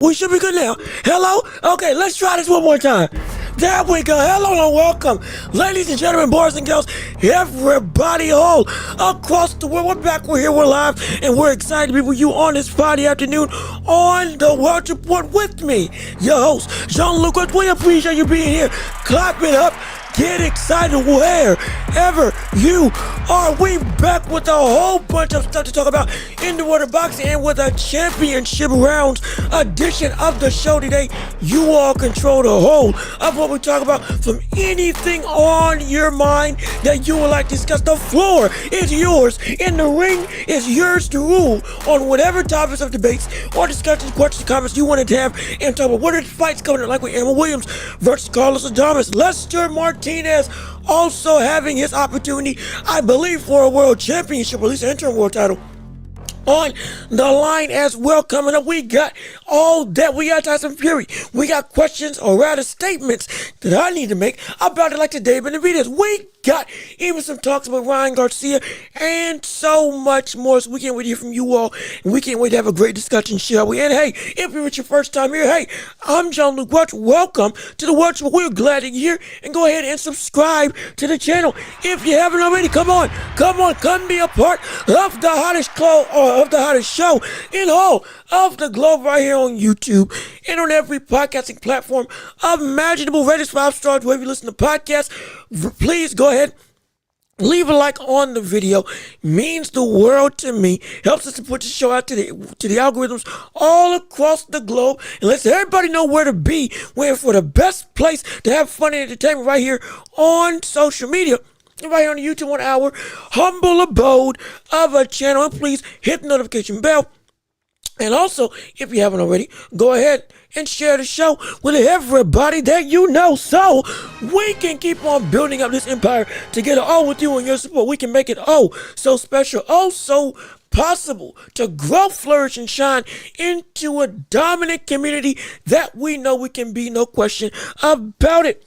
We should be good now. Hello? Okay, let's try this one more time. There we go. Hello and welcome. Ladies and gentlemen, boys and girls, everybody all across the world. We're back, we're here, we're live, and we're excited to be with you on this Friday afternoon on the World Report with me, your host, Jean-Luc. We appreciate you being here. Clap it up. Get excited wherever you are. We back with a whole bunch of stuff to talk about in the world of boxing and with a championship rounds edition of the show today. You all control the whole of what we talk about from anything on your mind that you would like to discuss. The floor is yours and the ring is yours to rule on whatever topics of debates or discussions, questions, comments you wanted to have and talk about. What are the fights coming up, like with Emma Williams versus Carlos Adames, Lester Martinez also having his opportunity, I believe, for a world championship, or at least an interim world title on the line as well. Coming up, we got all that. We got Tyson Fury. We got questions, or rather statements, that I need to make about it, like today, Benavidez. We got even some talks about Ryan Garcia and so much more. So we can't wait to hear from you all, and we can't wait to have a great discussion, shall we? And hey, if you're your first time here, hey, I'm Jean-Luc. Welcome to the World Report. We're glad that you're here, and go ahead and subscribe to the channel if you haven't already. Come on, come be a part of the hottest show in all of the globe right here on YouTube and on every podcasting platform imaginable. Rate us 5 stars wherever you listen to podcasts. Please go ahead, leave a like on the video. Means the world to me. Helps us to put the show out to the algorithms all across the globe, and lets everybody know where to be, where for the best place to have fun and entertainment right here on social media. Right here on the YouTube 1 hour humble abode of a channel. And please hit the notification bell. And also, if you haven't already, go ahead and share the show with everybody that you know, so we can keep on building up this empire together. All with you and your support, we can make it so special, so possible to grow, flourish, and shine into a dominant community that we know we can be. No question about it.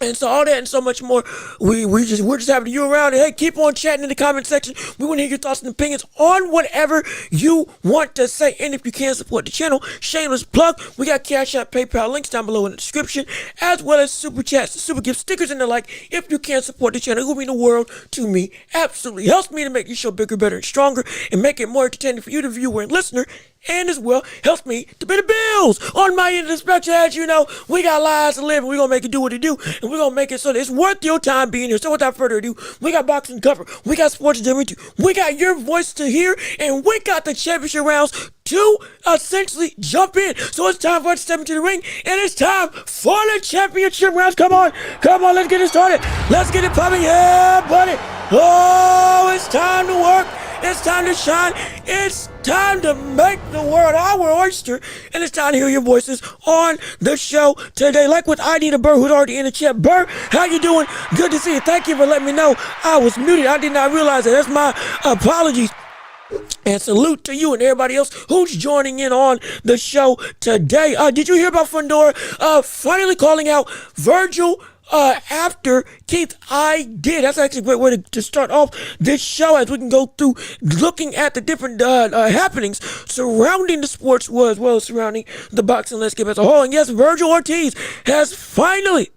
And so all that and so much more, we're just happy you're around. And hey, keep on chatting in the comment section. We want to hear your thoughts and opinions on whatever you want to say. And if you can support the channel, shameless plug, we got Cash App, PayPal links down below in the description, as well as super chats, super gifts, stickers, and the like. If you can support the channel, it will mean the world to me. Absolutely helps me to make this show bigger, better, and stronger, and make it more entertaining for you, the viewer and listener. And as well, helps me to pay the bills on my end of the spectrum. As you know, we got lives to live, and we're going to make it do what it do, and we're going to make it so that it's worth your time being here. So without further ado, we got boxing to cover, we got sports to jump into, we got your voice to hear, and we got the championship rounds to essentially jump in. So it's time for us to step into the ring, and it's time for the championship rounds. Come on, let's get it started. Let's get it popping. Yeah, buddy. Oh, it's time to work. It's time to shine. It's time to make the world our oyster. And it's time to hear your voices on the show today. Like with Idina Burr, who's already in the chat. Burr, how you doing? Good to see you. Thank you for letting me know I was muted. I did not realize that. That's my apologies. And salute to you and everybody else who's joining in on the show today. Did you hear about Fundora finally calling out Virgil after Keith? I did. That's actually a great way to start off this show, as we can go through looking at the different happenings surrounding the sports as well as surrounding the boxing landscape as a whole. And yes, Virgil Ortiz has finally,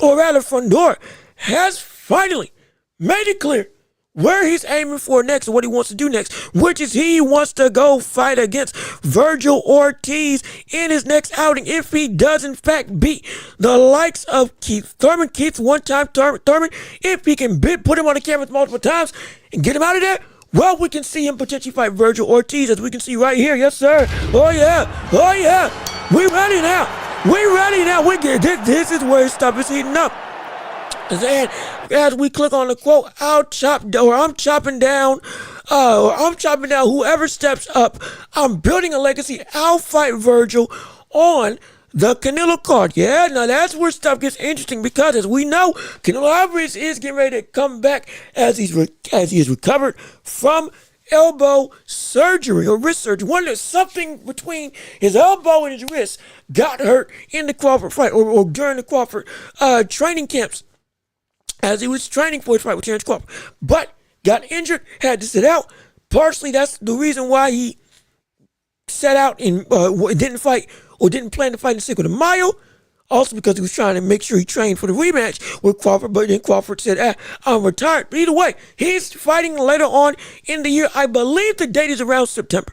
or rather Fundora has finally made it clear where he's aiming for next and what he wants to do next, which is he wants to go fight against Virgil Ortiz in his next outing if he does in fact beat the likes of Keith Thurman. Keith's one-time Thurman, if he can put him on the canvas multiple times and get him out of there, well, we can see him potentially fight Virgil Ortiz, as we can see right here. Yes, sir. Oh, yeah. We ready now. We get this is where stuff is heating up. And as we click on the quote, I'm chopping down whoever steps up. I'm building a legacy. I'll fight Virgil on the Canelo card. Yeah, now that's where stuff gets interesting, because as we know, Canelo Alvarez is getting ready to come back as he is recovered from elbow surgery or wrist surgery. Wonder something between his elbow and his wrist got hurt in the Crawford fight or during the Crawford training camps, as he was training for his fight with Terrence Crawford, but got injured, had to sit out. Partially, that's the reason why he set out and didn't fight or didn't plan to fight in Cinco de Mayo. Also because he was trying to make sure he trained for the rematch with Crawford, but then Crawford said, I'm retired. But either way, he's fighting later on in the year. I believe the date is around September.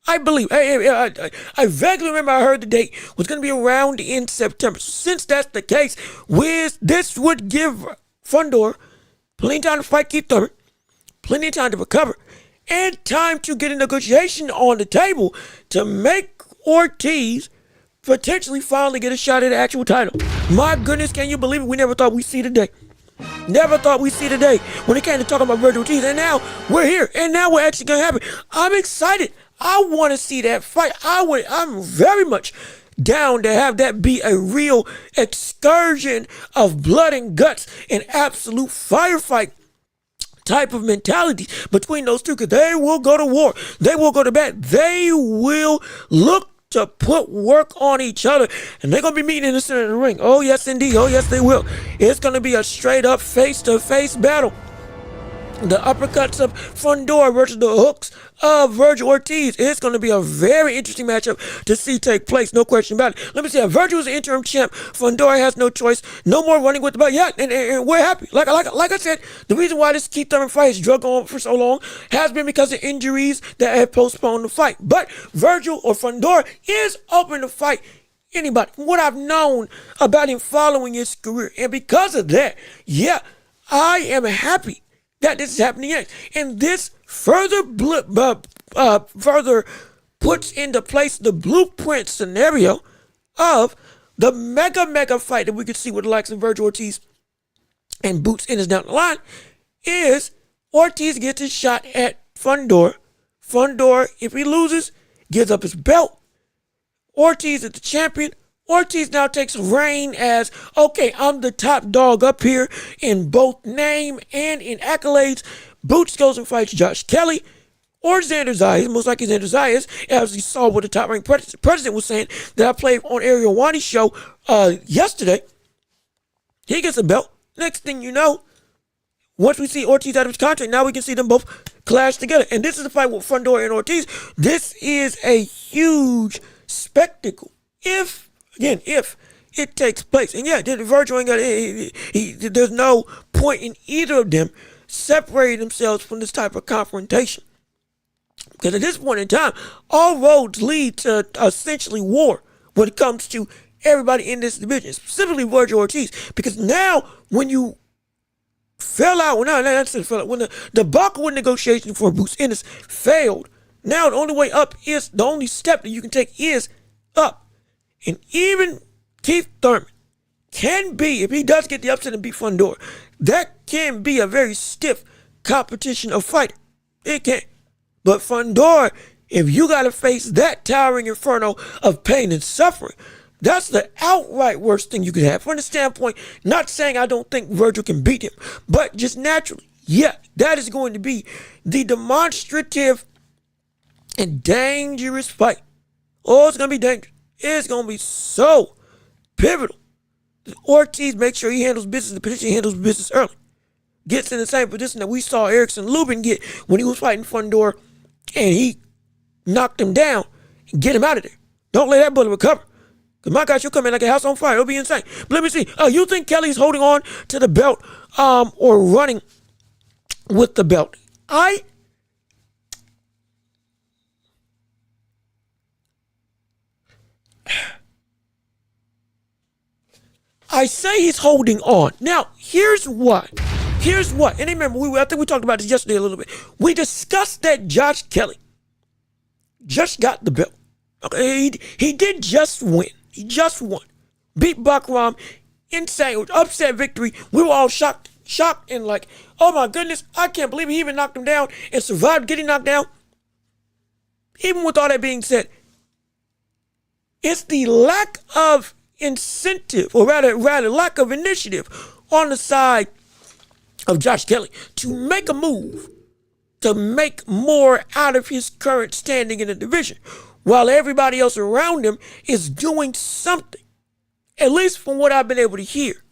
I believe. I vaguely remember I heard the date was going to be around in September. Since that's the case, this would give Fundor plenty of time to fight Keith Thurman, plenty of time to recover, and time to get a negotiation on the table to make Ortiz potentially finally get a shot at the actual title. My goodness, can you believe it? We never thought we'd see the day. Never thought we'd see the day when it came to talking about Virgil Ortiz. And now we're here. And now we're actually going to happen. I'm excited. I want to see that fight. I'm very much down to have that be a real excursion of blood and guts and absolute firefight type of mentality between those two, because they will go to war. They will go to bat. They will look to put work on each other, and they're going to be meeting in the center of the ring. Oh, yes, indeed. Oh, yes, they will. It's going to be a straight-up face-to-face battle. The uppercuts of Fundor versus the hooks of Virgil Ortiz. It's going to be a very interesting matchup to see take place. No question about it. Let me see. Virgil is the interim champ. Fundor has no choice. No more running with the belt. Yeah, and we're happy. Like I said, the reason why this Keith Thurman fight has drug on for so long has been because of injuries that have postponed the fight. But Virgil or Fundor is open to fight anybody. What I've known about him following his career. And because of that, yeah, I am happy that this is happening next. And this further puts into place the blueprint scenario of the mega fight that we could see with the likes of Virgil Ortiz and Boots Ennis down the line. Is Ortiz gets his shot at Fundor. Fundor, if he loses, gives up his belt. Ortiz is the champion. Ortiz now takes reign as, okay, I'm the top dog up here in both name and in accolades. Boots goes and fights Josh Kelly or Xander Zayas, most likely Xander Zayas, as you saw what the top ranked president was saying that I played on Ariel Wani's show yesterday. He gets a belt. Next thing you know, once we see Ortiz out of his contract, now we can see them both clash together. And this is the fight with Fundor and Ortiz. This is a huge spectacle. If it takes place. And yeah, Virgil ain't got there's no point in either of them separating themselves from this type of confrontation. Because at this point in time, all roads lead to essentially war when it comes to everybody in this division, specifically Virgil Ortiz. Because now, when you fell out, when the debacle with negotiation for Boots Ennis failed, now the only way up is, the only step that you can take is up. And even Keith Thurman can be, if he does get the upset and beat Fundor, that can be a very stiff competition of fighting. It can. But Fundor, if you got to face that towering inferno of pain and suffering, that's the outright worst thing you could have. From the standpoint, not saying I don't think Virgil can beat him, but just naturally, yeah, that is going to be the demonstrative and dangerous fight. Oh, it's going to be dangerous. It's going to be so pivotal. Ortiz makes sure he handles business, the position he handles business early. Gets in the same position that we saw Erickson Lubin get when he was fighting Fundor, and he knocked him down and get him out of there. Don't let that bullet recover. Because my gosh, you'll come in like a house on fire. It'll be insane. But let me see. You think Kelly's holding on to the belt or running with the belt? I say he's holding on. Now, here's what. And remember, I think we talked about this yesterday a little bit. We discussed that Josh Kelly just got the belt. Okay, he did just win. He just won. Beat Bakram. Insane. Upset victory. We were all shocked and like, oh my goodness, I can't believe he even knocked him down and survived getting knocked down. Even with all that being said, it's the lack of incentive, or rather lack of initiative on the side of Josh Kelly to make a move to make more out of his current standing in the division, while everybody else around him is doing something, at least from what I've been able to hear.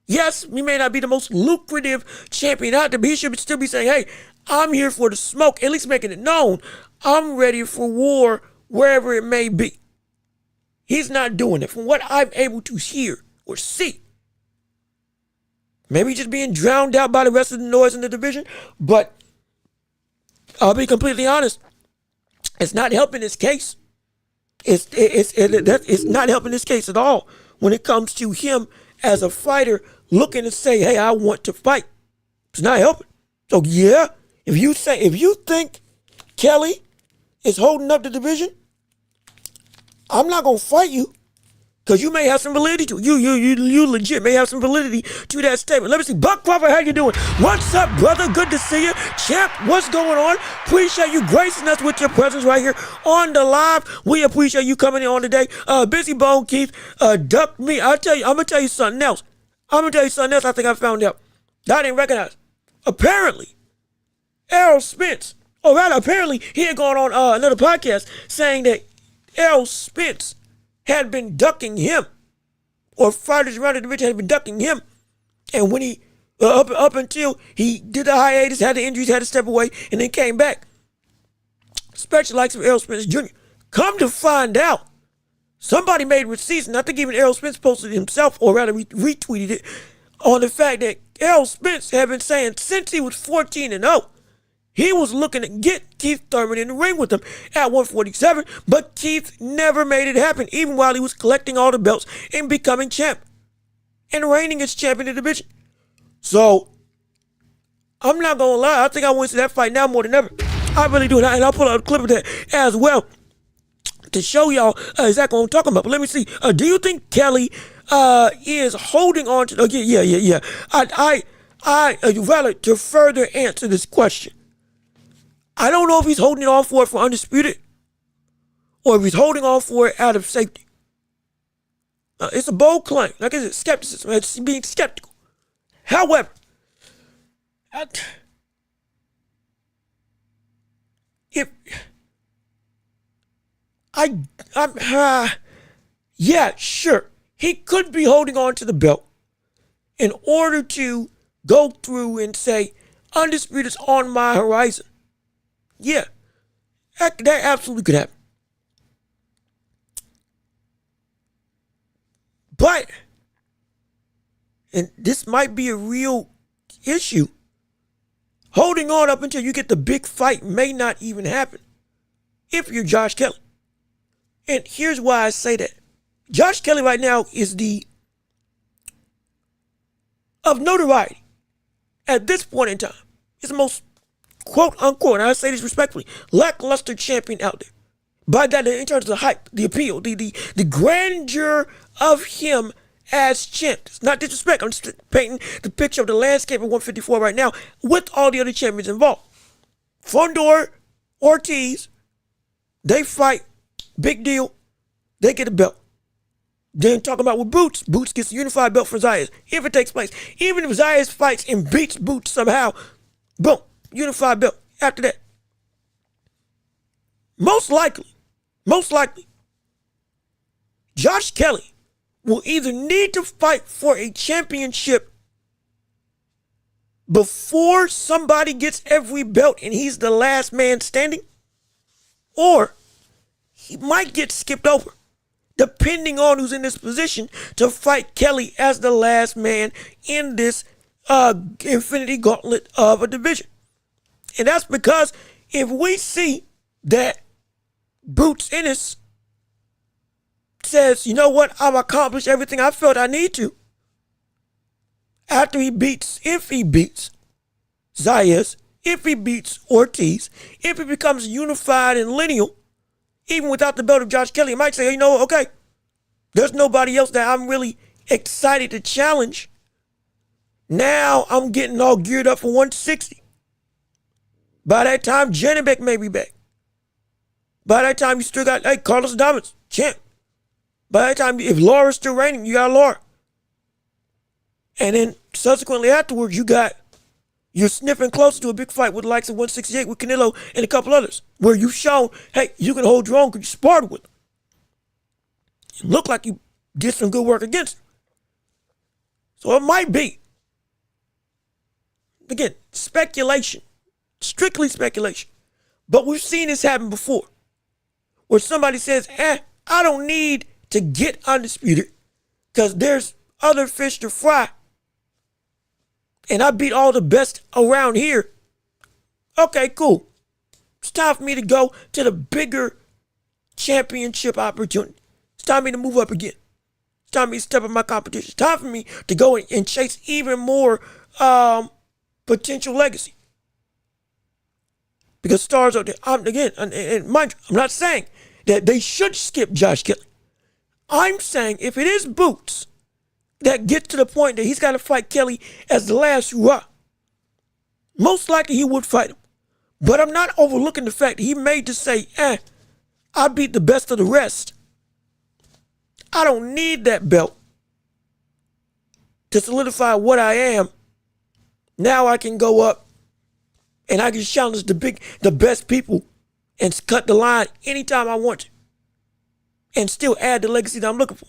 Yes, we may not be the most lucrative champion out there, but he should still be saying, hey, I'm here for the smoke, at least making it known. I'm ready for war wherever it may be. He's not doing it from what I'm able to hear or see. Maybe just being drowned out by the rest of the noise in the division, but I'll be completely honest. It's not helping his case. It's not helping his case at all when it comes to him as a fighter looking to say, hey, I want to fight. It's not helping. So yeah, if you think Kelly is holding up the division, I'm not gonna fight you. Because you may have some validity to it. You legit may have some validity to that statement. Let me see. Buck Crawford, how you doing? What's up, brother? Good to see you. Champ, what's going on? Appreciate you gracing us with your presence right here on the live. We appreciate you coming in on today. Busy Bone Keith, duck me. I'm going to tell you something else. I think I found out that I didn't recognize. Apparently, Errol Spence, apparently he had gone on another podcast saying that Errol Spence had been ducking him, or fighters around the division had been ducking him. And when he, up until he did the hiatus, had the injuries, had to step away, and then came back. Especially like some Errol Spence Jr. Come to find out, somebody made receipts, and I think even Errol Spence posted it himself, or rather retweeted it, on the fact that Errol Spence had been saying since he was 14-0, he was looking to get Keith Thurman in the ring with him at 147, but Keith never made it happen, even while he was collecting all the belts and becoming champ and reigning as champion of the division. So, I'm not going to lie. I think I want to see that fight now more than ever. I really do. And I'll pull out a clip of that as well to show y'all exactly what I'm talking about. But let me see. Do you think Kelly is holding on to... Yeah. I rather to further answer this question, I don't know if he's holding on for it for Undisputed or if he's holding on for it out of safety. It's a bold claim. Like I said, skepticism. It's being skeptical. However, yeah, sure. He could be holding on to the belt in order to go through and say, Undisputed's on my horizon. Yeah, that absolutely could happen. But, and this might be a real issue, holding on up until you get the big fight may not even happen if you're Josh Kelly. And here's why I say that. Josh Kelly right now is of notoriety at this point in time. He's the most, quote unquote, and I say this respectfully, lackluster champion out there. By that, in terms of the hype, the appeal, the grandeur of him as champ. It's not disrespect. I'm just painting the picture of the landscape of 154 right now with all the other champions involved. Fondor, Ortiz, they fight, big deal, they get a belt. Then talking about with Boots gets the unified belt for Zayas, if it takes place. Even if Zayas fights and beats Boots somehow, boom, unified belt after that. Most likely, Josh Kelly will either need to fight for a championship before somebody gets every belt and he's the last man standing, or he might get skipped over, depending on who's in this position to fight Kelly as the last man in this infinity gauntlet of a division. And that's because if we see that Boots Ennis says, you know what, I've accomplished everything I felt I need to, after if he beats Zayas, if he beats Ortiz, if he becomes unified and lineal, even without the belt of Josh Kelly, he might say, you know, okay, there's nobody else that I'm really excited to challenge. Now I'm getting all geared up for 160. By that time, Janibek may be back. By that time, you still got, hey, Carlos Adames, champ. By that time, if Laura's still reigning, you got Laura. And then subsequently afterwards, you're sniffing closer to a big fight with the likes of 168 with Canelo and a couple others, where you've shown, hey, you can hold your own because you sparred with them. It looked like you did some good work against him. So it might be, again, speculation. strictly speculation. But we've seen this happen before, where somebody says, I don't need to get undisputed because there's other fish to fry. And I beat all the best around here. Okay, cool. It's time for me to go to the bigger championship opportunity. It's time for me to move up again. It's time for me to step up my competition. It's time for me to go and chase even more potential legacy. Because stars are there. Again, and mind you, I'm not saying that they should skip Josh Kelly. I'm saying if it is Boots that gets to the point that he's got to fight Kelly as the last hurrah, most likely he would fight him. But I'm not overlooking the fact that he made to say, I beat the best of the rest. I don't need that belt to solidify what I am. Now I can go up and I can challenge the best people and cut the line anytime I want to and still add the legacy that I'm looking for.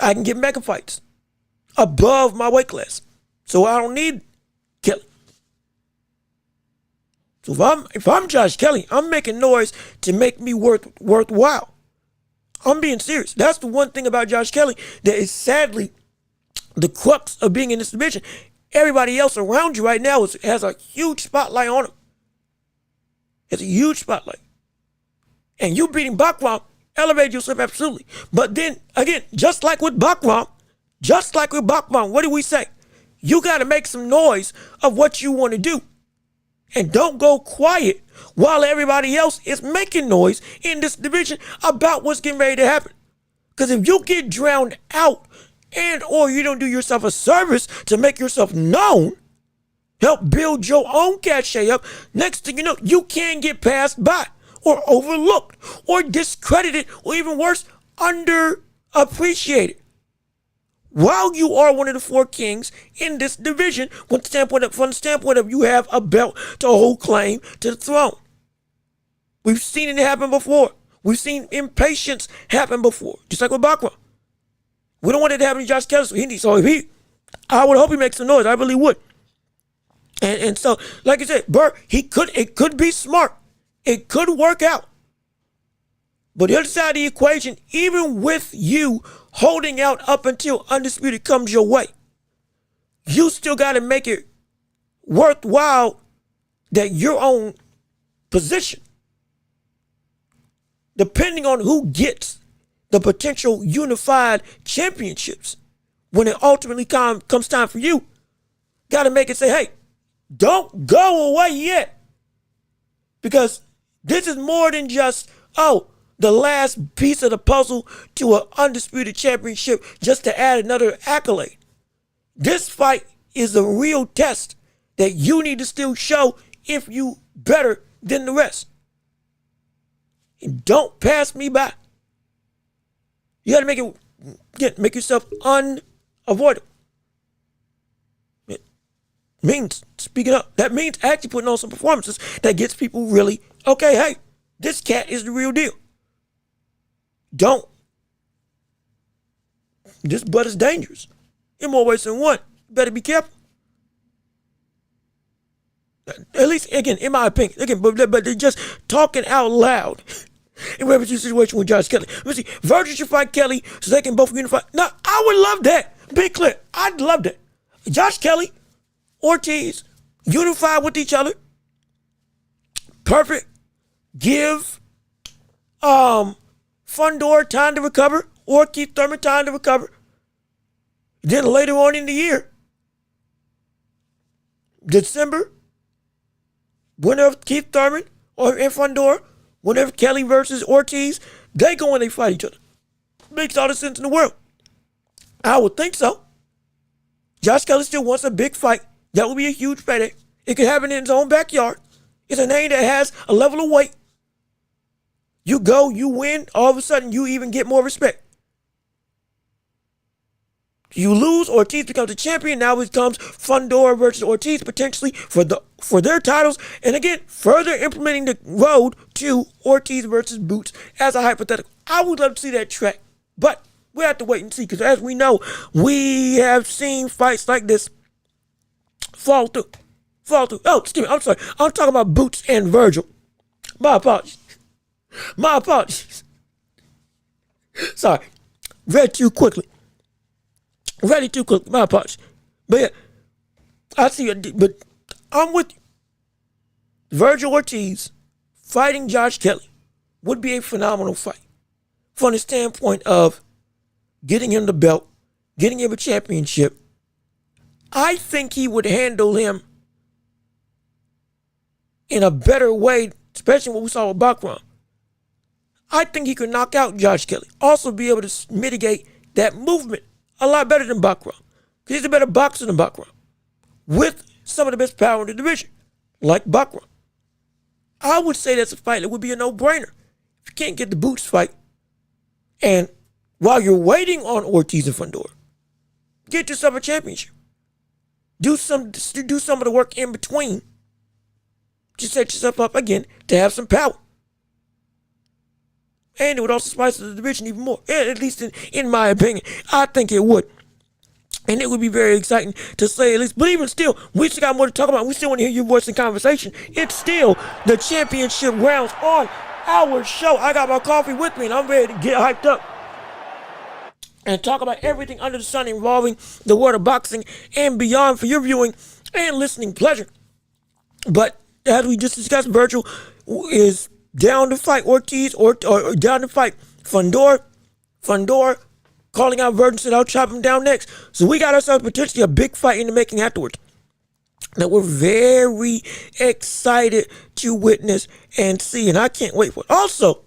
I can get mega fights above my weight class. So I don't need Kelly. So if I'm Josh Kelly, I'm making noise to make me worthwhile. I'm being serious. That's the one thing about Josh Kelly that is sadly the crux of being in this division. Everybody else around you right now has a huge spotlight on him. It's a huge spotlight. And you beating Bakram elevated yourself absolutely. But then, again, just like with Bakram, what do we say? You got to make some noise of what you want to do. And don't go quiet while everybody else is making noise in this division about what's getting ready to happen. Because if you get drowned out and or you don't do yourself a service to make yourself known, help build your own cachet up, next thing you know, you can get passed by or overlooked or discredited or even worse, underappreciated. While you are one of the four kings in this division, from the standpoint of you have a belt to hold claim to the throne. We've seen it happen before. We've seen impatience happen before, just like with Bakram. We don't want it to happen to Josh Kelly, I would hope he makes some noise. I really would. And so, like I said, it could be smart. It could work out. But the other side of the equation, even with you holding out up until Undisputed comes your way, you still got to make it worthwhile that your own position, depending on who gets the potential unified championships, when it ultimately comes time for you, got to make it say, hey, don't go away yet. Because this is more than just, the last piece of the puzzle to an Undisputed championship just to add another accolade. This fight is a real test that you need to still show if you better than the rest. And don't pass me by. You got to make yourself unavoidable. It means speaking up. That means actually putting on some performances that gets people really, okay, hey, this cat is the real deal. This butt is dangerous in more ways than one. You better be careful. At least, again, in my opinion. Again, but they're just talking out loud in reference to the situation with Josh Kelly. Let's see, Virgil should fight Kelly so they can both unify. Now, I would love that. Be clear. I'd love that. Josh Kelly, Ortiz, unify with each other. Perfect. Give Fundor time to recover, or Keith Thurman time to recover. Then later on in the year, December, winner of Keith Thurman and Fundor, whenever Kelly versus Ortiz, they go and they fight each other. Makes all the sense in the world. I would think so. Josh Kelly still wants a big fight. That would be a huge payday. It could happen in his own backyard. It's a name that has a level of weight. You go, you win, all of a sudden you even get more respect. You lose, Ortiz becomes a champion. Now it becomes Fundor versus Ortiz potentially for their titles. And again, further implementing the road to Ortiz versus Boots as a hypothetical. I would love to see that track, but we have to wait and see, because as we know, we have seen fights like this fall through. fall through. Oh, excuse me, I'm sorry. I'm talking about Boots and Virgil. My apologies. My apologies. Sorry. Read too quickly. My apologies. But yeah, I see it. But I'm with you. Virgil Ortiz fighting Josh Kelly would be a phenomenal fight from the standpoint of getting him the belt, getting him a championship. I think he would handle him in a better way, especially what we saw with Bacron. I think he could knock out Josh Kelly. Also be able to mitigate that movement a lot better than Bacron. Because he's a better boxer than Bacron. With some of the best power in the division, like Bacron. I would say that's a fight that would be a no-brainer. If you can't get the Boots fight, and while you're waiting on Ortiz and Fundora, get yourself a championship. Do some of the work in between. Just set yourself up again to have some power. And it would also spice the division even more. At least in my opinion. I think it would. And it would be very exciting to say at least. But even still, we still got more to talk about. We still want to hear your voice in conversation. It's still the championship rounds on our show. I got my coffee with me and I'm ready to get hyped up and talk about everything under the sun involving the world of boxing and beyond for your viewing and listening pleasure. But as we just discussed, Virgil is down to fight Ortiz or down to fight Fundora. Fundora calling out Virgil, said I'll chop him down next. So we got ourselves potentially a big fight in the making afterwards that we're very excited to witness and see, and I can't wait for it. Also,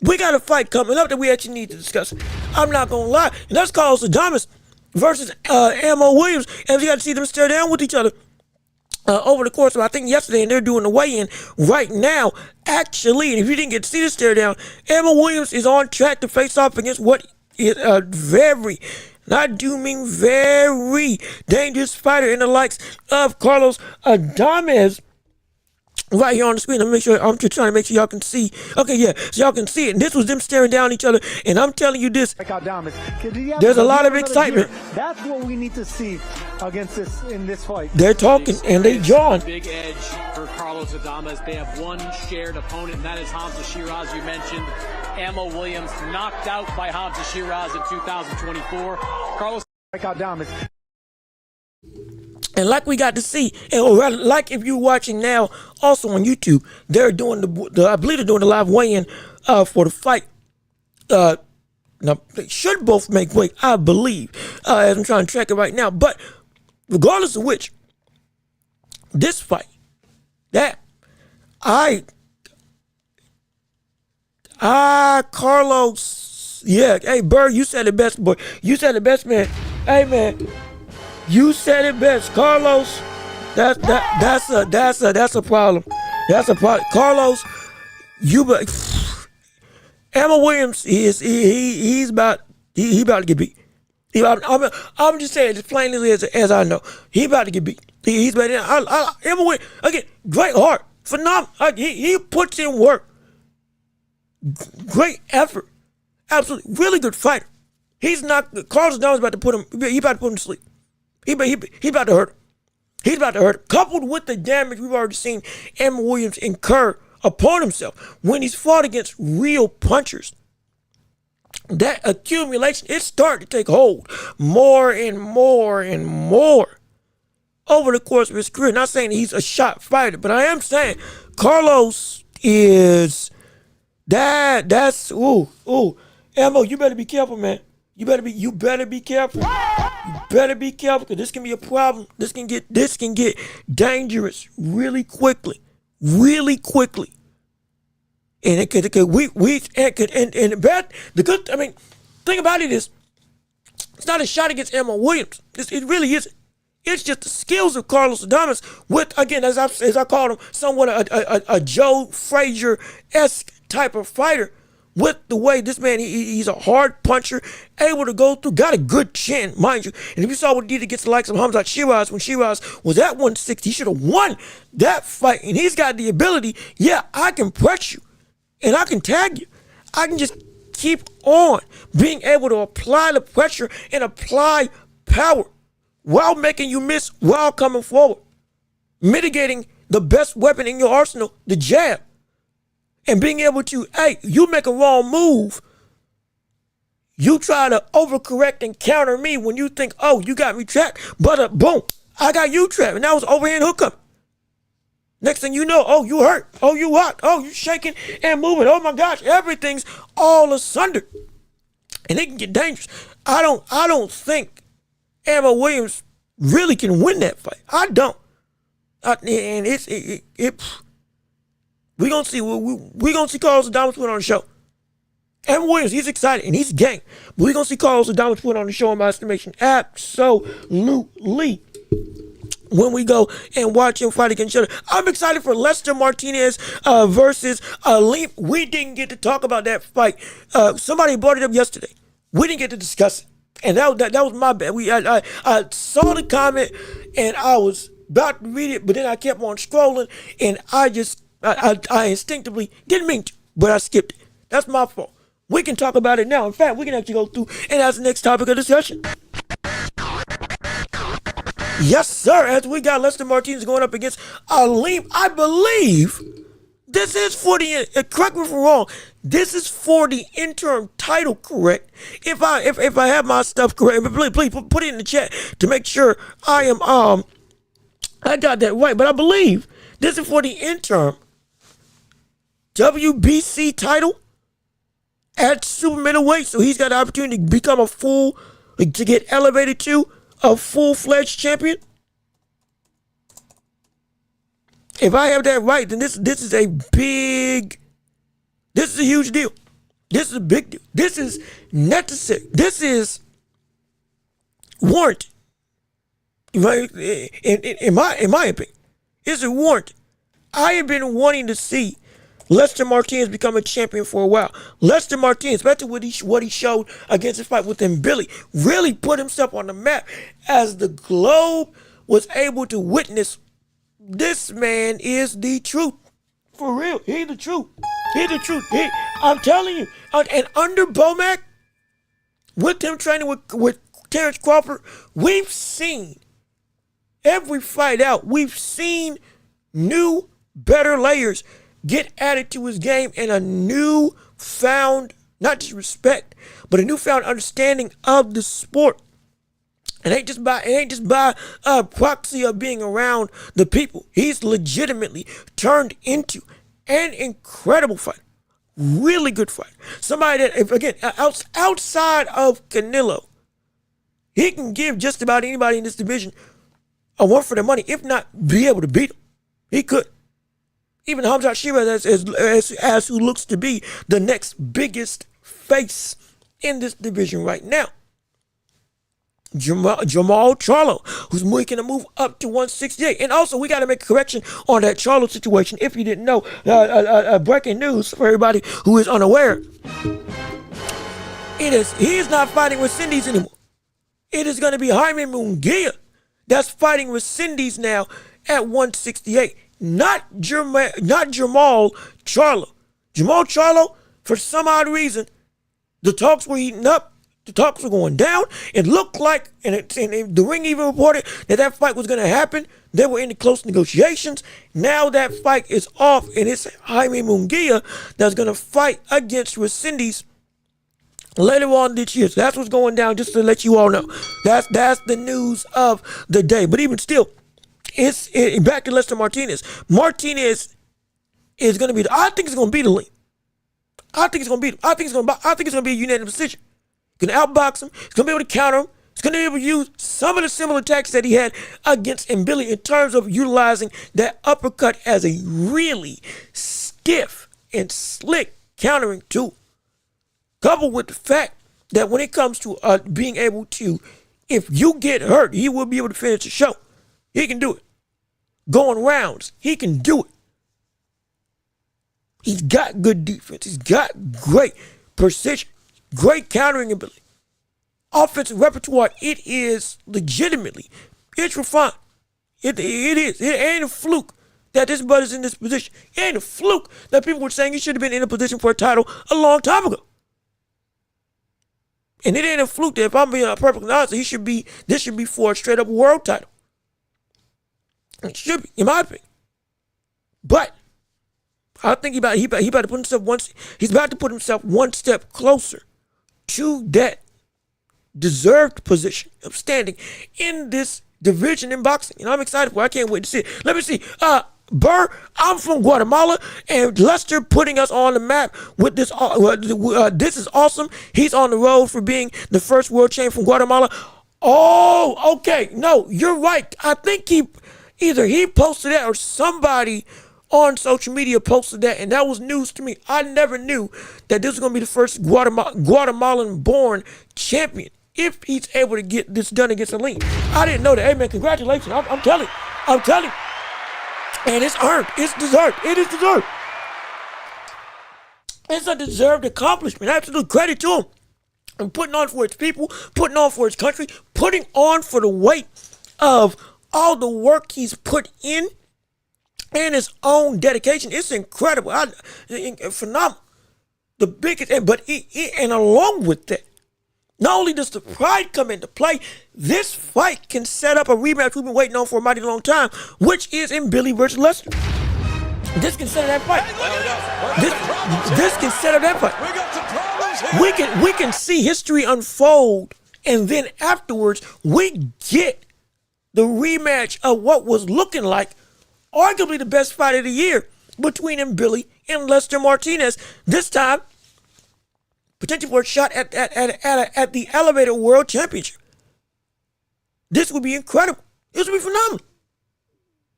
we got a fight coming up that we actually need to discuss. I'm not going to lie. And that's Carlos Adames versus Ammo Williams. And we got to see them stare down with each other over the course of, I think, yesterday. And they're doing the weigh-in right now. Actually, and if you didn't get to see the stare down, Ammo Williams is on track to face off against what is a very, and I do mean very dangerous fighter in the likes of Carlos Adames. Right here on the screen, I'm just trying to make sure y'all can see. Okay, yeah, so y'all can see it. And this was them staring down each other. And I'm telling you this, there's a lot of excitement. That's what we need to see against in this fight. They're talking and they jawing. Big edge for Carlos Adames. They have one shared opponent, and that is Hamza Shiraz. You mentioned Ammo Williams knocked out by Hamza Shiraz in 2024. Carlos Adames. And like we got to see, or rather, like if you're watching now, also on YouTube, they're doing I believe they're doing the live weigh-in for the fight. Now they should both make weight, I believe, as I'm trying to track it right now. But regardless of which, this fight, Carlos, yeah, hey Bird, you said it best, boy. You said it best, man. Hey man. You said it best, Carlos. That's a problem. That's a problem, Carlos. Ammo Williams he's about to get beat. I'm just saying as plainly as I know. He about to get beat. He's better. Ammo Williams again. Great heart, phenomenal. He puts in work. Great effort. Absolutely, really good fighter. Carlos Adames about to put him. He about to put him to sleep. He about to hurt him. He's about to hurt him. Coupled with the damage we've already seen Ammo Williams incur upon himself when he's fought against real punchers. That accumulation, it's starting to take hold more and more and more over the course of his career. Not saying he's a shot fighter, but I am saying Carlos is that's Ammo, you better be careful, man. You better be careful. You better be careful, because this can be a problem. This can get dangerous really quickly. Really quickly. And it could thing about it is, it's not a shot against Ammo Williams. It really isn't. It's just the skills of Carlos Adames with, again, as I called him, somewhat a Joe Frazier-esque type of fighter. With the way this man, he's a hard puncher, able to go through, got a good chin, mind you. And if you saw what he did against the likes of Hamza Shiraz, when Shiraz was at 160, he should have won that fight. And he's got the ability, yeah, I can press you and I can tag you. I can just keep on being able to apply the pressure and apply power while making you miss, while coming forward. mitigating the best weapon in your arsenal, the jab, and being able to, hey, you make a wrong move, you try to overcorrect and counter me when you think, oh, you got me trapped, but boom, I got you trapped, and that was overhand hookup. Next thing you know, oh, you hurt, oh, you hot, oh, you shaking and moving, oh my gosh, everything's all asunder, and it can get dangerous. I don't think Emma Williams really can win that fight. I don't. And we're gonna see. We're gonna see Carlos Adames put on the show. Emma Williams, he's excited and he's game. But we're gonna see Carlos Adames put on the show, in my estimation, absolutely. When we go and watch him fight against each other, I'm excited for Lester Martinez versus Aleem. We didn't get to talk about that fight. Somebody brought it up yesterday. We didn't get to discuss it, and that was my bad. I saw the comment and I was about to read it, but then I kept on scrolling, and I instinctively didn't mean to, but I skipped it. That's my fault. We can talk about it now. In fact, we can actually go through, and that's the next topic of discussion. Yes, sir. As we got Lester Martinez going up against Aleem, I believe this is for the, correct me if I'm wrong, this is for the interim title, correct? If I have my stuff correct, please put it in the chat to make sure I got that right. But I believe this is for the interim WBC title at super middleweight. So he's got the opportunity to become to get elevated to a full-fledged champion. If I have that right, then this is a huge deal. This is a big deal. This is necessary. This is warranted. Right? In my opinion, it's a warranted. I have been wanting to see Lester Martinez become a champion for a while. Lester Martinez, especially what he showed against his fight with Billy, really put himself on the map as the globe was able to witness. This man is the truth. For real, he's the truth. He's the truth. I'm telling you. And under Bomac, with him training with Terrence Crawford, we've seen every fight out. We've seen new, better layers get added to his game, and a newfound, not just respect, but a newfound understanding of the sport. It ain't just by proxy of being around the people. He's legitimately turned into an incredible fighter. Really good fighter. Somebody that, if again, outside of Canelo, he can give just about anybody in this division a run for their money, if not be able to beat him. He could. Even Hamzat Shiraz as who looks to be the next biggest face in this division right now. Jamal Charlo, who's making a move up to 168. And also, we got to make a correction on that Charlo situation. If you didn't know, breaking news for everybody who is unaware. He is not fighting with Cindy's anymore. It is going to be Jaime Munguia that's fighting with Cindy's now at 168. Not Jamal Charlo. Jamal Charlo, for some odd reason, the talks were heating up. The talks were going down. It looked like, and the ring even reported that fight was going to happen. They were in the close negotiations. Now that fight is off, and it's Jaime Munguia that's going to fight against Resendez later on this year. So that's what's going down, just to let you all know. That's the news of the day. But even still, back to Lester Martinez. Martinez is going to be. I think it's going to beat Aleem. I think it's going to beat him. I think it's going to be a unanimous decision. He's going to outbox him. He's going to be able to counter him. He's going to be able to use some of the similar tactics that he had against Billy in terms of utilizing that uppercut as a really stiff and slick countering tool. Coupled with the fact that when it comes to being able to, if you get hurt, he will be able to finish the show. He can do it. Going rounds, he can do it. He's got good defense. He's got great precision, great countering ability. Offensive repertoire, it is legitimately, it's refined. It is. It ain't a fluke that this brother's in this position. It ain't a fluke that people were saying he should have been in a position for a title a long time ago. And it ain't a fluke that, if I'm being perfectly honest, this should be for a straight up world title. It should be, in my opinion. But I think he about to put himself he's about to put himself one step closer to that deserved position of standing in this division in boxing. And I'm excited for it. I can't wait to see it. Let me see. Burr, I'm from Guatemala, and Lester putting us on the map with this. This is awesome. He's on the road for being the first world champion from Guatemala. Oh, okay. No, you're right. I think either he posted that or somebody on social media posted that, and that was news to me. I never knew that this was going to be the first Guatemalan-born champion if he's able to get this done against Aleem. I didn't know that. Hey, man, congratulations. I'm telling you. And it's earned. It's deserved. It is deserved. It's a deserved accomplishment. Absolute credit to him. And putting on for his people, putting on for his country, putting on for the weight of all the work he's put in and his own dedication. It's incredible. Phenomenal. The biggest, and along with that, not only does the pride come into play, this fight can set up a rematch we've been waiting on for a mighty long time, which is in Billy versus Lester. This can set up that fight. This can set up that fight. We can see history unfold, and then afterwards we get the rematch of what was looking like arguably the best fight of the year between Billy and Lester Martinez. This time, potential for a shot at the Elevator World Championship. This would be incredible. This would be phenomenal.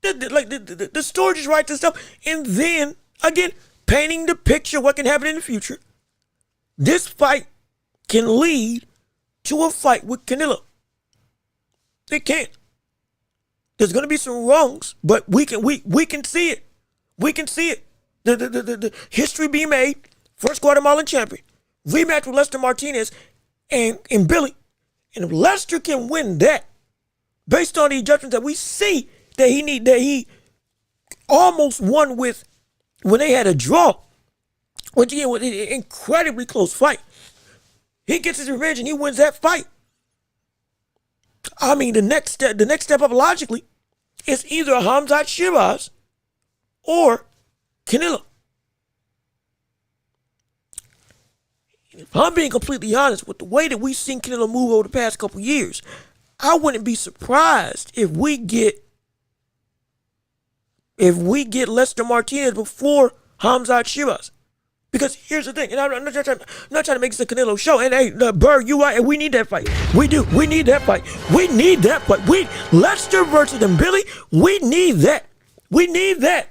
The story just writes this stuff, and then again, painting the picture of what can happen in the future. This fight can lead to a fight with Canelo. It can. There's going to be some wrongs, but we can see it. We can see it. The history being made. First Guatemalan champion. Rematch with Lester Martinez and Billy. And if Lester can win that, based on the adjustments that we see that he almost won with when they had a draw, which again was an incredibly close fight. He gets his revenge and he wins that fight. I mean, the next step up logically is either Khamzat Shiraz or Canelo. If I'm being completely honest, with the way that we've seen Canelo move over the past couple years, I wouldn't be surprised if we get Lester Martinez before Khamzat Shiraz. Because here's the thing, and I'm not trying to make this a Canelo show. And hey, Burr, you right, and we need that fight. We do. We need that fight. We need that fight. Lester versus Billy. We need that. We need that.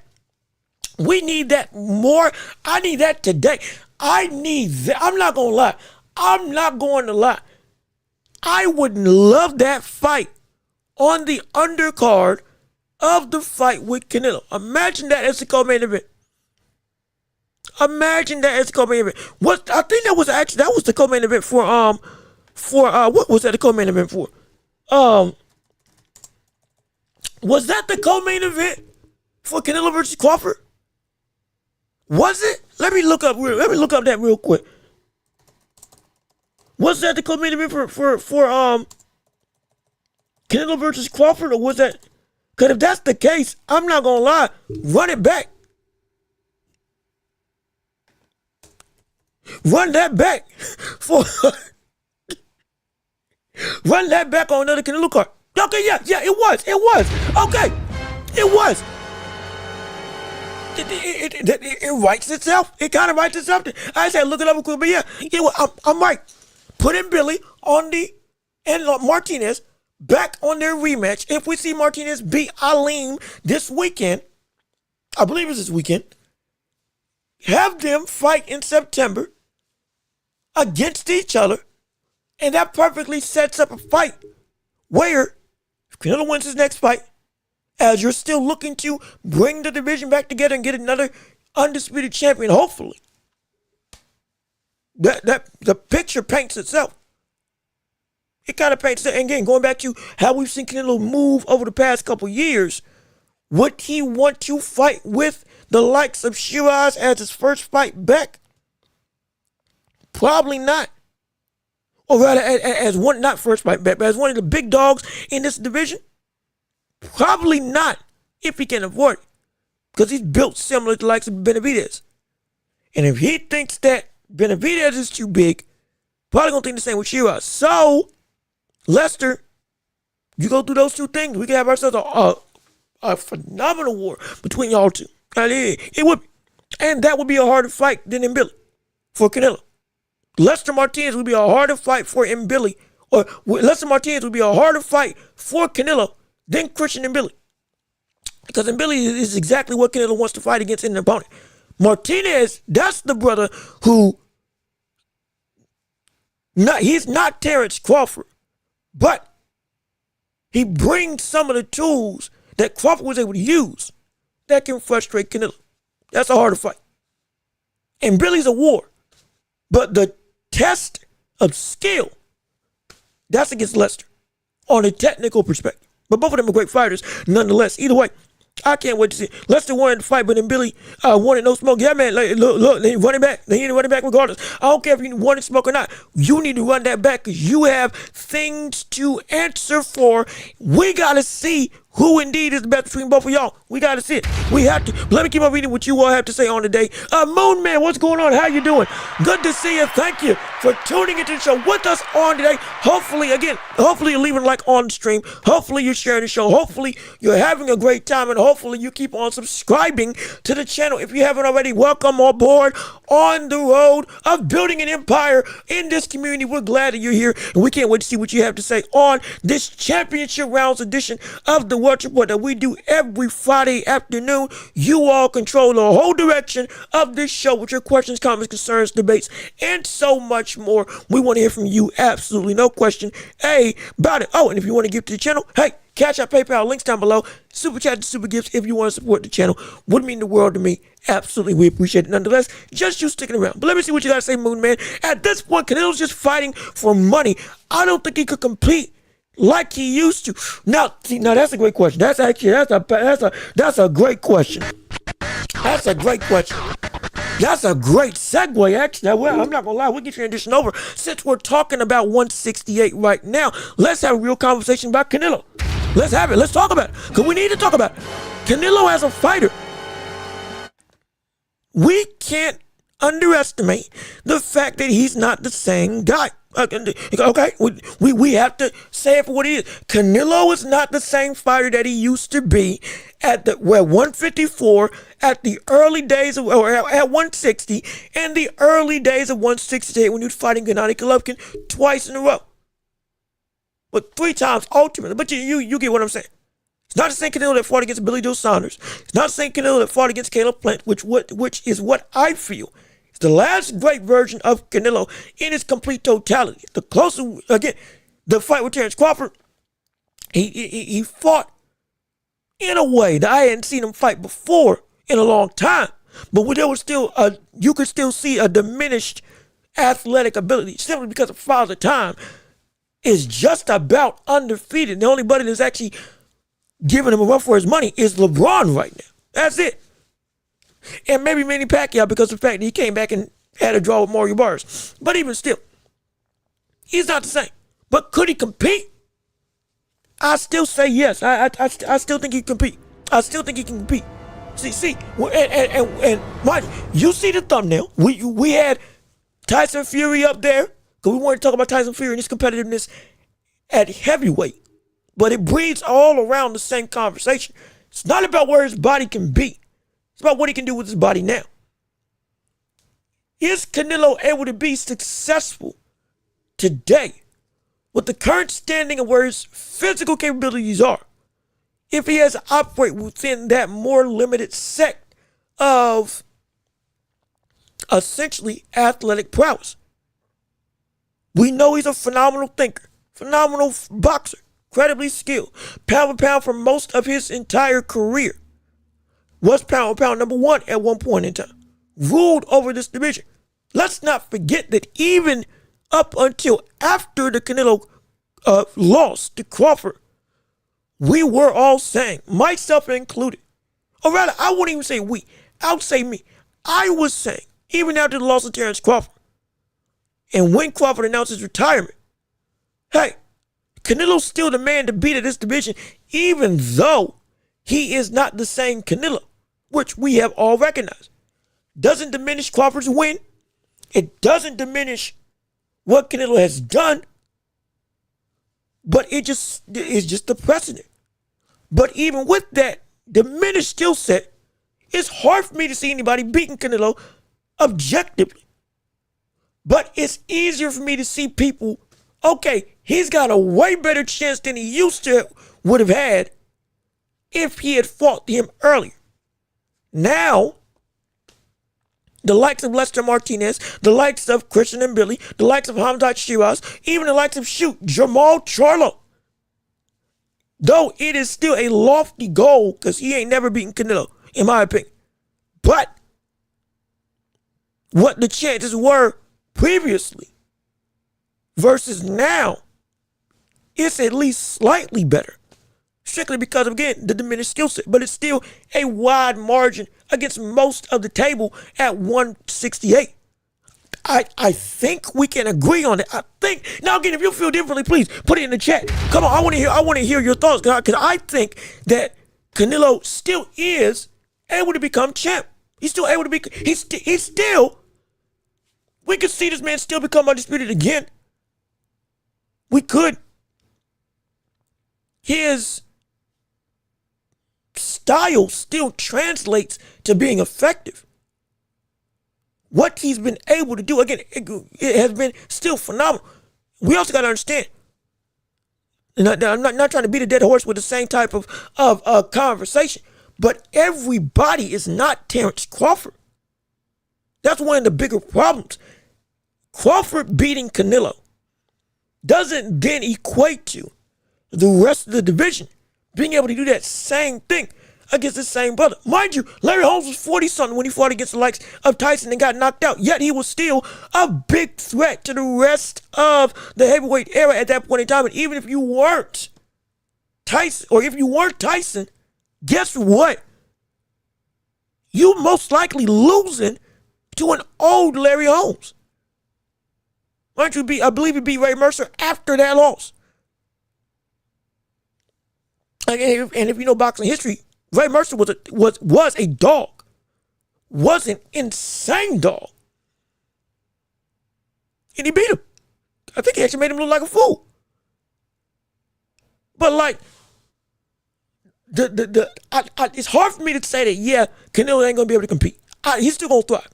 We need that more. I need that today. I need that. I'm not going to lie. I'm not going to lie. I would love that fight on the undercard of the fight with Canelo. Imagine that as the co-main event. Imagine that as the co-main event. I think that was the co-main event for what was that the co-main event for? Was that the co-main event for Canelo versus Crawford? Was it? Let me look up that real quick. Was that the co-main event for Canelo versus Crawford, or was that? Because if that's the case, I'm not gonna lie, run it back. Run that back run that back on another Canelo card. Okay, yeah, it was. Okay, it was. It writes itself. It kind of writes itself. I said, look it up real quick, but yeah, I'm right. Putting Billy and Martinez back on their rematch. If we see Martinez beat Aleem this weekend, I believe it's this weekend, have them fight in September against each other, and that perfectly sets up a fight where if Canelo wins his next fight, as you're still looking to bring the division back together and get another undisputed champion, hopefully, the picture paints itself. It kind of paints it. And again, going back to how we've seen Canelo move over the past couple years, would he want to fight with the likes of Shiraz as his first fight back? Probably not. Or rather, as one, not first fight back, but as one of the big dogs in this division? Probably not. if he can afford it, because he's built similar to the likes of Benavidez. And if he thinks that Benavidez is too big, probably gonna think the same with Shiraz. So, Lester, you go through those two things, we can have ourselves a phenomenal war between y'all two. It would be. And that would be a harder fight than in Billy for Canelo. Lester Martinez would be a harder fight for Billy, or Lester Martinez would be a harder fight for Canelo than Christian and Billy. Because in Billy is exactly what Canelo wants to fight against in an opponent. Martinez, that's the brother who, he's not Terrence Crawford, but he brings some of the tools that Crawford was able to use that can frustrate Canelo. That's a harder fight. And Billy's a war. But the test of skill, that's against Lester on a technical perspective. But both of them are great fighters nonetheless. Either way, I can't wait to see. Lester wanted to fight, but then Billy wanted no smoke. Yeah, man, look, they run it back. They need to run it back regardless. I don't care if you wanted smoke or not. You need to run that back because you have things to answer for. We got to see who indeed is the best between both of y'all. We got to see it. We have to. Let me keep on reading what you all have to say on today. Moon Man, what's going on? How you doing? Good to see you. Thank you for tuning into the show with us on today. Hopefully you're leaving a like on the stream. Hopefully you're sharing the show. Hopefully you're having a great time. And hopefully you keep on subscribing to the channel. If you haven't already, welcome on board on the road of building an empire in this community. We're glad that you're here. And we can't wait to see what you have to say on this championship rounds edition of the World Report that we do every Friday afternoon. You all control the whole direction of this show with your questions, comments, concerns, debates, and so much more. We want to hear from you. Absolutely no question about it. Oh, and if you want to give to the channel, hey, Cash App, PayPal, links down below. Super chat and super gifts if you want to support the channel. Would mean the world to me. Absolutely, we appreciate it. Nonetheless, just you sticking around. But let me see what you got to say, Moon Man. At this point, Canelo's just fighting for money. I don't think he could compete like he used to. Now that's a great question. That's a great question. That's a great question. That's a great segue, actually. Well, I'm not gonna lie, we can transition over. Since we're talking about 168 right now, let's have a real conversation about Canelo. Let's have it. Let's talk about it. Because we need to talk about it. Canelo as a fighter. We can't underestimate the fact that he's not the same guy. Okay, we have to say it for what he is. Canelo is not the same fighter that he used to be at 154 at the early days of, or at 160, and the early days of 168 when he was fighting Gennady Golovkin twice in a row, but 3 times ultimately. But you get what I'm saying. It's not the same Canelo that fought against Billy Joe Saunders. It's not the same Canelo that fought against Caleb Plant, which is what I feel. The last great version of Canelo in its complete totality. The closer, again, the fight with Terrence Crawford, he fought in a way that I hadn't seen him fight before in a long time. But there was still you could still see a diminished athletic ability simply because of Father Time is just about undefeated. The only buddy that's actually giving him a run for his money is LeBron right now. That's it. And maybe Manny Pacquiao because of the fact that he came back and had a draw with Mario Barnes. But even still, he's not the same. But could he compete? I still say yes. I still think he can compete. I still think he can compete. See, and mind you see the thumbnail. We had Tyson Fury up there because we wanted to talk about Tyson Fury and his competitiveness at heavyweight. But it breeds all around the same conversation. It's not about where his body can be. It's about what he can do with his body now. Is Canelo able to be successful today with the current standing of where his physical capabilities are? If he has to operate within that more limited sect of essentially athletic prowess. We know he's a phenomenal thinker, phenomenal boxer, incredibly skilled, pound for pound for most of his entire career. Was pound for pound number 1 at one point in time. Ruled over this division. Let's not forget that even up until after the Canelo loss to Crawford, we were all saying, myself included, or rather, I wouldn't even say we, I would say me. I was saying, even after the loss of Terrence Crawford, and when Crawford announced his retirement, hey, Canelo's still the man to beat at this division, even though he is not the same Canelo, which we have all recognized. Doesn't diminish Crawford's win. It doesn't diminish what Canelo has done, but it's just the precedent. But even with that diminished skill set, it's hard for me to see anybody beating Canelo objectively. But it's easier for me to see people, okay, he's got a way better chance than he used to would have had if he had fought him earlier. Now, the likes of Lester Martinez, the likes of Christian and Billy, the likes of Hamzat Shiraz, even the likes of Jamal Charlo. Though it is still a lofty goal because he ain't never beaten Canelo, in my opinion. But what the chances were previously versus now, it's at least slightly better. Strictly because of, again, the diminished skill set. But it's still a wide margin against most of the table at 168. I think we can agree on it. I think. Now, again, if you feel differently, please put it in the chat. Come on, I want to hear your thoughts. Because I think that Canelo still is able to become champ. He's still able to be. He's still. We could see this man still become undisputed again. We could. His style still translates to being effective. What he's been able to do, again, it has been still phenomenal. We also got to understand, and I'm not trying to beat a dead horse with the same type of conversation, but everybody is not Terrence Crawford. That's one of the bigger problems. Crawford beating Canelo doesn't then equate to the rest of the division being able to do that same thing against the same brother. Mind you, Larry Holmes was 40-something when he fought against the likes of Tyson and got knocked out, yet he was still a big threat to the rest of the heavyweight era at that point in time. And even if you weren't Tyson, or if you weren't Tyson, guess what? You most likely losing to an old Larry Holmes. Mind you, I believe he beat Ray Mercer after that loss. And if you know boxing history, Ray Mercer was a dog, was an insane dog, and he beat him. I think he actually made him look like a fool. But like, it's hard for me to say that, yeah, Canelo ain't gonna be able to compete. He's still gonna thrive.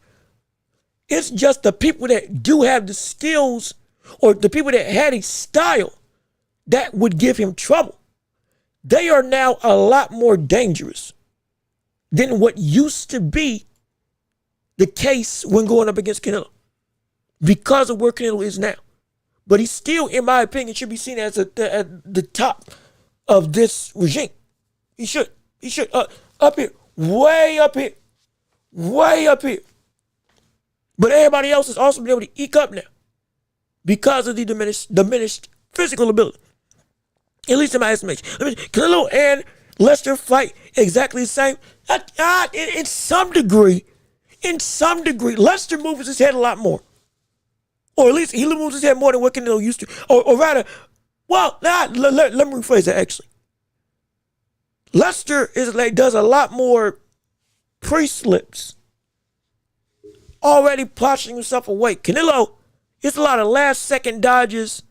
It's just the people that do have the skills, or the people that had a style that would give him trouble. They are now a lot more dangerous than what used to be the case when going up against Canelo, because of where Canelo is now. But he still, in my opinion, should be seen as at the top of this regime. He should. Up here. Way up here. Way up here. But everybody else has also been able to eke up now because of the diminished physical ability. At least in my estimation. Canelo and Lester fight exactly the same. In some degree, Lester moves his head a lot more. Or at least he moves his head more than what Canelo used to. Or rather, well, let me rephrase that actually. Lester does a lot more pre-slips, already posturing himself away. Canelo, it's a lot of last-second dodges,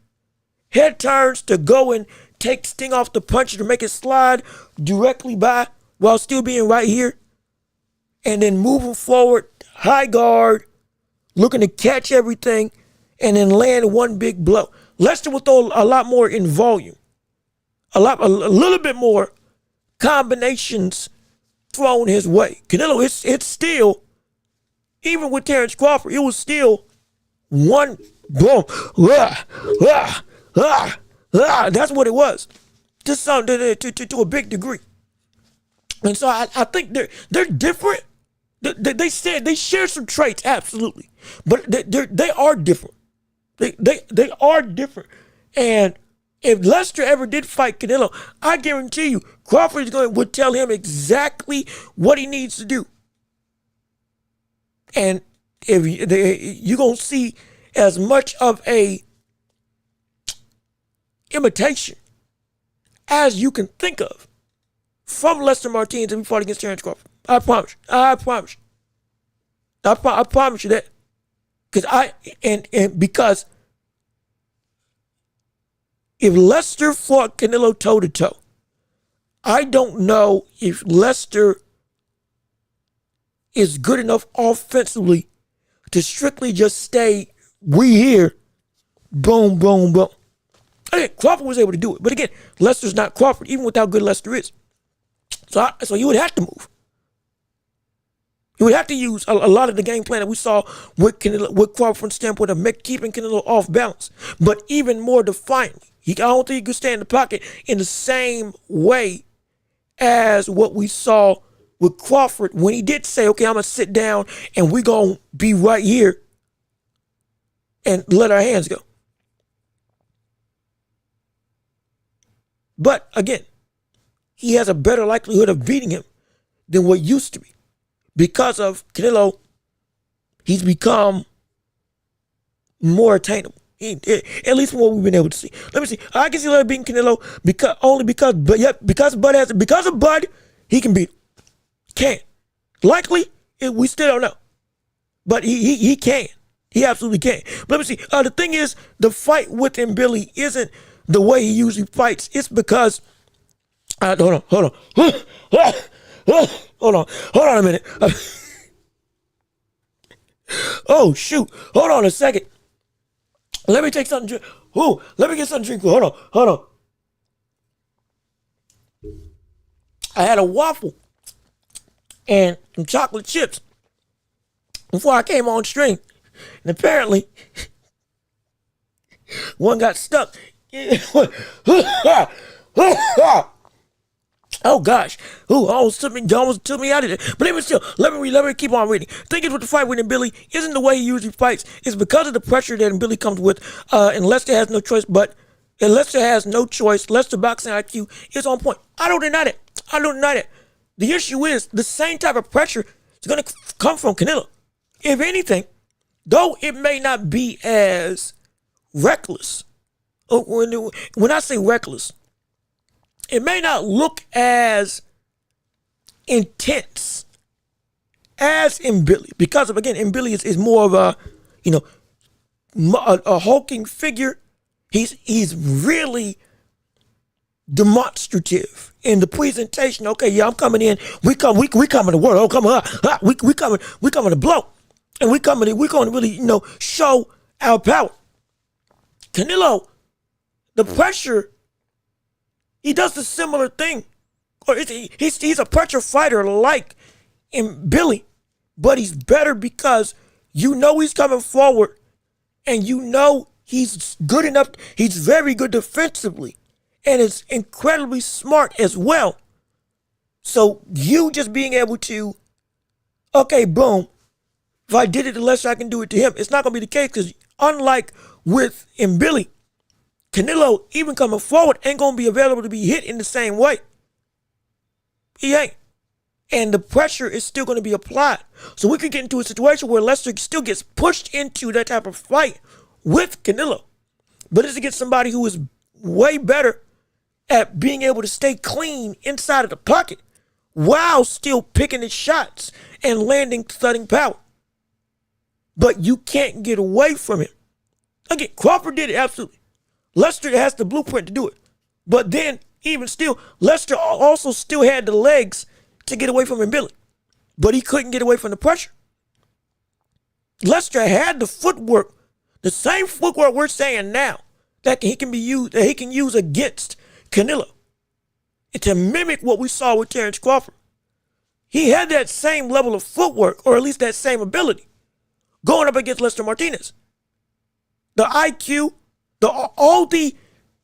head turns to go and take Sting off the punch to make it slide directly by while still being right here. And then moving forward, high guard, looking to catch everything, and then land one big blow. Lester will throw a lot more in volume. A little bit more combinations thrown his way. Canelo, it's still, even with Terrence Crawford, it was still one boom. That's what it was, to a big degree. And so I think they're different. They share some traits, absolutely, but they are different. They are different. And if Lester ever did fight Canelo, I guarantee you, Crawford would tell him exactly what he needs to do. And if you're gonna see as much of a imitation as you can think of from Lester Martinez if he fought against Terrence Crawford. I promise you. I promise you. I promise you that. Because if Lester fought Canelo toe to toe, I don't know if Lester is good enough offensively to strictly just stay, we here, boom, boom, boom. Again, Crawford was able to do it. But again, Lester's not Crawford, even with how good Lester is. So you would have to move. You would have to use a lot of the game plan that we saw with Crawford from the standpoint of keeping Canelo off balance. But even more defiantly, I don't think he could stay in the pocket in the same way as what we saw with Crawford when he did say, okay, I'm going to sit down and we're going to be right here and let our hands go. But again, he has a better likelihood of beating him than what used to be. Because of Canelo, he's become more attainable. At least from what we've been able to see. Let me see. I can see Lester beating Canelo because of Bud, he can beat him. Can. Likely, we still don't know. But he can. He absolutely can. But let me see. The thing is, the fight with him, Billy, isn't the way he usually fights. It's because hold on. Hold on a minute. Oh, shoot. Hold on a second. Let me take something to drink. Let me get something to drink. Hold on. I had a waffle and some chocolate chips before I came on stream. And apparently, one got stuck. Oh gosh! Almost took me out of there. But even still, let me keep on reading. Thing is with the fight with Billy isn't the way he usually fights. It's because of the pressure that Billy comes with. And Lester has no choice. Lester boxing IQ is on point. I don't deny that. The issue is the same type of pressure is going to come from Canelo. If anything, though it may not be as reckless. When I say reckless, it may not look as intense as in Billy, because of, again, in Billy is more of a hulking figure. He's really demonstrative in the presentation. Okay, yeah, I'm coming in. We coming to work. Oh, come on, we coming to blow, and we're going to really show our power. Canelo, the pressure. He does the similar thing. Or he's a pressure fighter like in Billy, but he's better because he's coming forward and he's good enough. He's very good defensively and is incredibly smart as well. So you just being able to, okay, boom, if I did it to Lester, I can do it to him. It's not going to be the case because unlike with in Billy, Canelo, even coming forward, ain't going to be available to be hit in the same way. He ain't. And the pressure is still going to be applied. So we could get into a situation where Lester still gets pushed into that type of fight with Canelo. But it's against somebody who is way better at being able to stay clean inside of the pocket while still picking his shots and landing thudding power. But you can't get away from him. Again, Crawford did it, absolutely. Lester has the blueprint to do it. But then, even still, Lester also still had the legs to get away from him, Billy. But he couldn't get away from the pressure. Lester had the footwork, the same footwork we're saying now, that he can use against Canelo. And to mimic what we saw with Terrence Crawford. He had that same level of footwork, or at least that same ability, going up against Lester Martinez. The IQ, all the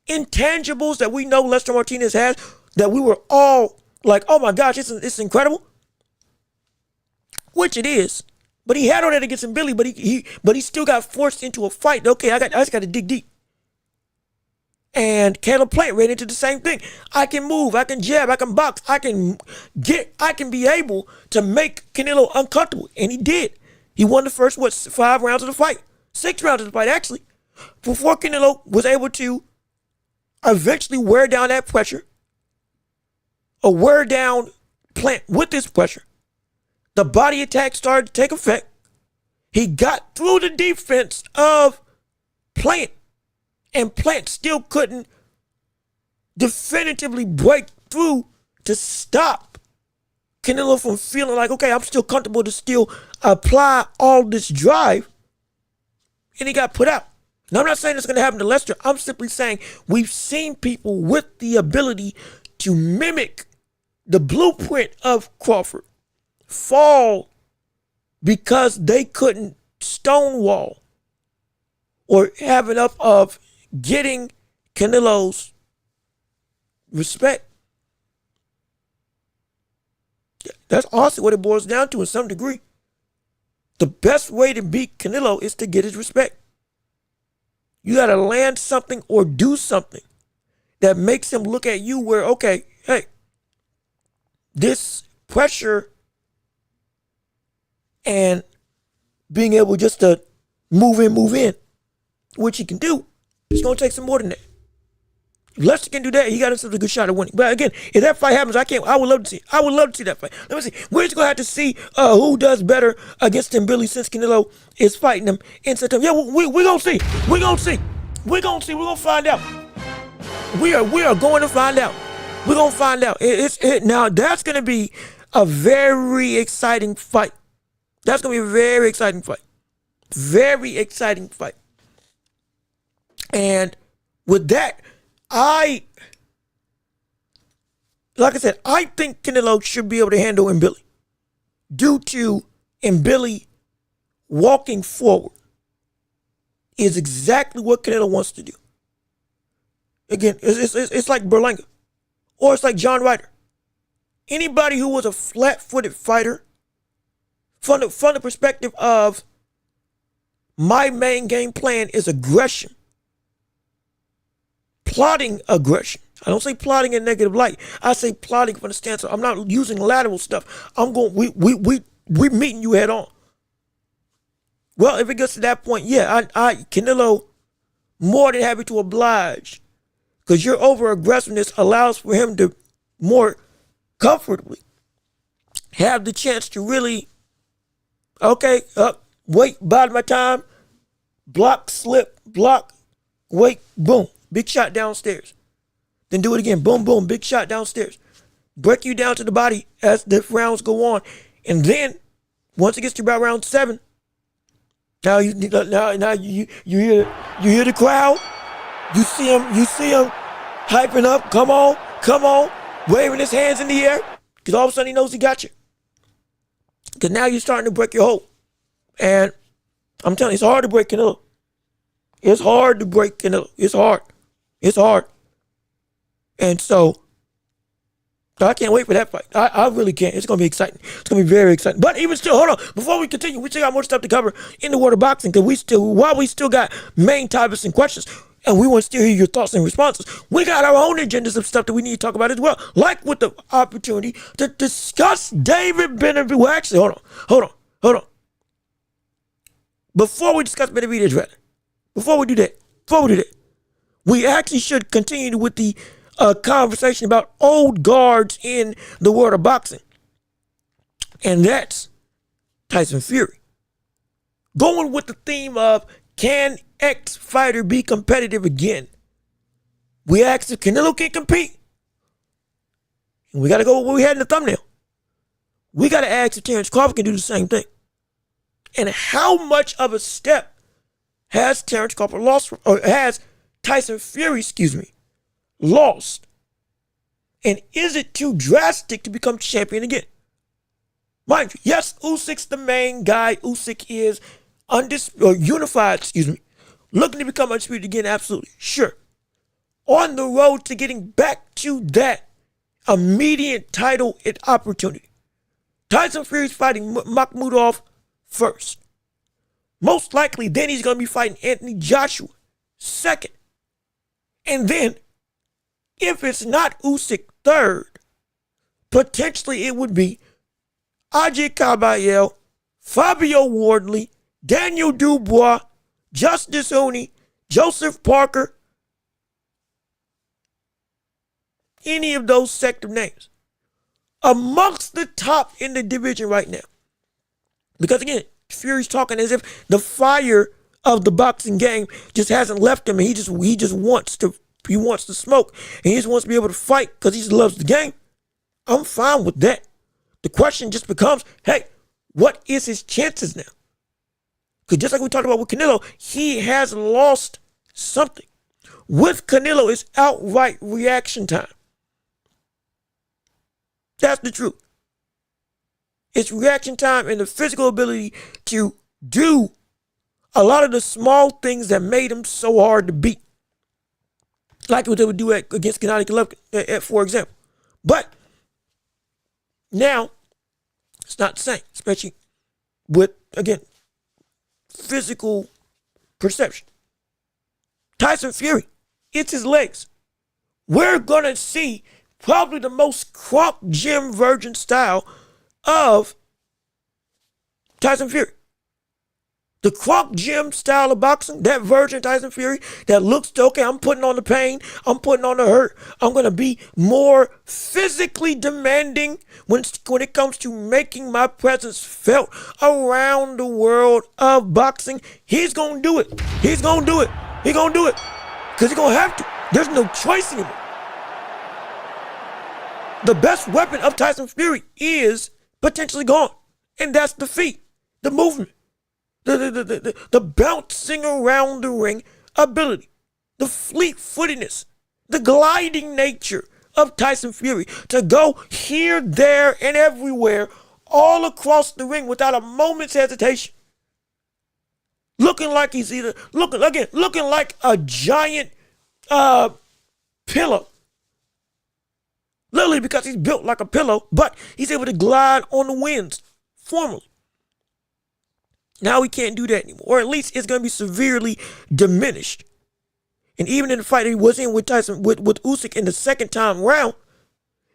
intangibles that we know Lester Martinez has, that we were all like, oh my gosh, it's incredible. Which it is. But he had all that against Billy, but he still got forced into a fight. Okay, I just got to dig deep. And Caleb Plant ran into the same thing. I can move, I can jab, I can box, I can be able to make Canelo uncomfortable. And he did. He won the first, 5 rounds of the fight. 6 rounds of the fight, actually. Before Canelo was able to eventually wear down that pressure. a wear down Plant with this pressure. The body attack started to take effect. He got through the defense of Plant, and Plant still couldn't definitively break through to stop Canelo from feeling like, okay, I'm still comfortable to still apply all this drive, and he got put out. Now, I'm not saying it's going to happen to Lester. I'm simply saying we've seen people with the ability to mimic the blueprint of Crawford fall because they couldn't stonewall or have enough of getting Canelo's respect. That's also what it boils down to in some degree. The best way to beat Canelo is to get his respect. You got to land something or do something that makes him look at you where, okay, hey, this pressure and being able just to move in, which he can do, it's going to take some more than that. If Lester can do that, he got himself a good shot at winning. But again, if that fight happens, I would love to see it. I would love to see that fight. Let me see. We're just going to have to see who does better against Tim Billy since Canelo is fighting him in September. Yeah, we're going to see. We're going to see. We're going to see. We're going to find out. We are going to find out. We're going to find out. Now, that's going to be a very exciting fight. That's going to be a very exciting fight. Very exciting fight. And with that, like I said, I think Canelo should be able to handle Mbili due to Mbili walking forward is exactly what Canelo wants to do. Again, it's like Berlanga or it's like John Ryder. Anybody who was a flat-footed fighter from the perspective of my main game plan is aggression. Plotting aggression. I don't say plotting in negative light. I say plotting from the stance of I'm not using lateral stuff. I'm going, we meeting you head on. Well, if it gets to that point, yeah, Canelo more than happy to oblige because your over aggressiveness allows for him to more comfortably have the chance to really, okay, wait, bide my time, block, slip, block, wait, boom. Big shot downstairs. Then do it again. Boom, boom. Big shot downstairs. Break you down to the body as the rounds go on. And then, once it gets to about round 7, now you hear the crowd. You see him hyping up. Come on, waving his hands in the air. Because all of a sudden he knows he got you. Because now you're starting to break your hold. And I'm telling you, it's hard to break Canelo. It's hard to break Canelo. It's hard. It's hard. And so I can't wait for that fight. I really can't. It's going to be exciting. It's going to be very exciting. But even still, hold on. Before we continue, we still got more stuff to cover in the world of boxing because while we still got main topics and questions, and we want to still hear your thoughts and responses, we got our own agendas of stuff that we need to talk about as well. Like with the opportunity to discuss David Benavidez. Well, actually, hold on. Before we discuss Benavidez, before we do that, we actually should continue with the conversation about old guards in the world of boxing. And that's Tyson Fury. Going with the theme of can X fighter be competitive again? We asked if Canelo can compete. And we got to go with what we had in the thumbnail. We got to ask if Terrence Crawford can do the same thing. And how much of a step has Terrence Crawford lost, or has Tyson Fury, lost? And is it too drastic to become champion again? Mind you, yes, Usyk's the main guy. Usyk is unified, looking to become undisputed again, absolutely, sure. On the road to getting back to that immediate title and opportunity. Tyson Fury's fighting Makhmudov first. Most likely, then he's going to be fighting Anthony Joshua second. And then, if it's not Usyk third, potentially it would be Ajay Caballero, Fabio Wardley, Daniel Dubois, Justice Hooney, Joseph Parker, any of those sector names. amongst the top in the division right now. Because again, Fury's talking as if the fire of the boxing game just hasn't left him. And he just wants to smoke, and he just wants to be able to fight because he just loves the game. I'm fine with that. The question just becomes, hey, what is his chances now? Because just like we talked about with Canelo, he has lost something. With Canelo, it's outright reaction time. That's the truth. It's reaction time and the physical ability to do a lot of the small things that made him so hard to beat. Like what they would do against Gennady Golovkin, for example. But now, it's not the same, especially with, again, physical perception. Tyson Fury, it's his legs. We're going to see probably the most crop gym version style of Tyson Fury. The Croc Gym style of boxing, that version of Tyson Fury that looks, okay, I'm putting on the pain, I'm putting on the hurt, I'm going to be more physically demanding when it comes to making my presence felt around the world of boxing. He's going to do it. He's going to do it. He's going to do it because he's going to have to. There's no choice anymore. The best weapon of Tyson Fury is potentially gone, and that's the feet, the movement. The bouncing around the ring ability, the fleet-footedness, the gliding nature of Tyson Fury to go here, there, and everywhere, all across the ring without a moment's hesitation. Looking like he's either looking like a giant pillow. Literally because he's built like a pillow, but he's able to glide on the winds formally. Now he can't do that anymore, or at least it's going to be severely diminished. And even in the fight that he was in with Tyson, with Usyk in the second time round,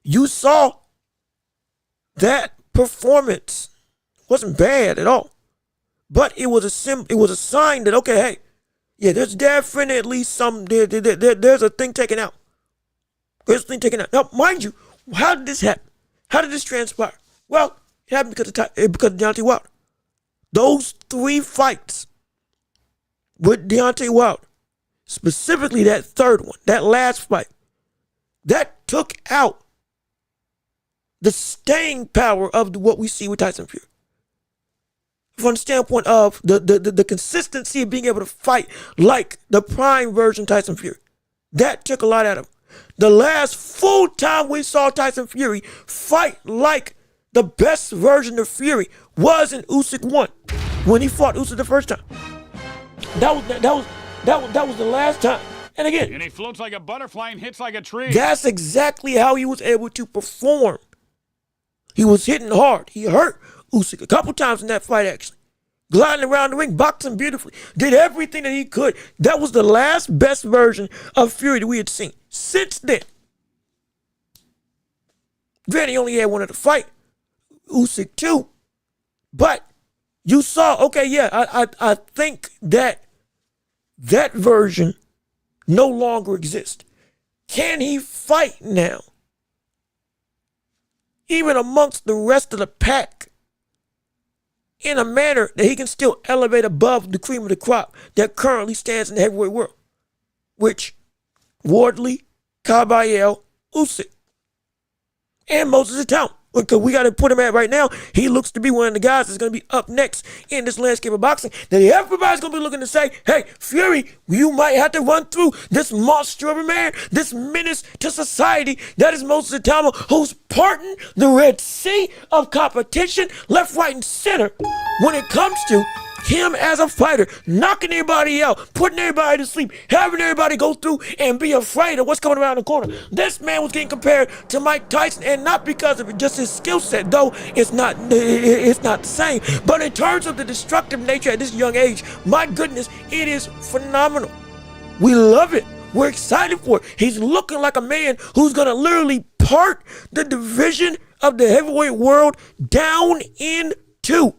you saw that performance wasn't bad at all. But it was a sign that, okay, hey, yeah, there's definitely at least there's a thing taken out. There's a thing taken out. Now, mind you, how did this happen? How did this transpire? Well, it happened because of Deontay Wilder. Those 3 fights with Deontay Wilder, specifically that third one, that last fight, that took out the staying power of what we see with Tyson Fury. From the standpoint of the consistency of being able to fight like the prime version of Tyson Fury. That took a lot out of him. The last full time we saw Tyson Fury fight like the best version of Fury was in Usyk 1 when he fought Usyk the first time. That was the last time. And again, and he floats like a butterfly and hits like a tree. That's exactly how he was able to perform. He was hitting hard. He hurt Usyk a couple times in that fight, actually. Gliding around the ring, boxing beautifully. Did everything that he could. That was the last best version of Fury that we had seen. Since then, granted, he only had one other fight, Usyk 2. But you saw, okay, yeah, I think that version no longer exists. Can he fight now? Even amongst the rest of the pack, in a manner that he can still elevate above the cream of the crop that currently stands in the heavyweight world, which Wardley, Caballero, Usyk, and Moses Town. Because we got to put him at right now, he looks to be one of the guys that's going to be up next in this landscape of boxing that everybody's going to be looking to say, hey, Fury, you might have to run through this monster of a man, this menace to society that is Moses Atama, who's parting the Red Sea of competition left, right, and center when it comes to him as a fighter, knocking everybody out, putting everybody to sleep, having everybody go through and be afraid of what's coming around the corner. This man was getting compared to Mike Tyson, and not because of just his skill set, though it's not the same, but in terms of the destructive nature at this young age, my goodness, it is phenomenal. We love it. We're excited for it. He's looking like a man who's going to literally part the division of the heavyweight world down in two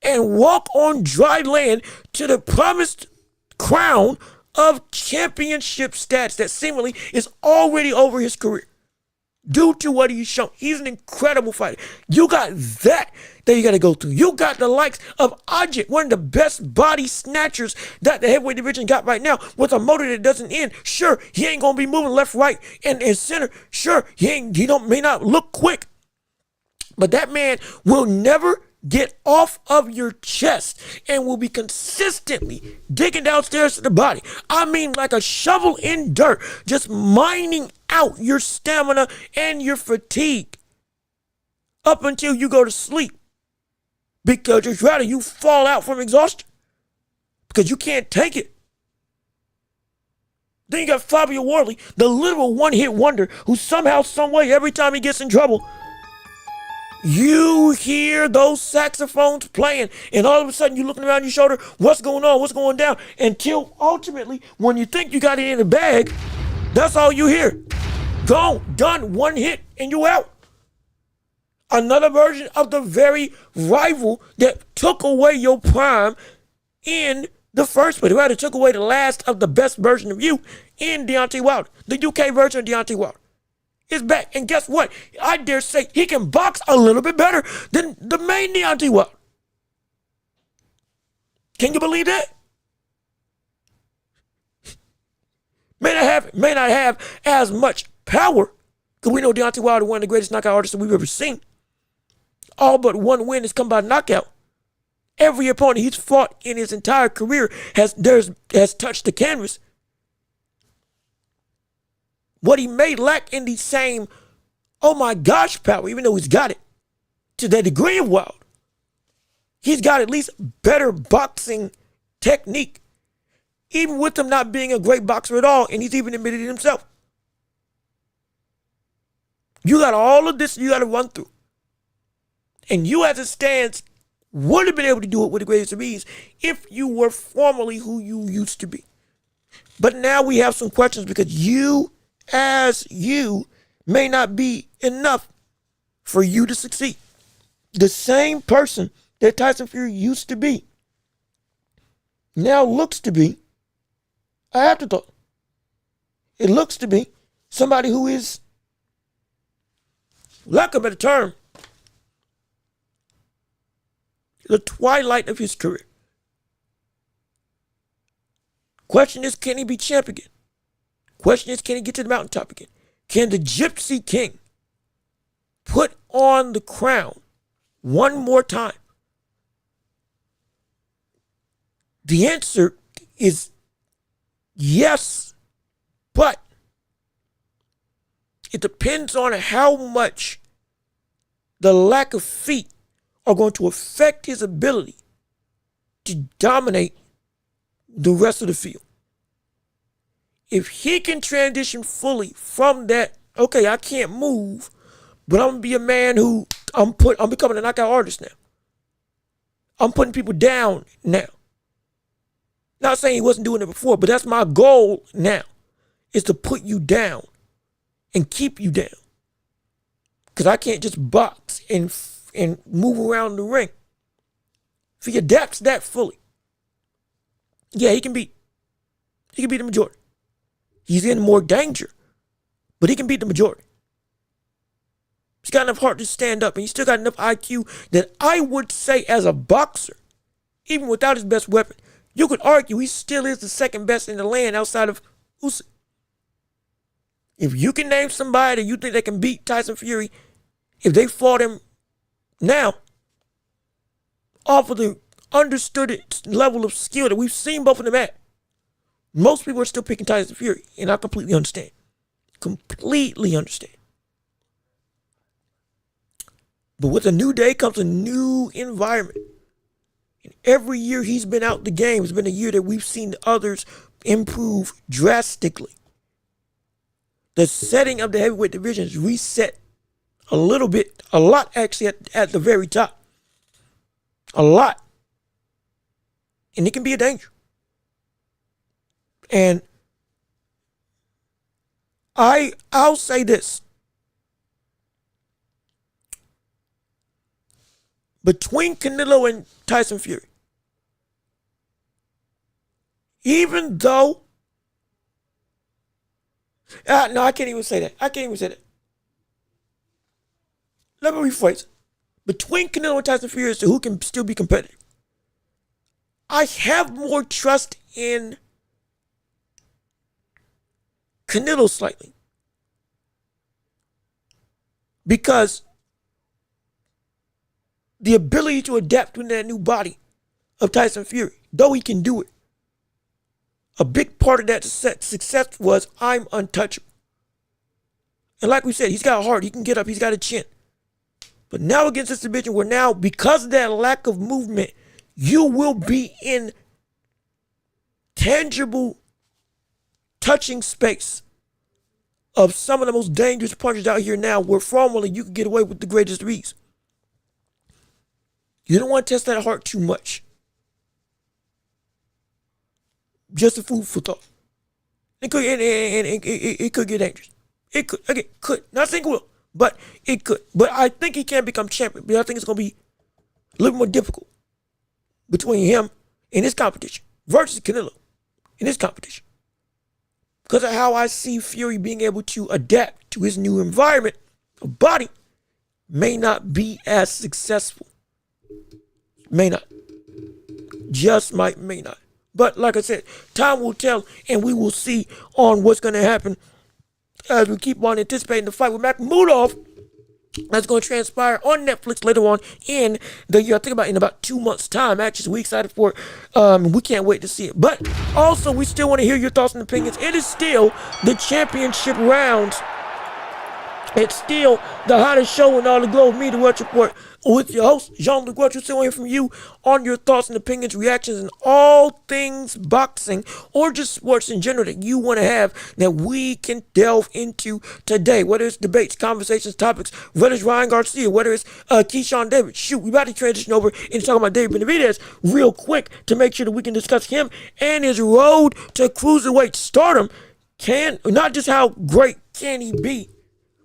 and walk on dry land to the promised crown of championship stats that seemingly is already over his career. due to what he's shown. He's an incredible fighter. You got that you got to go through. You got the likes of Ajit, one of the best body snatchers that the heavyweight division got right now, with a motor that doesn't end. Sure, he ain't gonna be moving left, right, and center. Sure, may not look quick, but that man will never get off of your chest and will be consistently digging downstairs to the body. I mean, like a shovel in dirt, just mining out your stamina and your fatigue up until you go to sleep, because it's rather you fall out from exhaustion because you can't take it. Then you got Fabio Wardley, the literal one-hit wonder, who somehow, some way, every time he gets in trouble, you hear those saxophones playing, and all of a sudden you're looking around your shoulder, what's going on, what's going down, until ultimately, when you think you got it in the bag, that's all you hear. Gone, done, one hit, and you out. Another version of the very rival that took away your prime in the first place. Rather, took away the last of the best version of you in Deontay Wilder. The UK version of Deontay Wilder is back. And guess what? I dare say he can box a little bit better than the main Deontay Wilder. Can you believe that? May not have as much power, because we know Deontay Wilder, one of the greatest knockout artists that we've ever seen. All but one win has come by knockout. Every opponent he's fought in his entire career has touched the canvas. What he may lack in the same, oh my gosh, power, even though he's got it to the degree of Wilder, he's got at least better boxing technique, even with him not being a great boxer at all, and he's even admitted it himself. You got all of this you got to run through. And you, as it stands, would have been able to do it with the greatest of ease if you were formerly who you used to be. But now we have some questions, because you, as you, may not be enough for you to succeed. The same person that Tyson Fury used to be now looks to be an afterthought. It looks to be somebody who is, lack of a better term, the twilight of his career. Question is, can he be champ again? Question is, can he get to the mountaintop again? Can the Gypsy King put on the crown one more time? The answer is yes, but it depends on how much the lack of feet are going to affect his ability to dominate the rest of the field. If he can transition fully from that, okay, I can't move, but I'm gonna be a man who I'm becoming a knockout artist now. I'm putting people down now. Not saying he wasn't doing it before, but that's my goal now, is to put you down and keep you down. Because I can't just box and move around the ring. If he adapts that fully, yeah, he can beat the majority. He's in more danger, but he can beat the majority. He's got enough heart to stand up, and he's still got enough IQ that I would say, as a boxer, even without his best weapon, you could argue he still is the second best in the land outside of Usyk. If you can name somebody that you think they can beat Tyson Fury, if they fought him now, off of the understood level of skill that we've seen both of them at, most people are still picking Tyson Fury, and I completely understand. Completely understand. But with a new day comes a new environment. And every year he's been out the game has been a year that we've seen others improve drastically. The setting of the heavyweight division is reset a little bit, a lot actually at the very top. A lot. And it can be a danger. And I'll say this. Between Canelo and Tyson Fury, even though, no, I can't even say that. let me rephrase. Between Canelo and Tyson Fury as to who can still be competitive, I have more trust in Canelo slightly. Because the ability to adapt to that new body of Tyson Fury, though he can do it, a big part of that success was I'm untouchable. And like we said, he's got a heart, he can get up, he's got a chin. But now against this division where now, because of that lack of movement, you will be in tangible touching space of some of the most dangerous punches out here now, where formerly you could get away with the greatest of ease. You don't want to test that heart too much. Just a food for thought. It could get dangerous. It could. Again, could. Not saying it will, but it could. But I think he can become champion. But I think it's going to be a little more difficult between him and his competition versus Canelo in his competition. Because of how I see Fury being able to adapt to his new environment of body may not be as successful. May not. Just may not. But like I said, time will tell, and we will see on what's going to happen as we keep on anticipating the fight with Makhmudov. That's going to transpire on Netflix later on in the year. I think in about 2 months' time. Actually, we're excited for it. We can't wait to see it. But also, we still want to hear your thoughts and opinions. It is still the championship rounds. It's still the hottest show in all the globe. Me, the Welch Report, with your host, Jean-Luc Welch. We'll still want to hear from you on your thoughts and opinions, reactions, and all things boxing or just sports in general that you want to have that we can delve into today. Whether it's debates, conversations, topics, whether it's Ryan Garcia, whether it's Keyshawn Davis. Shoot, we about to transition over into talking about David Benavidez real quick to make sure that we can discuss him and his road to cruiserweight stardom. Not just how great can he be,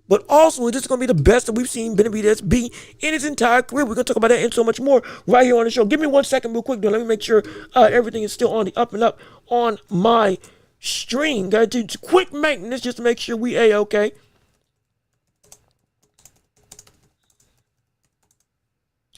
but also, this is going to be the best that we've seen Benavidez be in his entire career. We're going to talk about that and so much more right here on the show. Give me 1 second real quick, though. Let me make sure everything is still on the up and up on my stream. Got to do quick maintenance just to make sure we A-okay.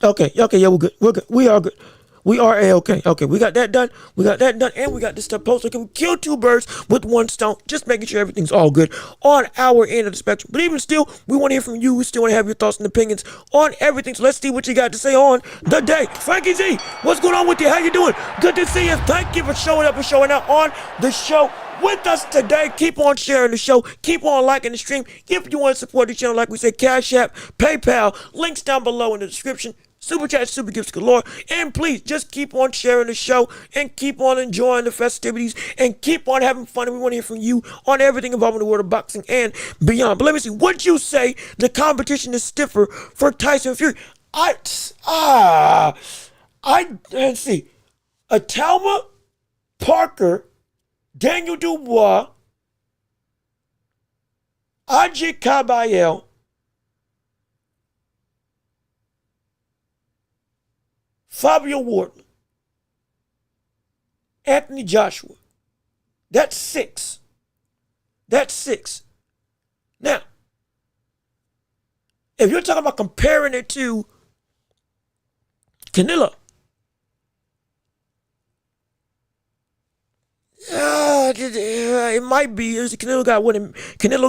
Okay, yeah, we're good. We're good. We are good. We are A-okay. Okay, we got that done. And we got this stuff posted. Can we kill two birds with one stone? Just making sure everything's all good on our end of the spectrum. But even still, we want to hear from you. We still want to have your thoughts and opinions on everything. So let's see what you got to say on the day. Frankie Z, what's going on with you? How you doing? Good to see you. Thank you for showing up and showing out on the show with us today. Keep on sharing the show. Keep on liking the stream. If you want to support the channel, like we said, Cash App, PayPal, links down below in the description. Super chat, super gifts galore. And please just keep on sharing the show and keep on enjoying the festivities and keep on having fun. And we want to hear from you on everything involving the world of boxing and beyond. But let me see. Would you say the competition is stiffer for Tyson Fury? Let's see. Atalma, Parker, Daniel Dubois, Ajit Kabayel, Fabio Wharton, Anthony Joshua. That's six. Now, if you're talking about comparing it to Canelo, it might be. Canelo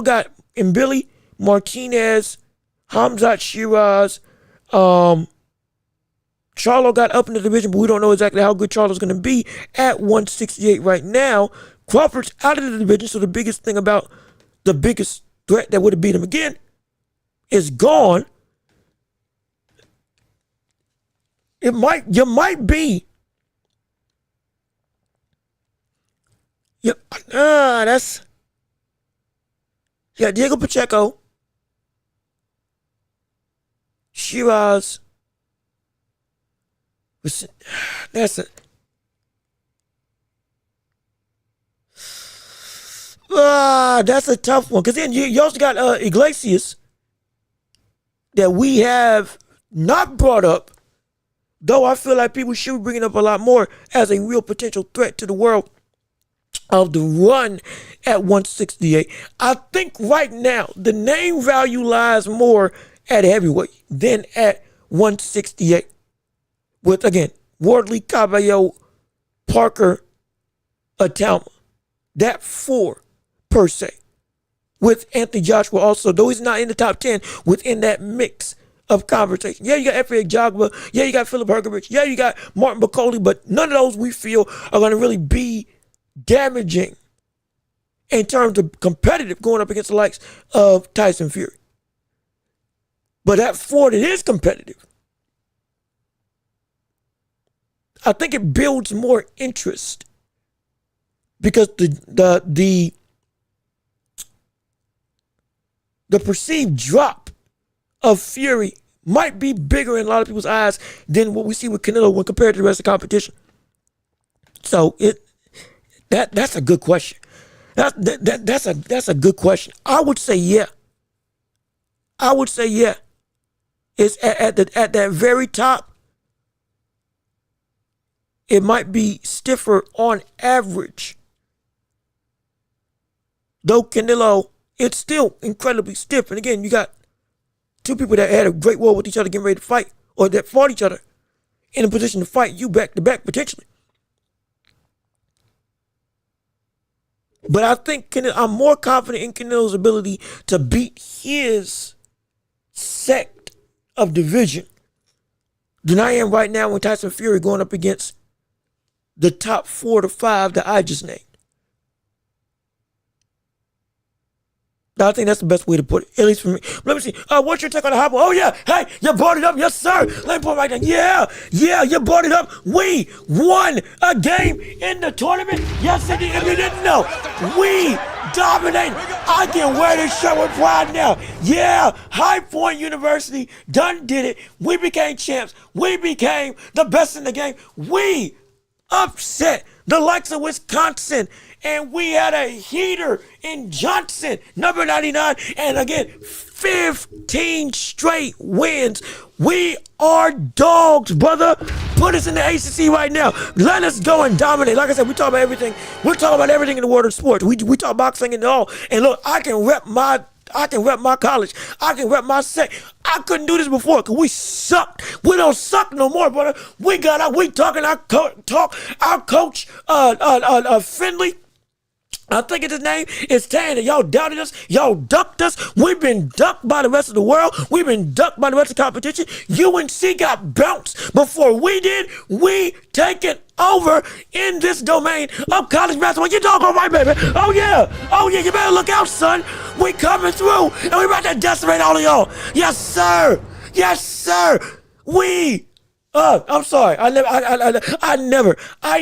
got Mbili, Martinez, Hamzat Shiraz, Charlo got up in the division, but we don't know exactly how good Charlo's going to be at 168 right now. Crawford's out of the division, so the biggest thing about the biggest threat that would have beat him again is gone. You might be. Diego Pacheco, Shiraz. That's a tough one. Because then you also got Iglesias that we have not brought up, though I feel like people should be bringing up a lot more as a real potential threat to the world of the run at 168. I think right now the name value lies more at heavyweight, then at 168 with, again, Wardley, Cabello, Parker, Atama. That 4 per se. With Anthony Joshua also, though he's not in the top 10, within that mix of conversation. Yeah, you got F.A. Jogba. Yeah, you got Philip Hergovich. Yeah, you got Martin Bacoli, but none of those we feel are going to really be damaging in terms of competitive going up against the likes of Tyson Fury. But that 4 that is competitive, I think it builds more interest because the perceived drop of Fury might be bigger in a lot of people's eyes than what we see with Canelo when compared to the rest of the competition. So that's a good question. That's a good question. I would say yeah. It's at that very top. It might be stiffer on average. Though Canelo, it's still incredibly stiff. And again, you got 2 people that had a great war with each other getting ready to fight, or that fought each other in a position to fight you back to back potentially. But I think I'm more confident in Canelo's ability to beat his sect of division than I am right now when Tyson Fury going up against the top 4 to 5 that I just named. I think that's the best way to put it, at least for me. Let me see. What's your take on the hype? Oh, yeah. Hey, you brought it up. Yes, sir. Let me put it right there. Yeah, you brought it up. We won a game in the tournament. Yes, indeed. If you didn't know, we dominated. I can wear this shirt with pride now. Yeah, High Point University done did it. We became champs. We became the best in the game. We upset the likes of Wisconsin. And we had a heater in Johnson, number 99. And again, 15 straight wins. We are dogs, brother. Put us in the ACC right now. Let us go and dominate. Like I said, we talk about everything. We're talking about everything in the world of sports. We talk boxing and all. And look, I can rep my college. I can rep my sect. I couldn't do this before because we sucked. We don't suck no more, brother. We got out. We talking our coach, Finley. I think his name is saying that y'all doubted us, y'all ducked us. We've been ducked by the rest of the world. We've been ducked by the rest of the competition. UNC got bounced before we did. We take it over in this domain of college basketball. You doggone right, baby. Oh yeah, you better look out, son. We coming through, and we about to decimate all of y'all. Yes, sir. I'm sorry. I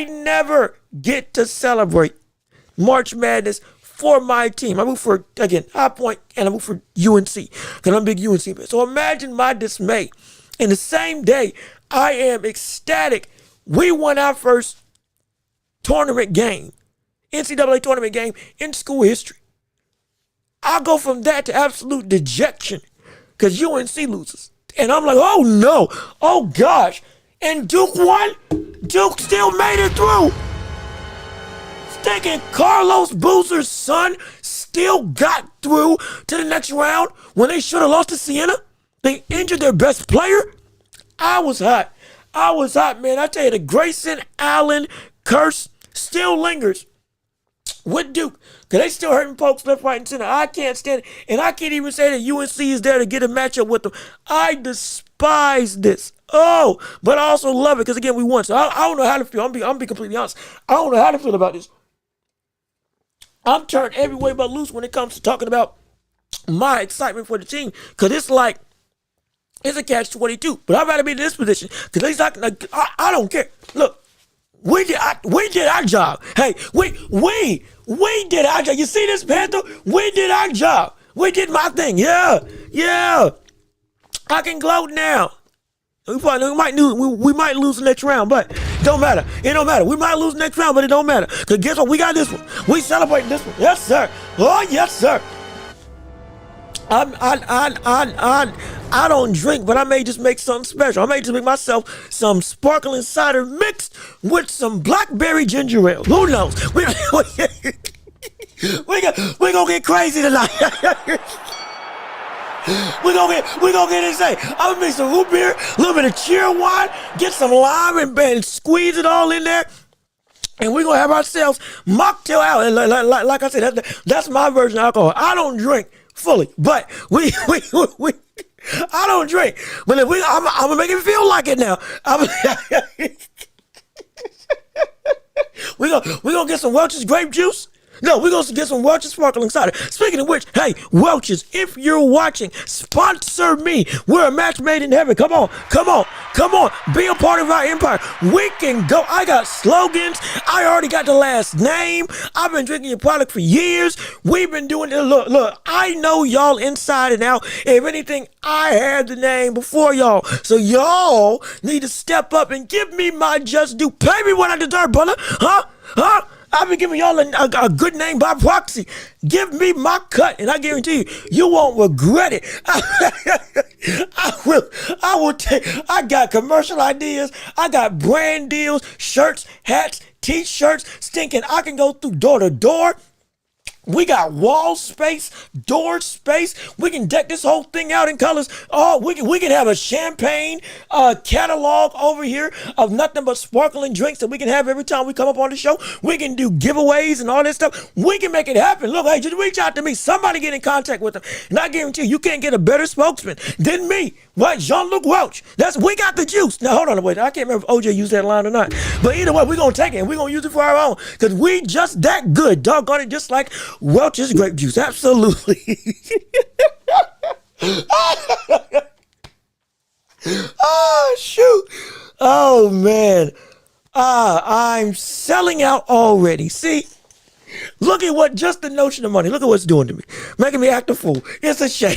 never get to celebrate March Madness for my team. I root for, again, High Point, and I root for UNC because I'm a big UNC fan. So imagine my dismay. In the same day, I am ecstatic. We won our first tournament game, NCAA tournament game in school history. I go from that to absolute dejection because UNC loses. And I'm like, oh no, oh gosh. And Duke won? Duke still made it through. Thinking Carlos Boozer's son still got through to the next round when they should have lost to Siena. They injured their best player. I was hot, man. I tell you, the Grayson Allen curse still lingers with Duke because they still hurting folks left, right, and center. I can't stand it, and I can't even say that UNC is there to get a matchup with them. I despise this. Oh, but I also love it because, again, we won. So I don't know how to feel. I'm being completely honest. I don't know how to feel about this. I'm turned every way but loose when it comes to talking about my excitement for the team because it's like, it's a catch-22. But I'd rather be in this position because at least I don't care. Look, we did our job. Hey, we did our job. You see this, Panther? We did our job. We did my thing. Yeah. I can gloat now. We might lose the next round, but it don't matter. It don't matter. We might lose the next round, but it don't matter. Because guess what? We got this one. We celebrating this one. Yes, sir. Oh, yes, sir. I don't drink, but I may just make something special. I may just make myself some sparkling cider mixed with some blackberry ginger ale. Who knows? We gonna get crazy tonight. We gonna get insane. I'm gonna make some root beer, a little bit of cheer wine, get some lime and squeeze it all in there. And we're gonna have ourselves mocktail out. And like I said, that's my version of alcohol. I don't drink fully, but we I don't drink. But if I'm gonna make it feel like it now. we gonna get some Welch's grape juice. No, we're going to get some Welch's sparkling cider. Speaking of which, hey, Welch's, if you're watching, sponsor me. We're a match made in heaven. Come on. Be a part of our empire. We can go. I got slogans. I already got the last name. I've been drinking your product for years. We've been doing it. Look, I know y'all inside and out. If anything, I had the name before y'all. So y'all need to step up and give me my just due. Pay me what I deserve, brother. Huh? I've been giving y'all a good name by proxy. Give me my cut, and I guarantee you, you won't regret it. I will take. I got commercial ideas. I got brand deals, shirts, hats, t-shirts, stinking. I can go through door to door. We got wall space, door space. We can deck this whole thing out in colors. Oh, we can have a champagne catalog over here of nothing but sparkling drinks that we can have every time we come up on the show. We can do giveaways and all that stuff. We can make it happen. Look, hey, just reach out to me. Somebody get in contact with them. And I guarantee you can't get a better spokesman than me. What? Jean-Luc Welch. We got the juice. Now, hold on, wait. I can't remember if OJ used that line or not. But either way, we're going to take it and we're going to use it for our own because we just that good. Doggone it, just like Welch's grape juice. Absolutely. Oh, shoot. Oh, man. I'm selling out already. See? Look at what just the notion of money. Look at what it's doing to me. Making me act a fool. It's a shame.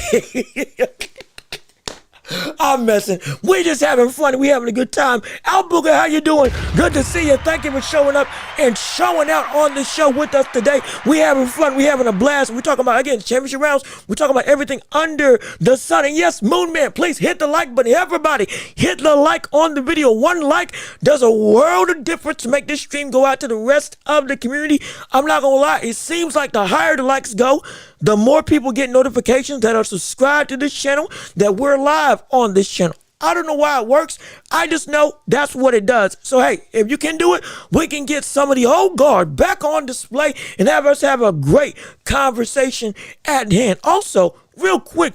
I'm messing. We just having fun. We having a good time. Al Booger, how you doing? Good to see you. Thank you for showing up and showing out on the show with us today. We having fun. We having a blast. We're talking about, again, championship rounds. We're talking about everything under the sun. And yes, Moon Man, please hit the like button. Everybody, hit the like on the video. One like does a world of difference to make this stream go out to the rest of the community. I'm not going to lie. It seems like the higher the likes go, the more people get notifications that are subscribed to this channel, that we're live on this channel. I don't know why it works. I just know that's what it does. So, hey, if you can do it, we can get some of the old guard back on display and have us have a great conversation at hand. Also, real quick,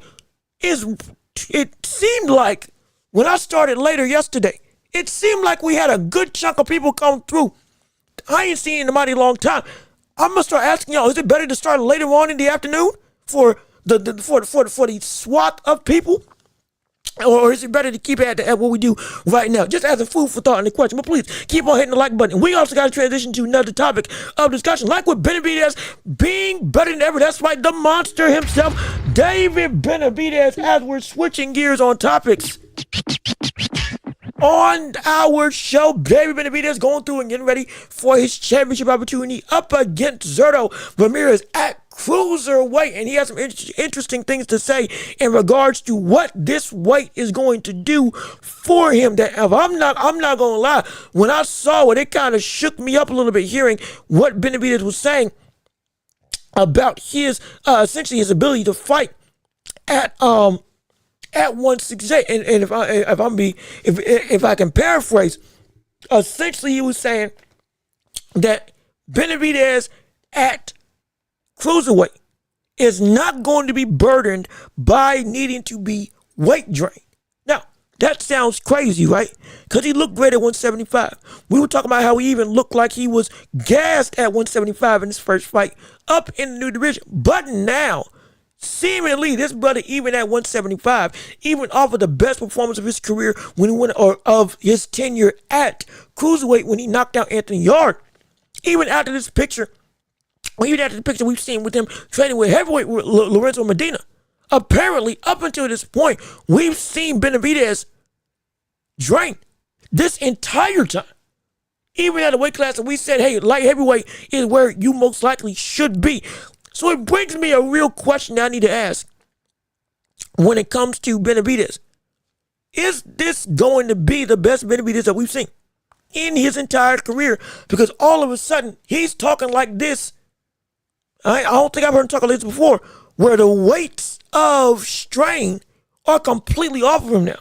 it seemed like when I started later yesterday, it seemed like we had a good chunk of people come through. I ain't seen in a mighty long time. I'm gonna start asking y'all, is it better to start later on in the afternoon for the swath of people? Or is it better to keep it at what we do right now? Just as a food for thought and a question. But please keep on hitting the like button. We also got to transition to another topic of discussion. Like with Benavidez being better than ever. That's right, the monster himself, David Benavidez, as we're switching gears on topics. On our show, David Benavidez going through and getting ready for his championship opportunity up against Zurdo Ramirez at cruiserweight, and he has some interesting things to say in regards to what this weight is going to do for him. That if I'm not gonna lie, when I saw it, it kind of shook me up a little bit hearing what Benavidez was saying about his essentially his ability to fight at 168. And if I can paraphrase, essentially he was saying that Benavidez at cruiserweight is not going to be burdened by needing to be weight drained. Now, that sounds crazy, right? Because he looked great at 175. We were talking about how he even looked like he was gassed at 175 in his first fight up in the new division. But now, seemingly, this brother, even at 175, even off of the best performance of his career when he went, or of his tenure at cruiserweight when he knocked out Anthony Yard, even after this picture, even after the picture we've seen with him training with heavyweight Lorenzo Medina, apparently up until this point, we've seen Benavidez drain this entire time. Even at a weight class that we said, hey, light heavyweight is where you most likely should be. So it brings me a real question that I need to ask when it comes to Benavidez. Is this going to be the best Benavidez that we've seen in his entire career? Because all of a sudden, he's talking like this. I don't think I've heard him talk like this before, where the weights of strain are completely off of him now.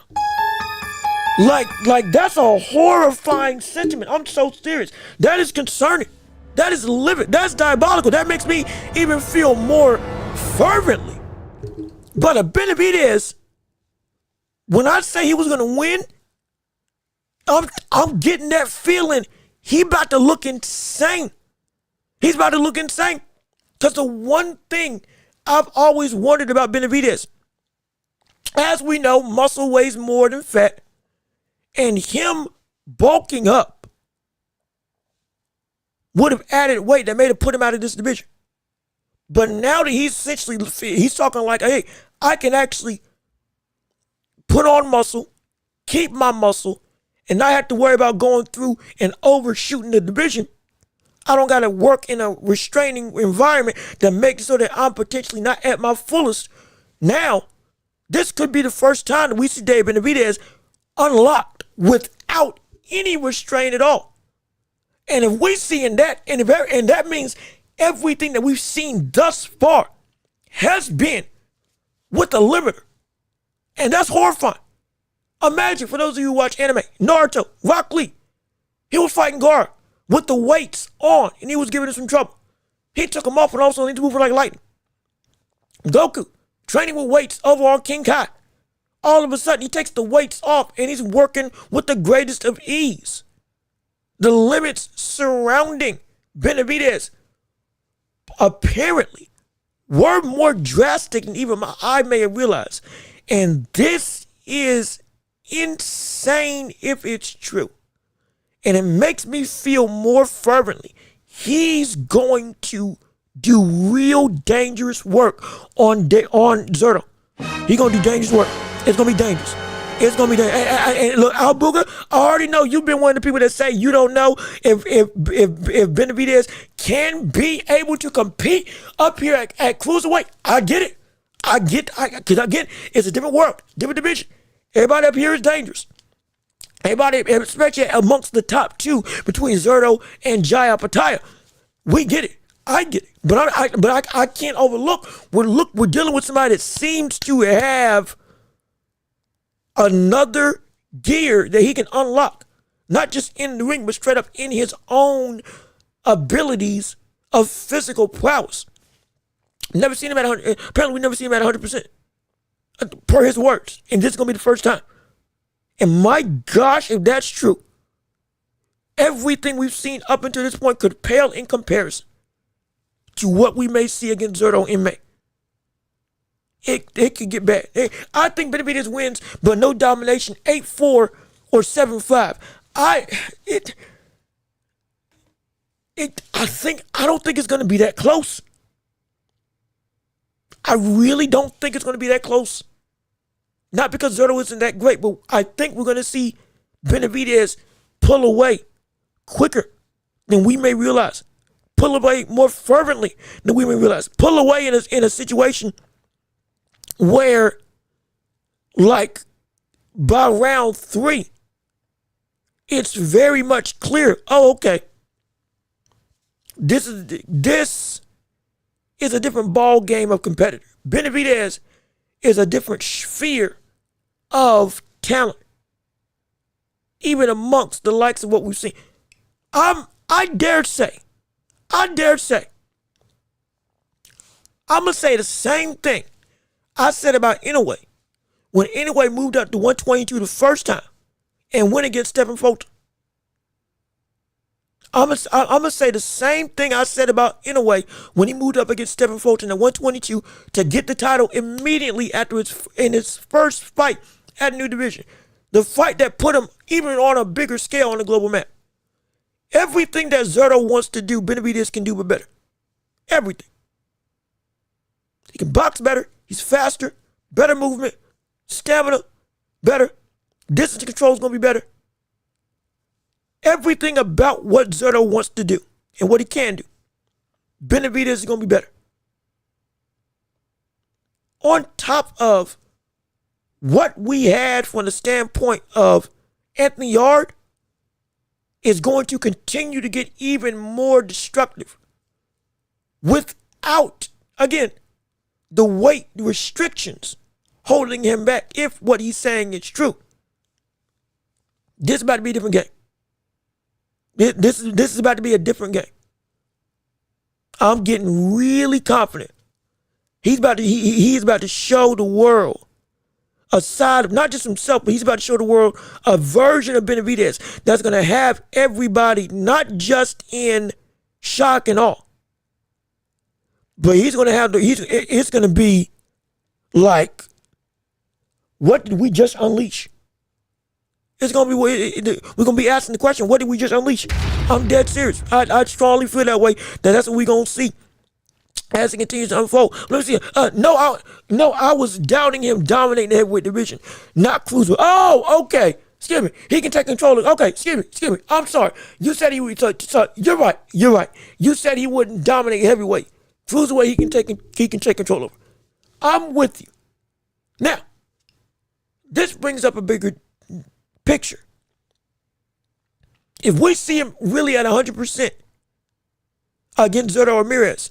Like that's a horrifying sentiment. I'm so serious. That is concerning. That is livid. That's diabolical. That makes me even feel more fervently. But a Benavidez, when I say he was gonna win, I'm getting that feeling he about to look insane. He's about to look insane. Because the one thing I've always wondered about Benavidez, as we know, muscle weighs more than fat. And him bulking up would have added weight that may have put him out of this division. But now that he's talking like, hey, I can actually put on muscle, keep my muscle, and not have to worry about going through and overshooting the division. I don't got to work in a restraining environment that makes it so that I'm potentially not at my fullest. Now, this could be the first time that we see Dave Benavidez unlocked without any restraint at all. And if we're seeing that, and that means everything that we've seen thus far has been with a limiter. And that's horrifying. Imagine, for those of you who watch anime, Naruto, Rock Lee, he was fighting Gaara with the weights on, and he was giving us some trouble. He took them off and also he's moving like lightning. Goku, training with weights over on King Kai. All of a sudden, he takes the weights off, and he's working with the greatest of ease. The limits surrounding Benavidez apparently were more drastic than even I may have realized. And this is insane if it's true. And it makes me feel more fervently. He's going to do real dangerous work on Zerto. He's going to do dangerous work. It's going to be dangerous. It's going to be dangerous. And look, Al Booger, I already know you've been one of the people that say you don't know if Benavidez can be able to compete up here at cruiserweight. I get it. Because again, it's a different world, different division. Everybody up here is dangerous. Everybody, especially amongst the top two between Zerto and Jaya Pataya. We get it. I get it. But I can't overlook. We're dealing with somebody that seems to have another gear that he can unlock. Not just in the ring, but straight up in his own abilities of physical prowess. Never seen him at 100. Apparently, we never seen him at 100%. Per his words. And this is going to be the first time. And my gosh, if that's true, everything we've seen up until this point could pale in comparison to what we may see against Zerto in May. It could get bad. I think Benavidez wins, but no domination, 8-4 or 7-5. I don't think it's going to be that close. I really don't think it's going to be that close. Not because Zerto isn't that great, but I think we're going to see Benavidez pull away quicker than we may realize. Pull away more fervently than we may realize. Pull away in a situation where, like, by round 3, it's very much clear. Oh, okay. This is a different ball game of competitor. Benavidez is a different sphere of talent, even amongst the likes of what we've seen. I dare say, I'm going to say the same thing I said about Inoue when Inoue moved up to 122 the first time and went against Stephen Fulton. I'm gonna say the same thing I said about Inoue when he moved up against Stephen Fulton at 122 to get the title immediately after his first fight at New Division. The fight that put him even on a bigger scale on the global map. Everything that Zerto wants to do, Benavidez can do but better. Everything. He can box better. He's faster. Better movement. Stamina. Better. Distance control is going to be better. Everything about what Zerto wants to do and what he can do, Benavidez is going to be better. On top of what we had from the standpoint of Anthony Yard is going to continue to get even more destructive without, again, the weight, the restrictions holding him back if what he's saying is true. This is about to be a different game. This is about to be a different game. I'm getting really confident. He's about to show the world a side of not just himself, but he's about to show the world a version of Benavidez that's going to have everybody not just in shock and awe, but he's going to have it's going to be like, what did we just unleash? It's going to be, we're going to be asking the question, what did we just unleash? I'm dead serious. I strongly feel that way, that's what we're going to see as it continues to unfold. Let me see. I was doubting him dominating the heavyweight division, not cruiserweight. Oh, okay. Excuse me. He can take control of it. Okay, excuse me. I'm sorry. You said he would. So you're right. You said he wouldn't dominate heavyweight. Cruiserweight, he can take control of it. I'm with you. Now, this brings up a bigger picture. If we see him really at 100% against Zurdo Ramirez,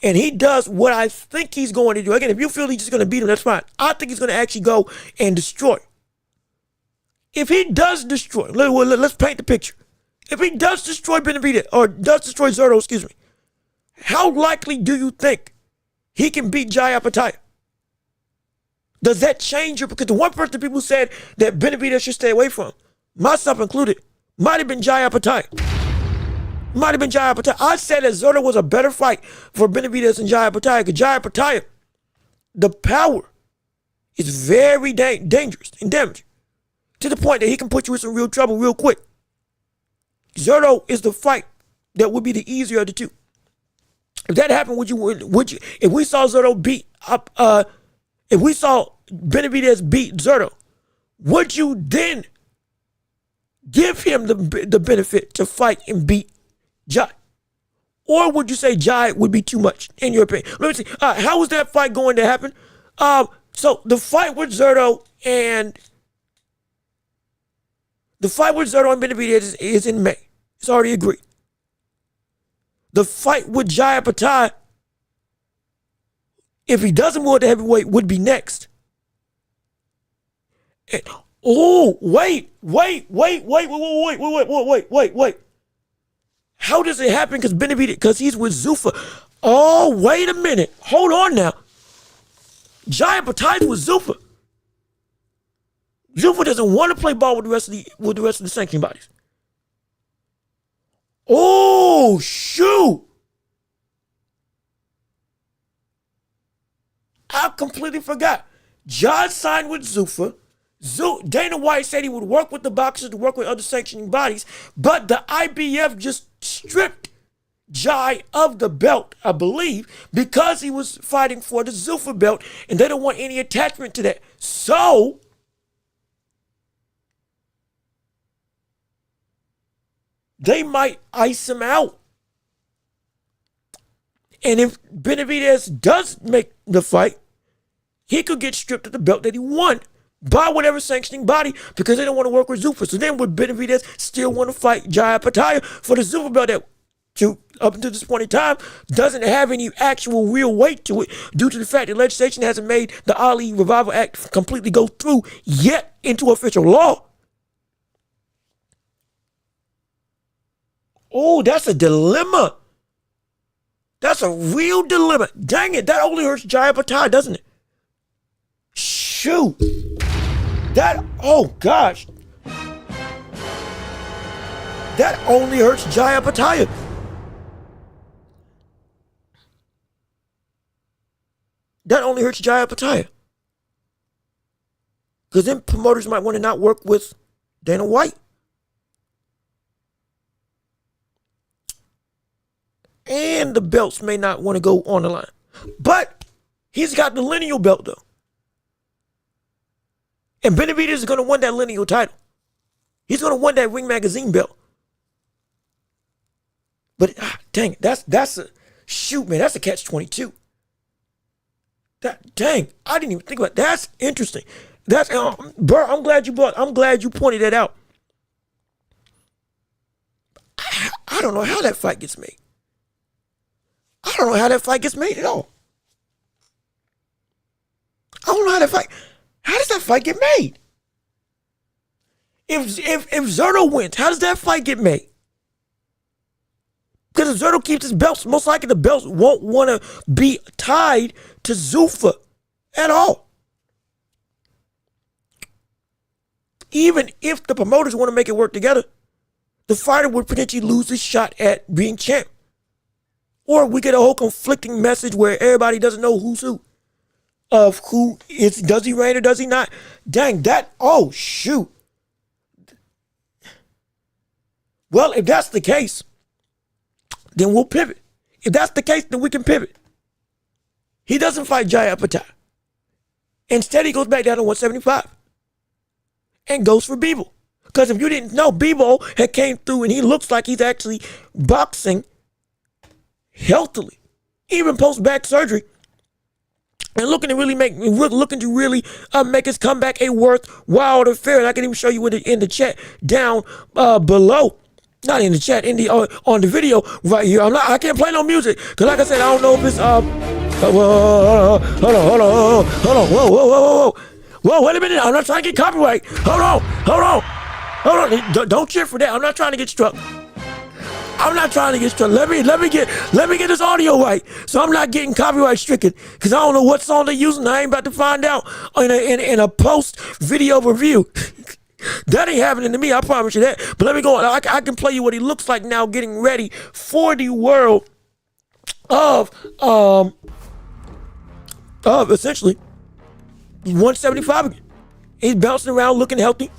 and he does what I think he's going to do. Again, if you feel he's just going to beat him, that's fine. I think he's going to actually go and destroy. If he does destroy, let's paint the picture. If he does destroy Benavidez, or does destroy Zurdo, excuse me, how likely do you think he can beat Jai Apataya? Does that change your, because the one person people said that Benavidez should stay away from, myself included, might have been Jai Apataya. I said that Zurdo was a better fight for Benavidez than Jai Apataya, because Jai Apataya, the power is very dangerous and damaging, to the point that he can put you in some real trouble real quick. Zurdo is the fight that would be the easier of the two. If that happened, would you? If we saw Zurdo beat up, if we saw Benavidez beat Zurdo, would you then give him the benefit to fight and beat Jai? Or would you say Jai would be too much, in your opinion? Let me see. How is that fight going to happen? So the fight with Zurdo and Benavidez is in May. It's already agreed. The fight with Jai Apataya, if he doesn't move to heavyweight, would be next. And, wait. How does it happen? Because Benavidez, because he's with Zuffa. Oh, wait a minute. Hold on now. Jai Apataya with Zuffa. Zuffa doesn't want to play ball with the rest of the sanctioning bodies. Oh, shoot. I completely forgot. Jai signed with Zuffa. Dana White said he would work with the boxers to work with other sanctioning bodies, but the IBF just stripped Jai of the belt, I believe, because he was fighting for the Zuffa belt, and they don't want any attachment to that. So they might ice him out. And if Benavidez does make the fight, he could get stripped of the belt that he won by whatever sanctioning body, because they don't want to work with Zuffa. So then would Benavidez still want to fight Jai Apataya for the Zuffa belt that, up until this point in time, doesn't have any actual real weight to it, due to the fact that legislation hasn't made the Ali Revival Act completely go through yet into official law? Oh, that's a dilemma. That's a real dilemma. Dang it, that only hurts Jai Apataya, doesn't it? Shoot. Oh gosh. That only hurts Jai Apataya. That only hurts Jai Apataya. Because then promoters might want to not work with Dana White. And the belts may not want to go on the line. But he's got the lineal belt, though. And Benavidez is going to win that lineal title. He's going to win that Ring Magazine belt. But, dang it, that's a, shoot, man, that's a catch-22. Dang, I didn't even think about that. That's interesting. That's, bro, I'm glad you pointed that out. I don't know how that fight gets made. I don't know how that fight gets made at all. how that fight. How does that fight get made? If Zerto wins, how does that fight get made? Because if Zerto keeps his belts, most likely the belts won't want to be tied to Zuffa at all. Even if the promoters want to make it work together, the fighter would potentially lose his shot at being champ. Or we get a whole conflicting message where everybody doesn't know who's who. Of who is, does he reign or does he not? Dang, oh shoot. Well, if that's the case, then we'll pivot. If that's the case, then we can pivot. He doesn't fight Jai Apatow. Instead, he goes back down to 175 and goes for Bivol. Because if you didn't know, Bivol had came through and he looks like he's actually boxing healthily, even post back surgery, and looking to really make his comeback a worthwhile affair. And I can even show you in the chat down below. Not in the chat, on the video right here. I can't play no music because, like I said, I don't know if it's hold on, whoa, wait a minute. I'm not trying to get copyright. Hold on. Don't cheer for that. I'm not trying to get struck. Let me get this audio right, so I'm not getting copyright stricken. Because I don't know what song they're using. I ain't about to find out in a post video review. That ain't happening to me, I promise you that. But let me go on. I can play you what he looks like now getting ready for the world of essentially 175 again. He's bouncing around looking healthy,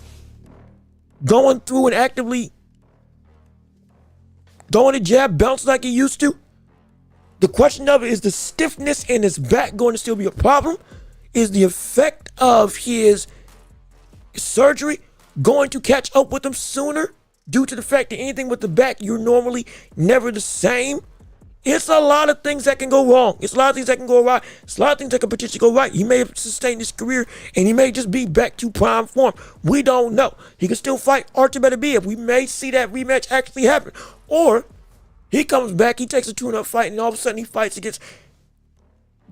going through and actively going to jab, bounce like he used to. The question of it is the stiffness in his back going to still be a problem? Is the effect of his surgery going to catch up with him sooner due to the fact that anything with the back, you're normally never the same? It's a lot of things that can go wrong. It's a lot of things that can go right. It's a lot of things that can potentially go right. He may have sustained his career and he may just be back to prime form. We don't know. He can still fight Artur Benavidez. We may see that rematch actually happen. Or he comes back, he takes a 2-0 fight, and all of a sudden he fights against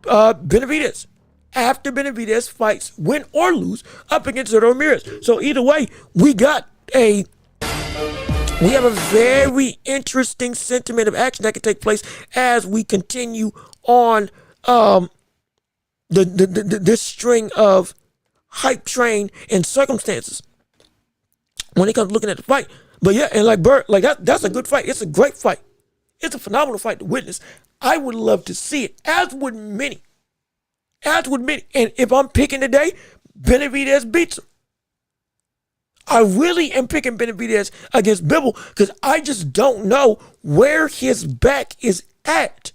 Benavidez. After Benavidez fights, win or lose, up against Zerto Ramirez. So either way, we have a very interesting sentiment of action that can take place as we continue on this string of hype train and circumstances when it comes to looking at the fight. But yeah, and like Bert, that's a good fight. It's a great fight. It's a phenomenal fight to witness. I would love to see it, as would many. And if I'm picking today, Benavidez beats him. I really am picking Benavidez against Bivol because I just don't know where his back is at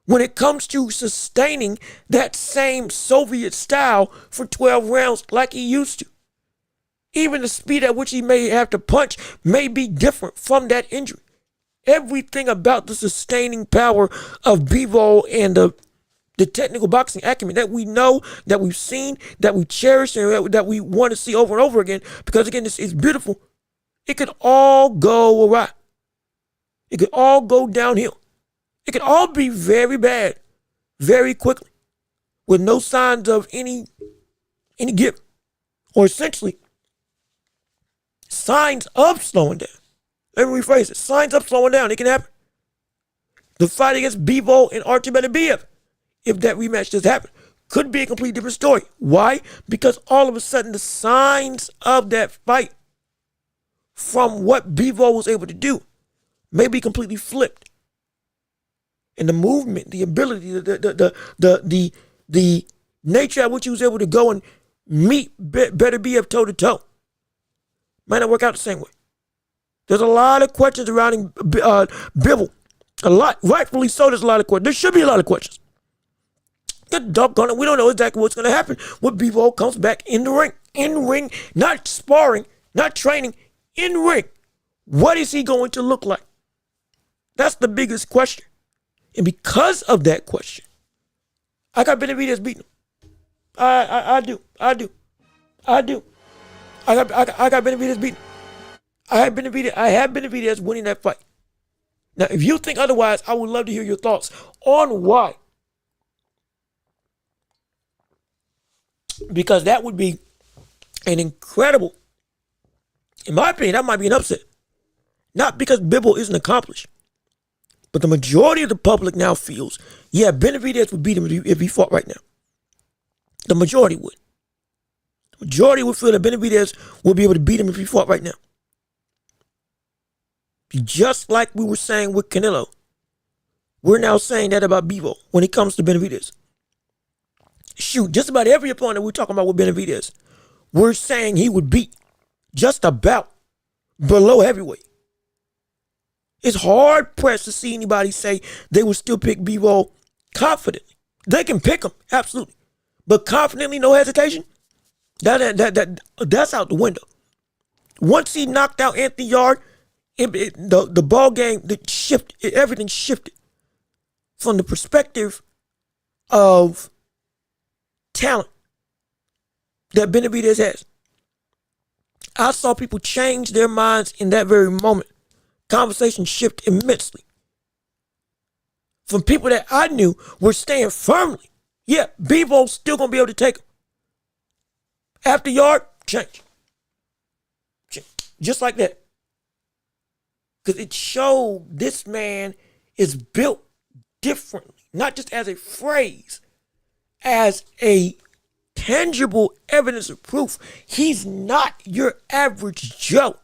when it comes to sustaining that same Soviet style for 12 rounds like he used to. Even the speed at which he may have to punch may be different from that injury. Everything about the sustaining power of Bivol and the technical boxing acumen that we know, that we've seen, that we cherish, and that we want to see over and over again, because again, it's beautiful. It could all go awry. It could all go downhill. It could all be very bad, very quickly, with no signs of any give, or essentially signs of slowing down. Let me rephrase it. Signs of slowing down. It can happen. The fight against Bivol and Artur Benavidez, if that rematch does happen, could be a completely different story. Why? Because all of a sudden the signs of that fight from what Bivol was able to do may be completely flipped. And the movement, the ability, the nature at which he was able to go and meet Benavidez toe to toe might not work out the same way. There's a lot of questions surrounding Bivol. A lot, rightfully so. There's a lot of questions. There should be a lot of questions. Good doggone it. We don't know exactly what's going to happen when Bivol comes back in the ring. In ring, not sparring, not training, in ring. What is he going to look like? That's the biggest question. And because of that question, I got Benavidez beating him. I do. I got Benavidez beating him. I have Benavidez winning that fight. Now, if you think otherwise, I would love to hear your thoughts on why Because that would be an incredible, in my opinion, that might be an upset. Not because Bivol isn't accomplished, but the majority of the public now feels, yeah, Benavidez would beat him if he fought right now. The majority would. The majority would feel that Benavidez would be able to beat him if he fought right now. Just like we were saying with Canelo, we're now saying that about Bivol when it comes to Benavidez. Shoot, just about every opponent we're talking about with Benavidez, we're saying he would beat just about below heavyweight. It's hard pressed to see anybody say they would still pick Bivol confidently. They can pick him, absolutely. But confidently, no hesitation, that's out the window. Once he knocked out Anthony Yarde, the ball game, everything shifted from the perspective of talent that Benavidez has. I saw people change their minds in that very moment. Conversation shift immensely. From people that I knew were staying firmly. Yeah, Bivol's still going to be able to take him. After Yarde, change. Just like that. Because it showed this man is built differently. Not just as a phrase, as a tangible evidence of proof. He's not your average Joe.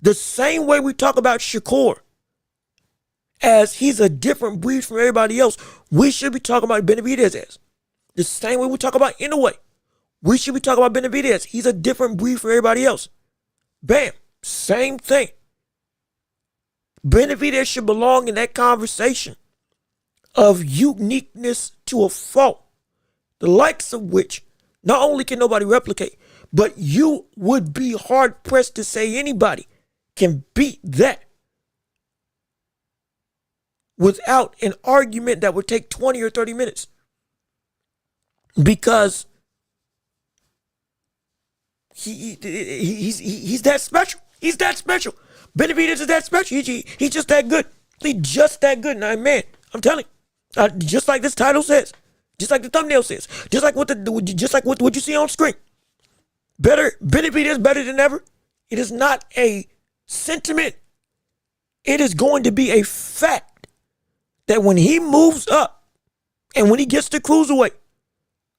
The same way we talk about Shakur, as he's a different breed from everybody else, we should be talking about Benavidez as. The same way we talk about Inoue, we should be talking about Benavidez. He's a different breed from everybody else. Bam, same thing. Benavidez should belong in that conversation of uniqueness to a fault, the likes of which not only can nobody replicate, but you would be hard pressed to say anybody can beat that without an argument that would take 20 or 30 minutes. Because he's that special. He's that special. Benavidez is that special. He's just that good. He's just that good. Now, man, I'm telling you, just like this title says, just like the thumbnail says, just like what you see on screen. Benavidez better than ever. It is not a sentiment. It is going to be a fact that when he moves up and when he gets to cruiserweight,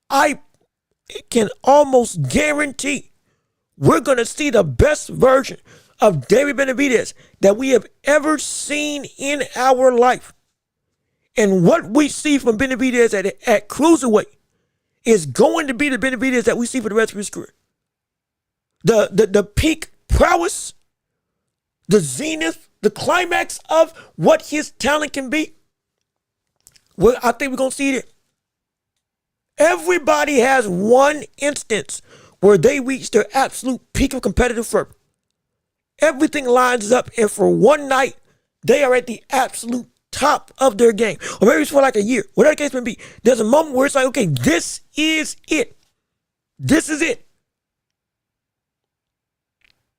I can almost guarantee we're going to see the best version of David Benavidez that we have ever seen in our life. And what we see from Benavidez at cruiserweight is going to be the Benavidez that we see for the rest of his career. The peak prowess, the zenith, the climax of what his talent can be. Well, I think we're going to see it. Everybody has one instance where they reach their absolute peak of competitive fervor. Everything lines up, and for one night, they are at the absolute top of their game. Or maybe it's for like a year, whatever the case may be. There's a moment where it's like, okay, this is it. This is it.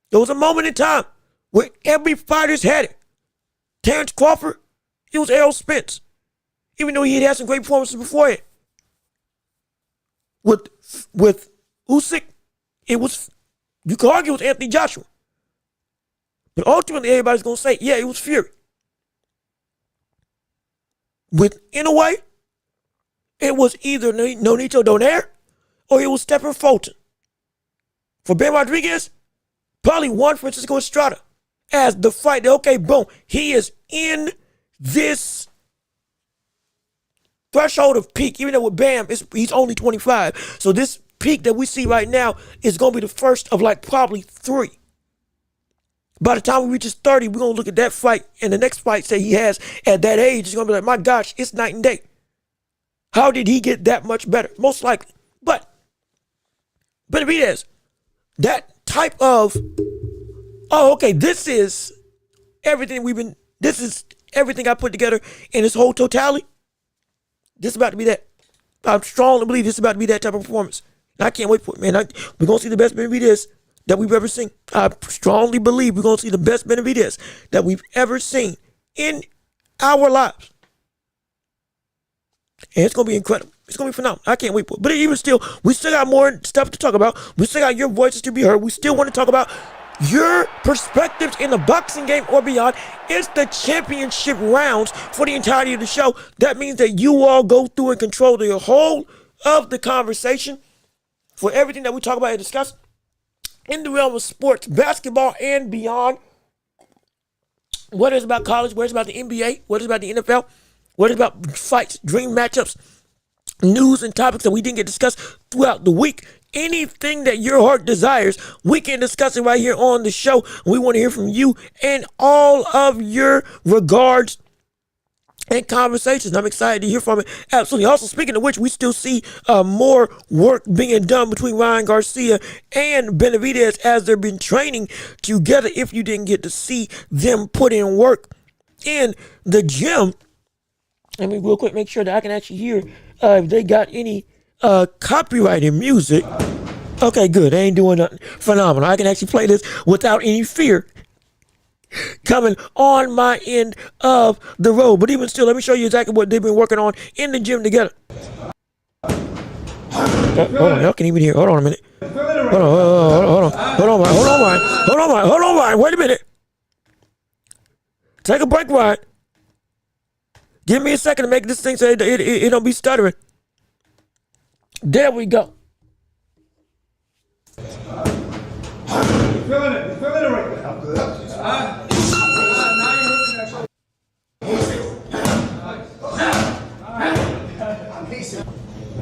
There was a moment in time where every fighter's had it. Terrence Crawford, it was Errol Spence. Even though he had some great performances before it. With Usyk, it was, you could argue it was Anthony Joshua. But ultimately, everybody's going to say, yeah, it was Fury. With Inoue, it was either Nonito Donaire or it was Stephen Fulton. For Ben Rodriguez, probably one Francisco Estrada as the fight. Okay, boom, he is in this threshold of peak, even though with Bam, he's only 25. So this peak that we see right now is going to be the first of like probably 3. By the time we reach 30, we're going to look at that fight and the next fight that he has at that age is going to be like, my gosh, it's night and day. How did he get that much better? Most likely. But Benavidez, that type of, oh, okay, this is everything I put together in this whole totality. This is about to be that. I strongly believe this is about to be that type of performance. And I can't wait for it, man. We're going to see the best Benavidez that we've ever seen. I strongly believe we're going to see the best Benavidez that we've ever seen in our lives. And it's going to be incredible. It's going to be phenomenal. I can't wait for it. But even still, we still got more stuff to talk about. We still got your voices to be heard. We still want to talk about your perspectives in the boxing game or beyond. It's the championship rounds for the entirety of the show. That means that you all go through and control the whole of the conversation for everything that we talk about and discuss in the realm of sports, basketball, and beyond. Whether it's about college, whether it's about the NBA, whether it's about the NFL, whether it's about fights, dream matchups, news and topics that we didn't get discussed throughout the week. Anything that your heart desires, we can discuss it right here on the show. We want to hear from you and all of your regards and conversations. I'm excited to hear from it. Absolutely. Also, speaking of which, we still see more work being done between Ryan Garcia and Benavidez as they've been training together. If you didn't get to see them put in work in the gym, let me real quick make sure that I can actually hear if they got any copyrighted music. Okay, good. They ain't doing nothing phenomenal. I can actually play this without any fear coming on my end of the road. But even still, let me show you exactly what they've been working on in the gym together. Hold on, y'all can't even hear. Hold on a minute. Hold on, Ryan. Wait a minute. Take a break, Ryan. Give me a second to make this thing so it don't be stuttering. There we go. You're feeling it right there. I'm good. Now you're looking at I'm decent.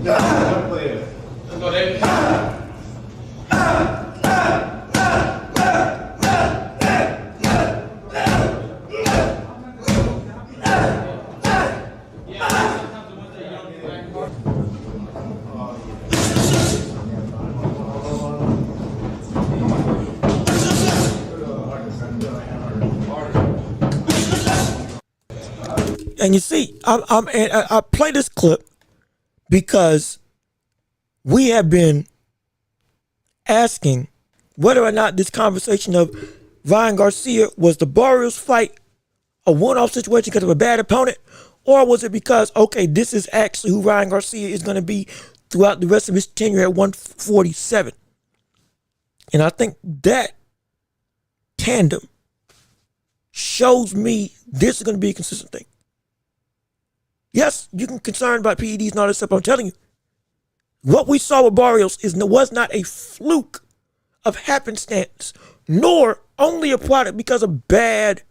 Let's go, David. And you see, I play this clip because we have been asking whether or not this conversation of Ryan Garcia was the Barrios fight a one-off situation because of a bad opponent, or was it because, okay, this is actually who Ryan Garcia is going to be throughout the rest of his tenure at 147. And I think that tandem shows me this is going to be a consistent thing. Yes, you can be concerned about PEDs and all this stuff. I'm telling you, what we saw with Barrios was not a fluke of happenstance, nor only a product because of bad,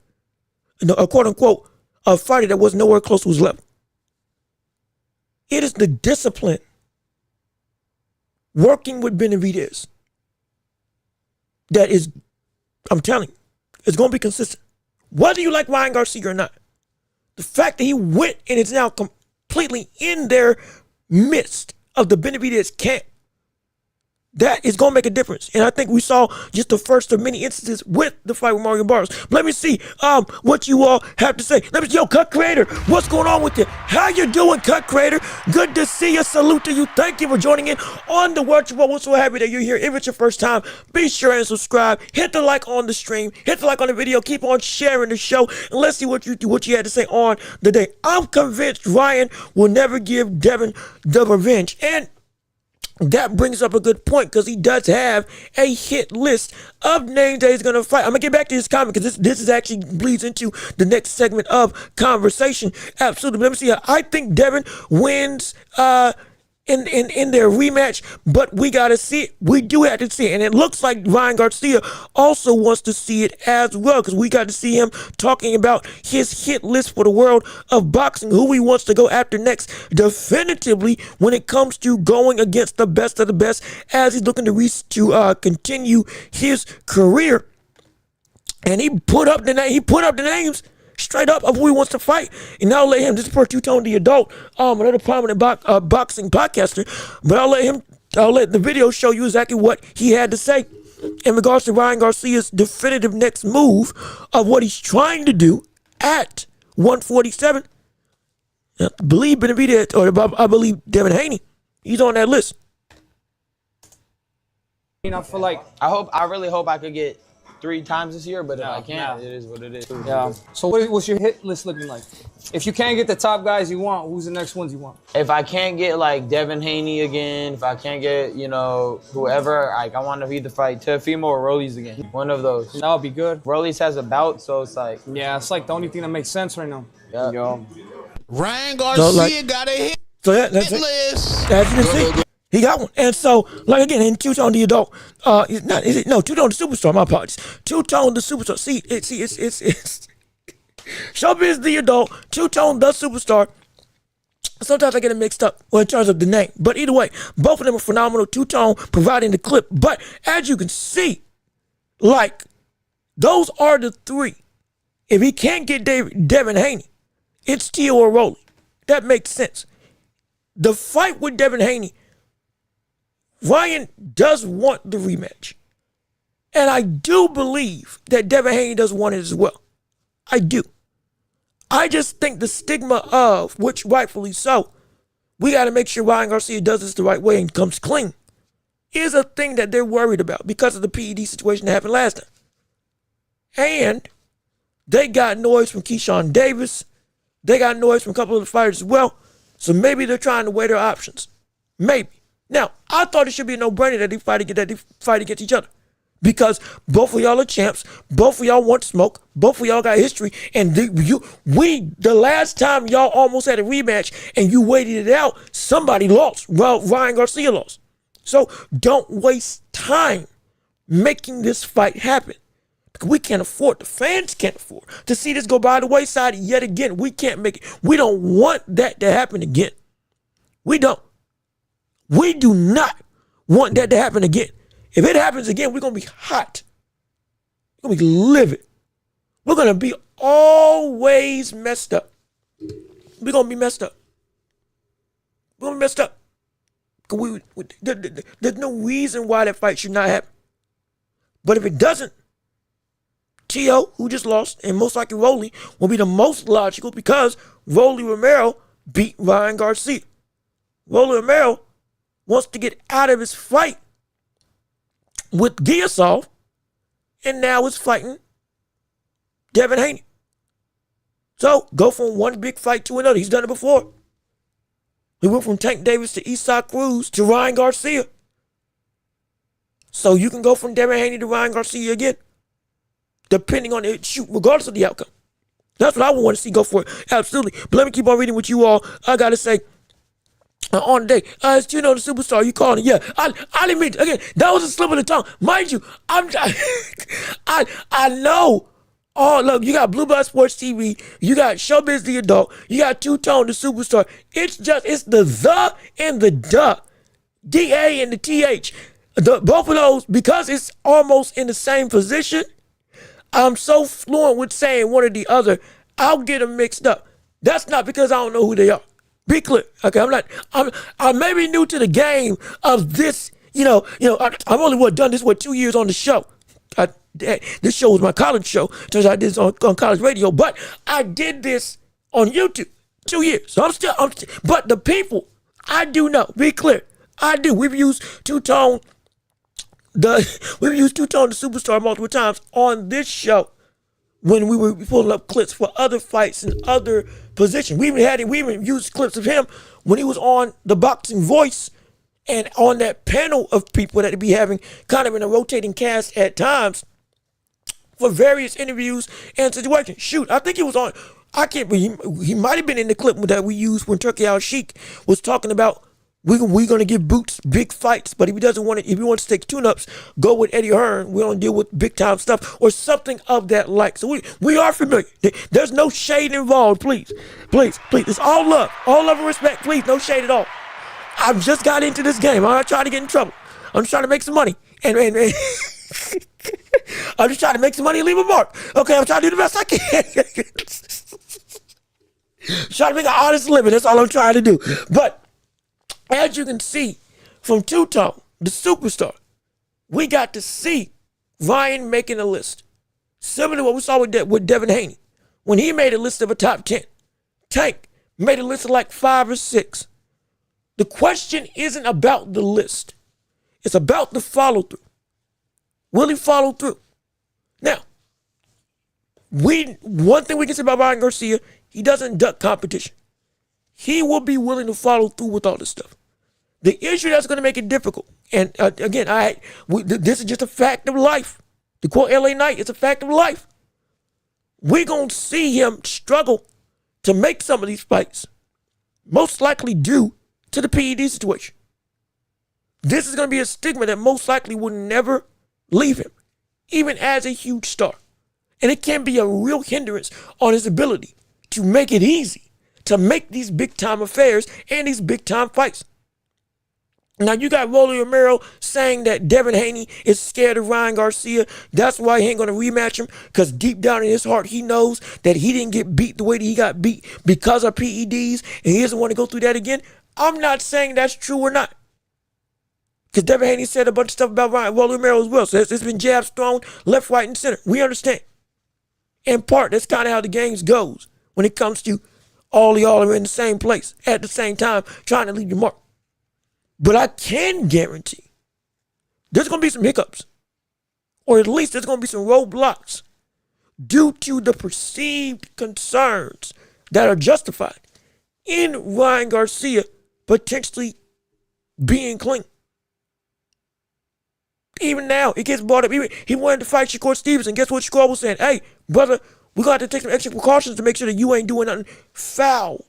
a quote unquote, a fighter that was nowhere close to his level. It is the discipline working with Benavidez that is, I'm telling you, it's going to be consistent. Whether you like Ryan Garcia or not. The fact that he went and is now completely in their midst of the Benavidez camp, that is going to make a difference. And I think we saw just the first of many instances with the fight with Mario Barrios. Let me see what you all have to say. Let me see, yo, Cut Creator, what's going on with you? How you doing, Cut Creator? Good to see you. Salute to you. Thank you for joining in on the Watch Report. We're so happy that you're here. If it's your first time, be sure and subscribe. Hit the like on the stream. Hit the like on the video. Keep on sharing the show. And let's see what you had to say on the day. I'm convinced Ryan will never give Devin the revenge. And that brings up a good point because he does have a hit list of names that he's going to fight. I'm going to get back to this comment because this is actually bleeds into the next segment of conversation. Absolutely. But let me see. I think Devin wins in their rematch, but we got to see it. We do have to see it. And it looks like Ryan Garcia also wants to see it as well because we got to see him talking about his hit list for the world of boxing, who he wants to go after next definitively when it comes to going against the best of the best as he's looking to continue his career. And he put up the names straight up of who he wants to fight. And I'll let him, this is per two-tone the adult, another prominent boxing podcaster, but I'll let the video show you exactly what he had to say in regards to Ryan Garcia's definitive next move of what he's trying to do at 147. I believe Benavidez, or I believe Devin Haney, he's on that list. I feel like I really hope I could get 3 times this year, but if I can't, it is what it is. Yeah. So what's your hit list looking like? If you can't get the top guys you want, who's the next ones you want? If I can't get like Devin Haney again, if I can't get, whoever, like I want to either fight Teofimo or Rollies again. One of those. That would be good. Rollies has a bout, so it's like. Yeah, it's like the only thing that makes sense right now. Yeah. Yo. Ryan Garcia got a hit That's it. list. As you can see, he got one. And so, like again, in Two-Tone the adult, Two-Tone the superstar, my apologies. Two-Tone the superstar. It's Showbiz the adult, Two-Tone the superstar. Sometimes I get it mixed up in terms of the name. But either way, both of them are phenomenal. Two-Tone providing the clip. But as you can see, like, those are the three. If he can't get Devin Haney, it's Tio or Rolly. That makes sense. The fight with Devin Haney, Ryan does want the rematch. And I do believe that Devin Haney does want it as well. I do. I just think the stigma of, which rightfully so, we got to make sure Ryan Garcia does this the right way and comes clean, is a thing that they're worried about because of the PED situation that happened last time. And they got noise from Keyshawn Davis. They got noise from a couple of the fighters as well. So maybe they're trying to weigh their options. Maybe. Now, I thought it should be a no-brainer that they fight against each other. Because both of y'all are champs. Both of y'all want smoke. Both of y'all got history. And the last time y'all almost had a rematch and you waited it out, somebody lost. Well, Ryan Garcia lost. So don't waste time making this fight happen. We can't afford, the fans can't afford to see this go by the wayside yet again. We can't make it. We don't want that to happen again. We don't. We do not want that to happen again. If it happens again, we're going to be hot. We're going to be livid. We're going to be always messed up. We're going to be messed up. We're going to be messed up. There's no reason why that fight should not happen. But if it doesn't, Tio, who just lost, and most likely Rolly, will be the most logical because Rolly Romero beat Ryan Garcia. Rolly Romero wants to get out of his fight with Garcia and now is fighting Devin Haney. So go from one big fight to another. He's done it before. He went from Tank Davis to Isaac Cruz to Ryan Garcia. So you can go from Devin Haney to Ryan Garcia again, depending on it, regardless of the outcome. That's what I want to see go for it. Absolutely. But let me keep on reading with you all. I got to say, on the day, it's the superstar. You calling it? Yeah. I didn't mean to. Again, that was a slip of the tongue. Mind you, I know. Oh, look, you got Blue Blood Sports TV. You got Showbiz the Adult. You got Two-Tone the Superstar. It's the and the duh. DA and the TH. Both of those, because it's almost in the same position, I'm so fluent with saying one or the other, I'll get them mixed up. That's not because I don't know who they are. Be clear. Okay, I'm maybe new to the game of this, I've only done this 2 years on the show. This show was my college show. Turns out I did this on college radio, but I did this on YouTube 2 years. So I'm still, but the people, I do know. Be clear. I do. We've used Two-Tone the Superstar multiple times on this show when we were pulling up clips for other fights and other positions. We even used clips of him when he was on the Boxing Voice and on that panel of people that he'd be having kind of in a rotating cast at times for various interviews and situations. Shoot, I think he was on, he might have been in the clip that we used when Turkey Al Sheik was talking about we're going to give Boots big fights, but if he wants to take tune-ups, go with Eddie Hearn. We don't deal with big-time stuff or something of that like. So we are familiar. There's no shade involved, please. Please, please. It's all love. All love and respect, please. No shade at all. I've just got into this game. I'm not trying to get in trouble. I'm just trying to make some money. And I'm just trying to make some money and leave a mark. Okay, I'm trying to do the best I can. Trying to make an honest living. That's all I'm trying to do. But as you can see from Two-Tone, the superstar, we got to see Ryan making a list. Similar to what we saw with Devin Haney. When he made a list of a top 10, Tank made a list of like 5 or 6. The question isn't about the list. It's about the follow-through. Will he follow through? Now, one thing we can say about Ryan Garcia, He doesn't duck competition. He will be willing to follow through with all this stuff. The issue that's going to make it difficult, and again, this is just a fact of life. To quote LA Knight, it's a fact of life. We're going to see him struggle to make some of these fights, most likely due to the PED situation. This is going to be a stigma that most likely will never leave him, even as a huge star. And it can be a real hindrance on his ability to make it easy to make these big-time affairs and these big-time fights. Now, you got Rolly Romero saying that Devin Haney is scared of Ryan Garcia. That's why he ain't going to rematch him, because deep down in his heart, he knows that he didn't get beat the way that he got beat because of PEDs, and he doesn't want to go through that again. I'm not saying that's true or not, because Devin Haney said a bunch of stuff about Rolly Romero as well. So it's been jabs thrown left, right, and center. We understand. In part, that's kind of how the games goes when it comes to all y'all are in the same place at the same time trying to leave your mark. But I can guarantee there's going to be some hiccups, or at least there's going to be some roadblocks due to the perceived concerns that are justified in Ryan Garcia potentially being clean. Even now, it gets brought up. He wanted to fight Shakur Stevenson. Guess what Shakur was saying? Hey, brother, we're going to have to take some extra precautions to make sure that you ain't doing nothing foul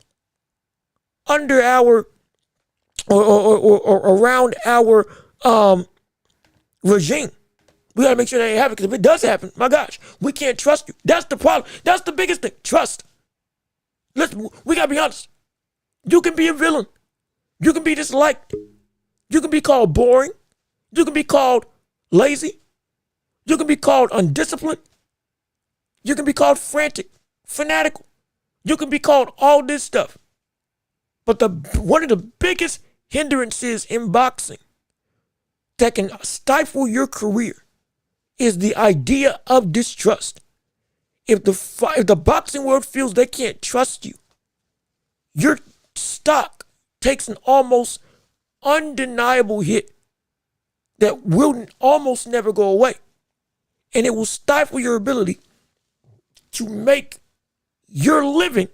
under our or around our regime. We got to make sure that ain't happen, because if it does happen, my gosh, we can't trust you. That's the problem. That's the biggest thing. Trust. Listen, we got to be honest. You can be a villain. You can be disliked. You can be called boring. You can be called lazy. You can be called undisciplined. You can be called frantic, fanatical. You can be called all this stuff. But one of the biggest hindrances in boxing that can stifle your career is the idea of distrust. If the boxing world feels they can't trust you, your stock takes an almost undeniable hit that will almost never go away. And it will stifle your ability to make your living,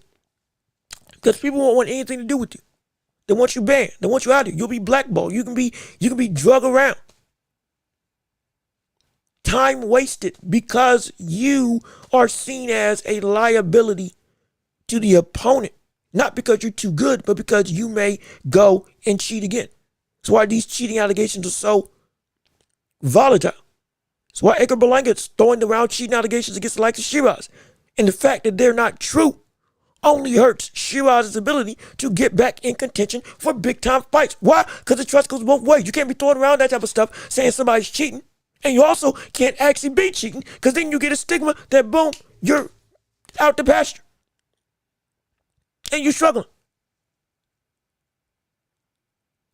because people won't want anything to do with you. They want you banned. They want you out of here. You'll be blackballed. You can be drug around. Time wasted because you are seen as a liability to the opponent. Not because you're too good, but because you may go and cheat again. That's why these cheating allegations are so volatile. That's why Edgar Berlanga's throwing around cheating allegations against the likes of Shiraz. And the fact that they're not true only hurts Shiraz's ability to get back in contention for big-time fights. Why? Because the trust goes both ways. You can't be throwing around that type of stuff saying somebody's cheating. And you also can't actually be cheating, because then you get a stigma that, boom, you're out the pasture. And you're struggling.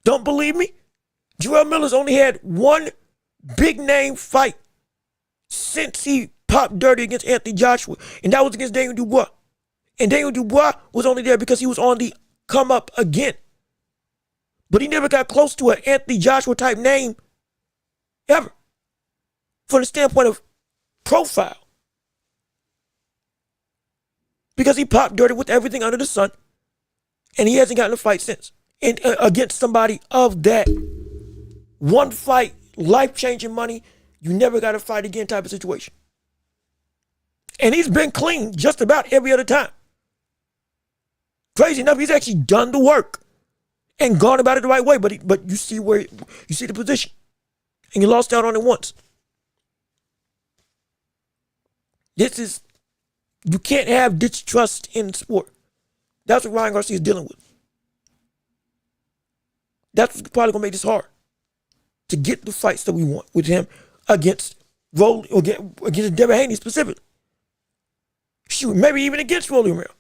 Don't believe me? Jarrell Miller's only had one big-name fight since he popped dirty against Anthony Joshua, and that was against Daniel Dubois. And Daniel Dubois was only there because he was on the come up again. But he never got close to an Anthony Joshua type name ever, from the standpoint of profile. Because he popped dirty with everything under the sun, and he hasn't gotten a fight since. And against somebody of that one fight, life-changing money, you never got to fight again type of situation. And he's been clean just about every other time. Crazy enough, he's actually done the work and gone about it the right way. But you see the position, and you lost out on it once. You can't have distrust in sport. That's what Ryan Garcia is dealing with. That's what's probably gonna make this hard to get the fights that we want with him against Devin Haney specifically. Shoot, maybe even against Rolly Romero.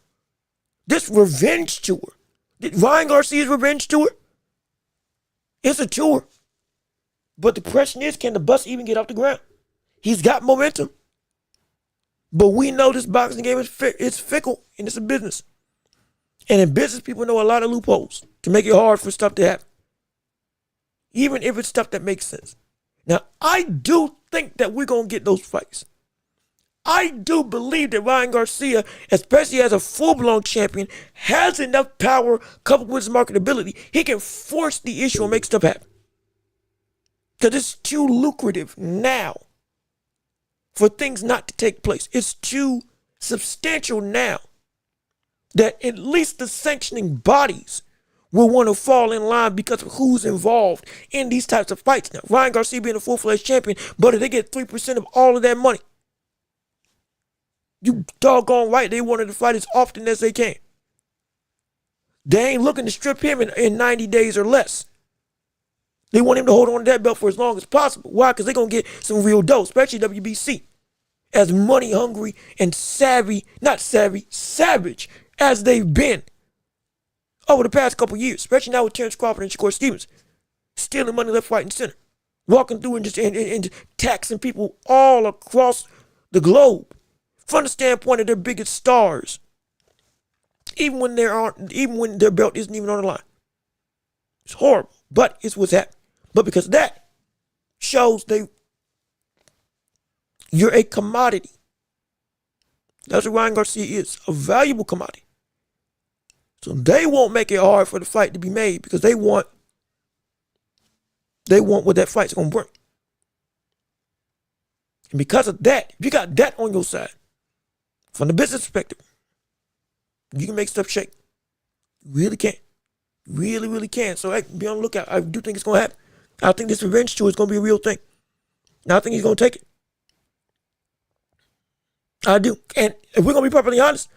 This revenge tour, Ryan Garcia's revenge tour, it's a tour. But the question is, can the bus even get off the ground? He's got momentum. But we know this boxing game is fickle, and it's a business. And in business, people know a lot of loopholes to make it hard for stuff to happen, even if it's stuff that makes sense. Now, I do think that we're going to get those fights. I do believe that Ryan Garcia, especially as a full-blown champion, has enough power coupled with his marketability. He can force the issue and make stuff happen. Because it's too lucrative now for things not to take place. It's too substantial now that at least the sanctioning bodies will want to fall in line because of who's involved in these types of fights now. Ryan Garcia being a full-fledged champion, but if they get 3% of all of that money, you doggone right they wanted to fight as often as they can. They ain't looking to strip him in 90 days or less. They want him to hold on to that belt for as long as possible. Why? Because they're going to get some real dough, especially WBC. As money hungry and savage as they've been over the past couple years, especially now with Terrence Crawford and Shakur Stevens, stealing money left, right, and center, walking through and just taxing people all across the globe from the standpoint of their biggest stars, even when their belt isn't even on the line. It's horrible, but it's what's happening. But because that shows you're a commodity. That's what Ryan Garcia is, a valuable commodity. So they won't make it hard for the fight to be made because they want what that fight's gonna bring. And because of that, if you got that on your side, from the business perspective, you can make stuff shake. You really can. Really, really can. So hey, be on the lookout. I do think it's gonna happen. I think this revenge tour is gonna be a real thing. And I think he's gonna take it. I do. And if we're gonna be perfectly honest,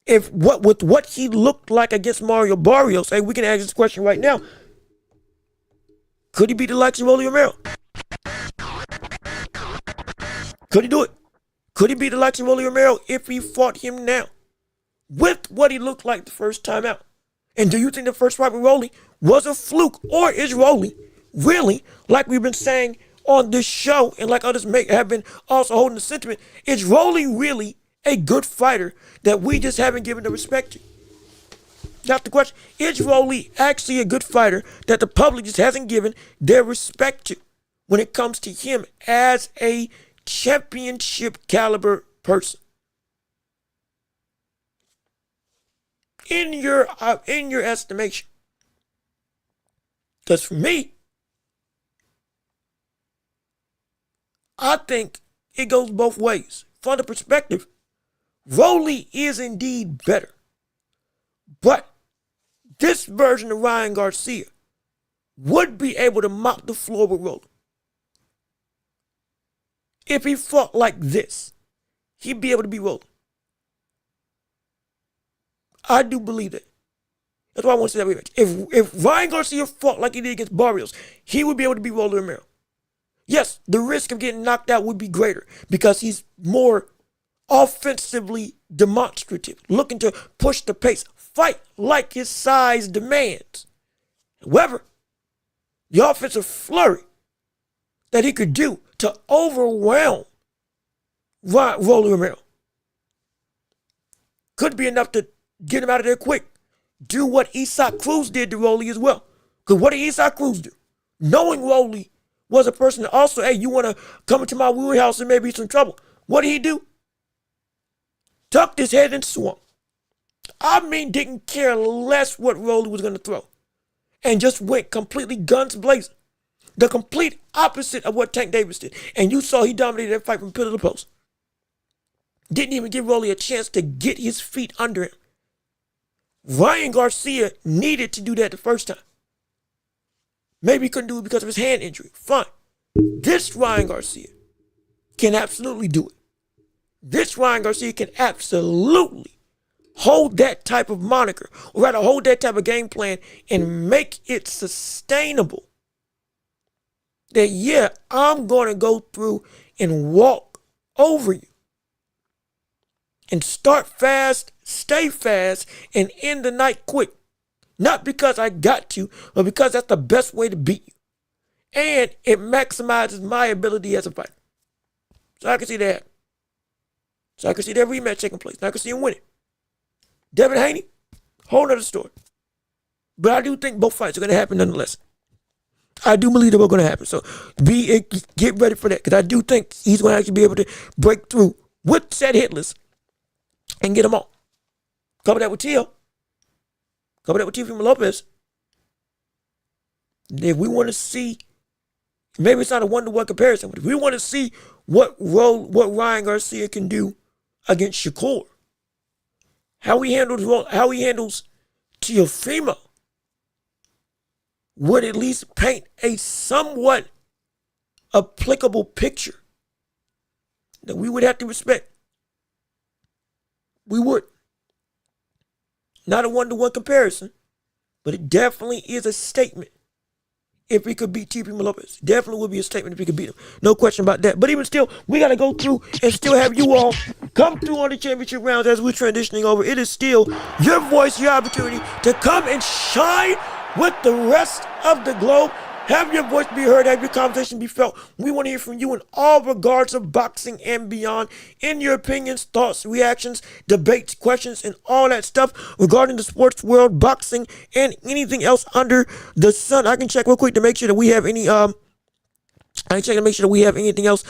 with what he looked like against Mario Barrios, hey, we can ask this question right now. Could he beat the likes of Rolly Romero? Could he do it? Could he beat the likes of Rolly Romero if he fought him now? With what he looked like the first time out? And do you think the first fight with Rolly was a fluke? Or is Rolly really, like we've been saying on this show and like others have been also holding the sentiment, is Rolly really a good fighter that we just haven't given the respect to? That's the question. Is Rolly actually a good fighter that the public just hasn't given their respect to when it comes to him as a championship caliber person? In your estimation. Because for me, I think it goes both ways. From the perspective, Rolly is indeed better. But this version of Ryan Garcia would be able to mop the floor with Rolly. If he fought like this, he'd be able to beat Rolly. I do believe that. That's why I want to say that rematch. If Ryan Garcia fought like he did against Barrios, he would be able to beat Rolly Romero. Yes, the risk of getting knocked out would be greater because he's more offensively demonstrative, looking to push the pace, fight like his size demands. However, the offensive flurry that he could do to overwhelm Rolly Romero could be enough to get him out of there quick. Do what Isaac Cruz did to Rolly as well. Because what did Isaac Cruz do? Knowing Rolly was a person that also, hey, you want to come into my wheelhouse and maybe some trouble. What did he do? Tucked his head and swung. I mean, didn't care less what Rolly was going to throw. And just went completely guns blazing. The complete opposite of what Tank Davis did. And you saw he dominated that fight from pillar to post. Didn't even give Rolly a chance to get his feet under him. Ryan Garcia needed to do that the first time. Maybe he couldn't do it because of his hand injury. Fine. This Ryan Garcia can absolutely do it. This Ryan Garcia can absolutely hold that type of moniker, or rather hold that type of game plan and make it sustainable. That, yeah, I'm going to go through and walk over you. And start fast, stay fast, and end the night quick. Not because I got to, but because that's the best way to beat you. And it maximizes my ability as a fighter. So I can see that. So I can see that rematch taking place. And I can see him winning. Devin Haney, whole nother story. But I do think both fights are going to happen nonetheless. I do believe they're both going to happen. So get ready for that. Because I do think he's going to actually be able to break through with said hit list and get them all. Cover that with Tio. Cover that with Teofimo Lopez. If we want to see, maybe it's not a one-to-one comparison, but if we want to see what Ryan Garcia can do against Shakur, how he handles Teofimo, would at least paint a somewhat applicable picture that we would have to respect. We would. Not a one-to-one comparison, but it definitely is a statement if we could beat Teofimo Lopez. Definitely would be a statement if we could beat him. No question about that. But even still, we got to go through and still have you all come through on the championship rounds as we're transitioning over. It is still your voice, your opportunity to come and shine with the rest of the globe. Have your voice be heard, have your conversation be felt. We want to hear from you in all regards of boxing and beyond. In your opinions, thoughts, reactions, debates, questions, and all that stuff regarding the sports world, boxing, and anything else under the sun. I can check real quick to make sure that we have any anything else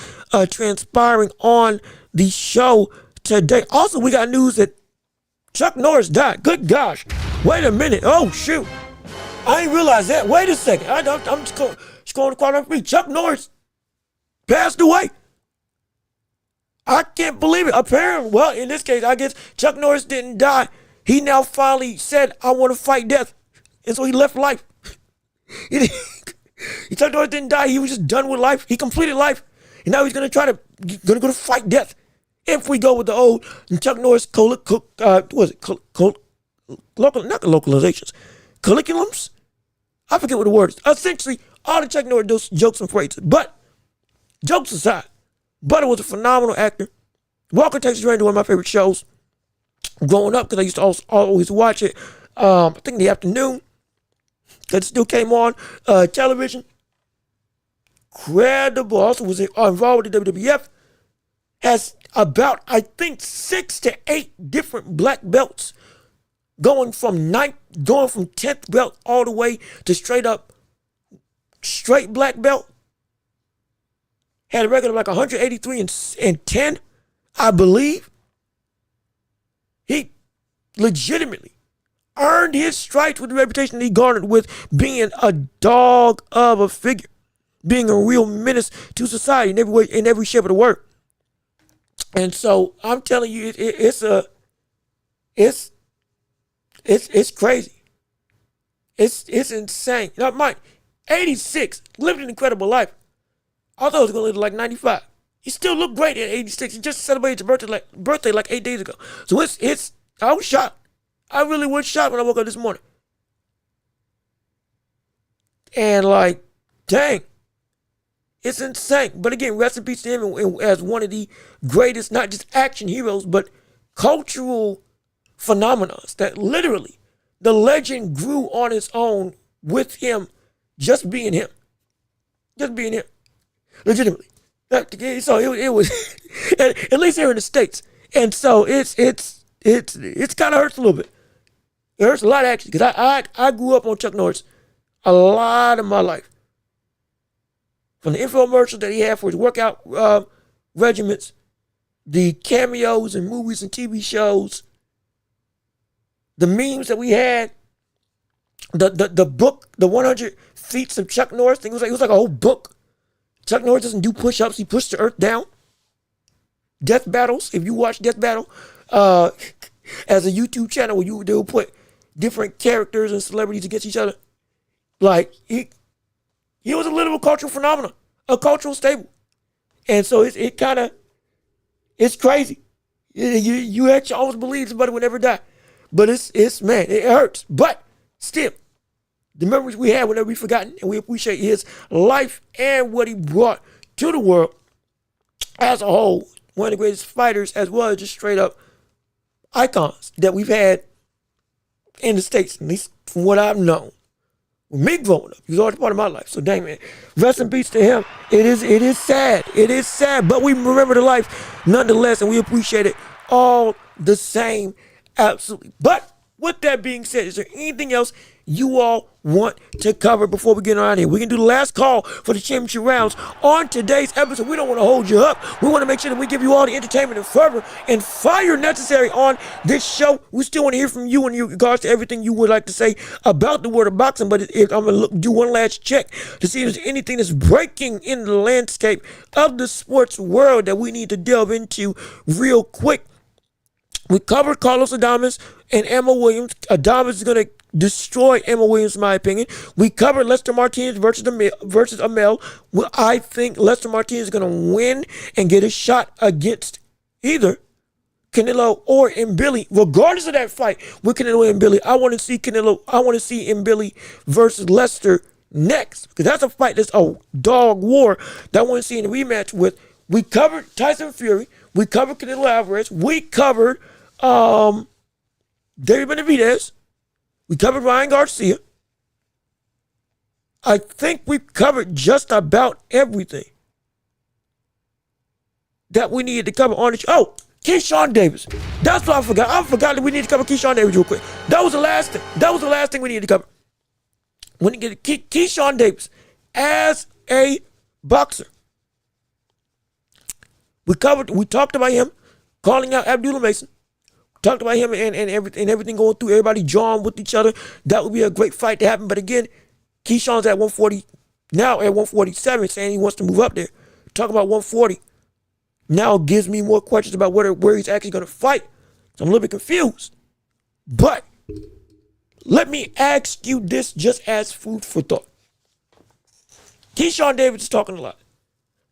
transpiring on the show today. Also, we got news that Chuck Norris died. Good gosh. Wait a minute. Oh, shoot. I didn't realize that. Wait a second. I'm just going to call it free. Chuck Norris passed away. I can't believe it. Apparently, well, in this case, I guess Chuck Norris didn't die. He now finally said, I want to fight death. And so he left life. Chuck Norris didn't die. He was just done with life. He completed life. And now he's going to go to fight death. If we go with the old Chuck Norris, localizations. Curriculums? I forget what the word is. Essentially, all the Chuck Norris jokes and phrases. But, jokes aside, Butter was a phenomenal actor. Walker, Texas Ranger, one of my favorite shows. Growing up, because I used to always watch it, I think in the afternoon, because it still came on television. Incredible. Also was involved with the WWF. Has about, I think, 6 to 8 different black belts. Going from 10th belt all the way to straight black belt. Had a record of like 183 and 10, I believe. He legitimately earned his stripes with the reputation that he garnered with being a dog of a figure, being a real menace to society in every way, in every shape of the word. And so I'm telling you, it's crazy. It's insane. Now, Mike, 86, lived an incredible life. I thought he was going to live to like 95. He still looked great at 86. He just celebrated his birthday like 8 days ago. So I was shocked. I really was shocked when I woke up this morning. And like, dang, it's insane. But again, rest in peace to him as one of the greatest, not just action heroes, but cultural phenomena that literally the legend grew on its own with him just being him. Legitimately. So it was at least here in the States. And so it's kind of hurts a little bit. It hurts a lot actually, because I grew up on Chuck Norris a lot of my life. From the infomercials that he had for his workout regimens, the cameos in movies and TV shows, the memes that we had, the book, the 100 Feats of Chuck Norris thing, it was like a whole book. Chuck Norris doesn't do push-ups, he pushed the earth down. Death battles, if you watch Death Battle, as a YouTube channel where they'll put different characters and celebrities against each other. Like, he was a literal cultural phenomenon, a cultural staple. And so it's crazy. You actually almost believe somebody would never die. But man, it hurts. But still, the memories we have will never be forgotten, and we appreciate his life and what he brought to the world as a whole. One of the greatest fighters, as well as just straight up icons that we've had in the States, at least from what I've known. With me growing up, he was always part of my life. So dang, man, rest in peace to him. It is sad. It is sad, but we remember the life nonetheless, and we appreciate it all the same. Absolutely. But With that being said, is there anything else you all want to cover before we get on out of here? We can do the last call for the championship rounds on today's episode. We don't want to hold you up. We want to make sure that we give you all the entertainment and fervor and fire necessary on this show. We still want to hear from you in regards to everything you would like to say about the world of boxing. But I'm going to do one last check to see if there's anything that's breaking in the landscape of the sports world that we need to delve into real quick. We covered Carlos Adames and Emma Williams. Adames is going to destroy Emma Williams, in my opinion. We covered Lester Martinez versus Amel. Well, I think Lester Martinez is going to win and get a shot against either Canelo or Mbili. Regardless of that fight with Canelo and Mbili, I want to see Mbili versus Lester next, because that's a fight that's a dog war that I want to see in a rematch with. We covered Tyson Fury. We covered Canelo Alvarez. We covered David Benavidez. We covered Ryan Garcia. I think we covered just about everything that we needed to cover on the show. Oh, Keyshawn Davis. That's what I forgot. I forgot that we needed to cover Keyshawn Davis real quick. That was the last thing. That was the last thing we needed to cover. We need to get Keyshawn Davis as a boxer. We talked about him calling out Abdullah Mason. Talked about him and everything going through, everybody jawing with each other. That would be a great fight to happen. But again, Keyshawn's at 140, now at 147, saying he wants to move up there. Talk about 140. Now gives me more questions about where he's actually going to fight. So I'm a little bit confused. But let me ask you this just as food for thought. Keyshawn Davis is talking a lot.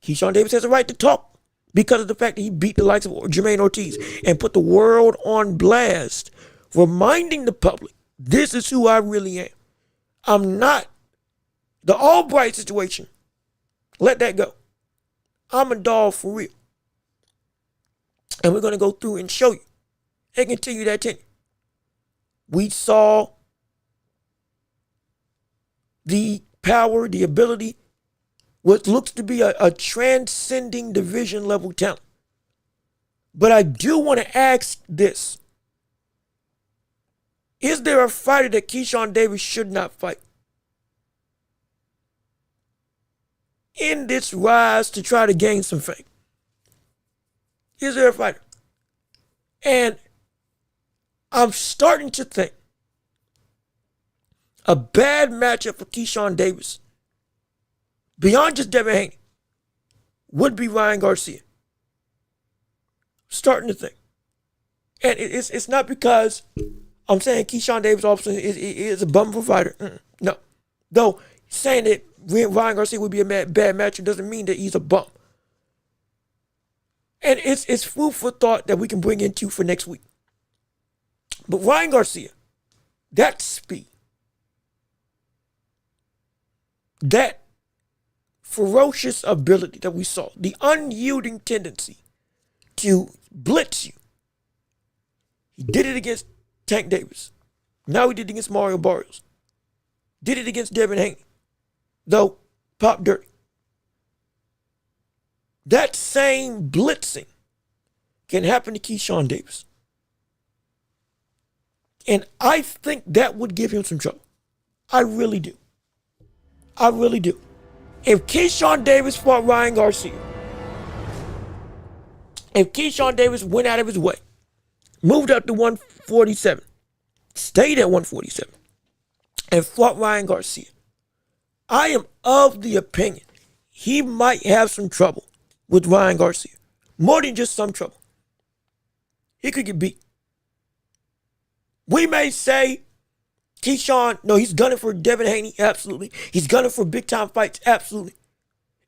Keyshawn Davis has a right to talk, because of the fact that he beat the likes of Jermaine Ortiz and put the world on blast, reminding the public, this is who I really am. I'm not the Albright situation. Let that go. I'm a dog for real. And we're going to go through and show you and continue that tenure. We saw the power, the ability, what looks to be a transcending division level talent. But I do want to ask this. Is there a fighter that Keyshawn Davis should not fight in this rise to try to gain some fame? Is there a fighter? And I'm starting to think a bad matchup for Keyshawn Davis, beyond just Devin Haney, would be Ryan Garcia. Starting to think. And it's not because I'm saying Keyshawn Davis all of a sudden is a bum fighter. No. Though saying that Ryan Garcia would be a bad matchup doesn't mean that he's a bum. And it's food for thought that we can bring into for next week. But Ryan Garcia, that speed, that ferocious ability that we saw, the unyielding tendency to blitz you. He did it against Tank Davis. Now he did it against Mario Barrios. Did it against Devin Haney. Though, pop dirty. That same blitzing can happen to Keyshawn Davis. And I think that would give him some trouble. I really do. I really do. If Keyshawn Davis fought Ryan Garcia, if Keyshawn Davis went out of his way, moved up to 147, stayed at 147, and fought Ryan Garcia, I am of the opinion he might have some trouble with Ryan Garcia. More than just some trouble. He could get beat. We may say Keyshawn, no, he's gunning for Devin Haney, absolutely. He's gunning for big-time fights, absolutely.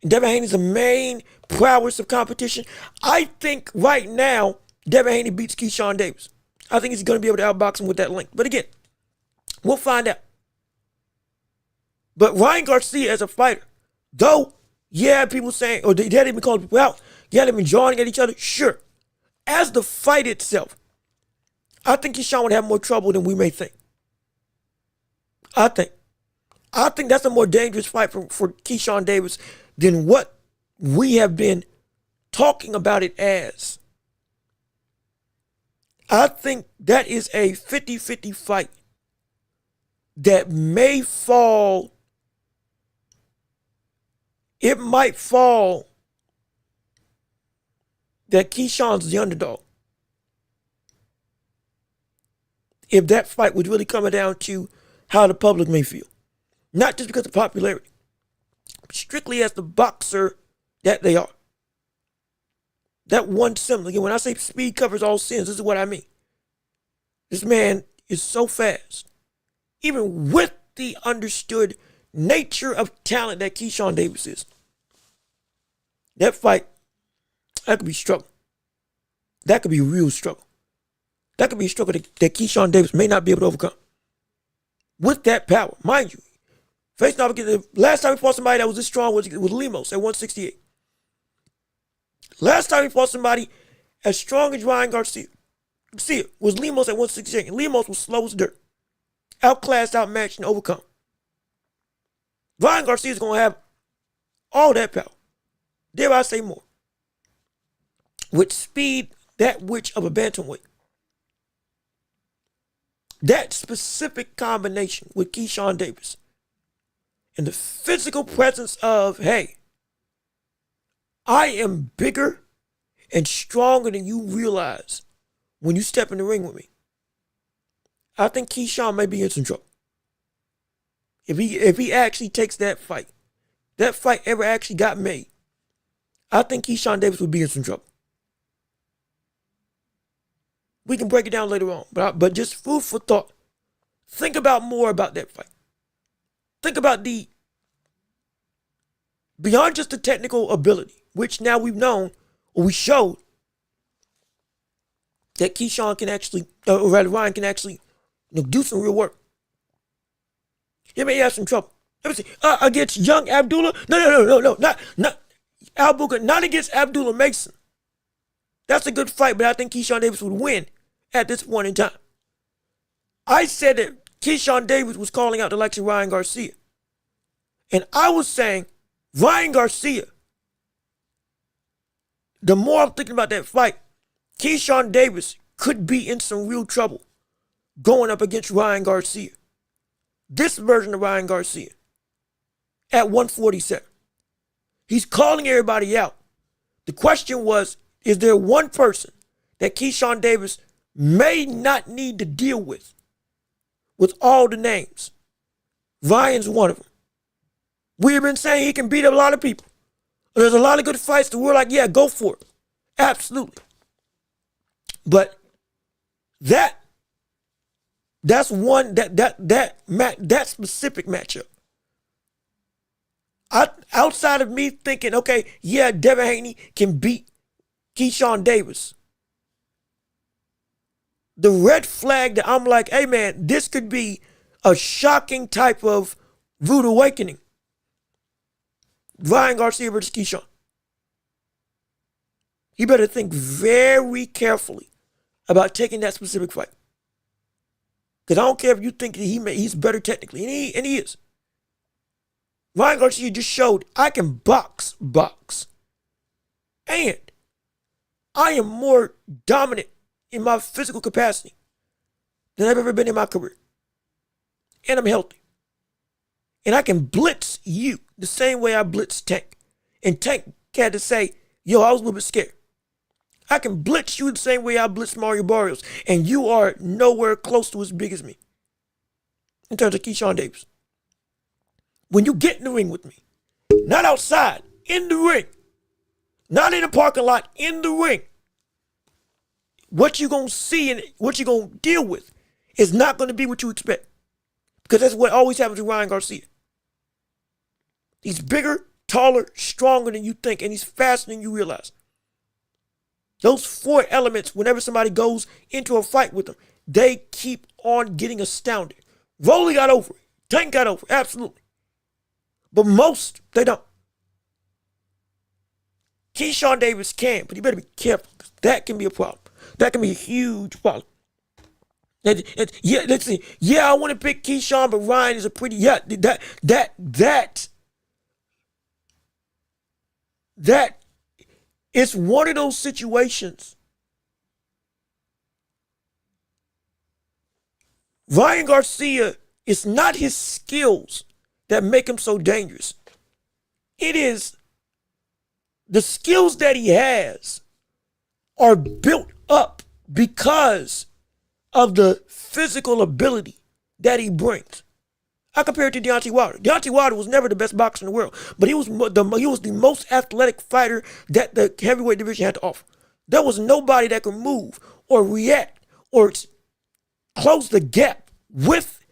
And Devin Haney's the main prowess of competition. I think right now, Devin Haney beats Keyshawn Davis. I think he's going to be able to outbox him with that length. But again, we'll find out. But Ryan Garcia as a fighter, though, yeah, people saying, or they hadn't even called people out, yeah, they've been jawing at each other, sure. As the fight itself, I think Keyshawn would have more trouble than we may think. I think that's a more dangerous fight for Keyshawn Davis than what we have been talking about it as. I think that is a 50-50 fight that may fall. It might fall that Keyshawn's the underdog. If that fight was really coming down to how the public may feel. Not just because of popularity, but strictly as the boxer that they are. That one symbol. Again, when I say speed covers all sins, this is what I mean. This man is so fast. Even with the understood nature of talent that Keyshawn Davis is. That fight, that could be struggle. That could be a real struggle. That could be a struggle that Keyshawn Davis may not be able to overcome. With that power, mind you. Facing off against the last time he fought somebody that was this strong was Lemos at 168. Last time he fought somebody as strong as Ryan Garcia was Lemos at 168. And Lemos was slow as dirt. Outclassed, outmatched, and overcome. Ryan Garcia is going to have all that power. Dare I say more. With speed, that which of a bantamweight. That specific combination with Keyshawn Davis and the physical presence of, hey, I am bigger and stronger than you realize when you step in the ring with me. I think Keyshawn may be in some trouble. If he actually takes that fight ever actually got made, I think Keyshawn Davis would be in some trouble. We can break it down later on, but just food for thought. Think about more about that fight. Think about beyond just the technical ability, which now we've known, or we showed, that Keyshawn can actually, or rather Ryan can actually, do some real work. He may have some trouble. Let me see. Against young Abdullah? No, not Al Booker, not against Abdullah Mason. That's a good fight, but I think Keyshawn Davis would win at this point in time. I said that Keyshawn Davis was calling out the likes of Ryan Garcia. And I was saying, Ryan Garcia, the more I'm thinking about that fight, Keyshawn Davis could be in some real trouble going up against Ryan Garcia. This version of Ryan Garcia at 147. He's calling everybody out. The question was, is there one person that Keyshawn Davis may not need to deal with all the names? Ryan's one of them. We've been saying he can beat up a lot of people. There's a lot of good fights that we're like, yeah, go for it. Absolutely. But that's one that specific matchup. Outside of me thinking, okay, yeah, Devin Haney can beat Keyshawn Davis. The red flag that I'm like, hey man, this could be a shocking type of rude awakening. Ryan Garcia versus Keyshawn. He better think very carefully about taking that specific fight. Because I don't care if you think that he's better technically, and he is. Ryan Garcia just showed I can box. And I am more dominant in my physical capacity than I've ever been in my career. And I'm healthy. And I can blitz you the same way I blitzed Tank. And Tank had to say, yo, I was a little bit scared. I can blitz you the same way I blitzed Mario Barrios. And you are nowhere close to as big as me. In terms of Keyshawn Davis. When you get in the ring with me, not outside, in the ring, not in the parking lot, in the ring, what you're going to see and what you're going to deal with is not going to be what you expect. Because that's what always happens with Ryan Garcia. He's bigger, taller, stronger than you think, and he's faster than you realize. Those four elements, whenever somebody goes into a fight with them, they keep on getting astounded. Rolly got over it. Tank got over it, absolutely. But most, they don't. Keyshawn Davis can, but you better be careful, because that can be a problem. That can be a huge problem. Yeah, let's see. Yeah, I want to pick Keyshawn, but Ryan is a pretty, that it's one of those situations Ryan Garcia, it's not his skills that make him so dangerous. It is the skills that he has are built up because of the physical ability that he brings. I compare it to Deontay Wilder. Deontay Wilder was never the best boxer in the world, but he was the most athletic fighter that the heavyweight division had to offer. There was nobody that could move or react or close the gap with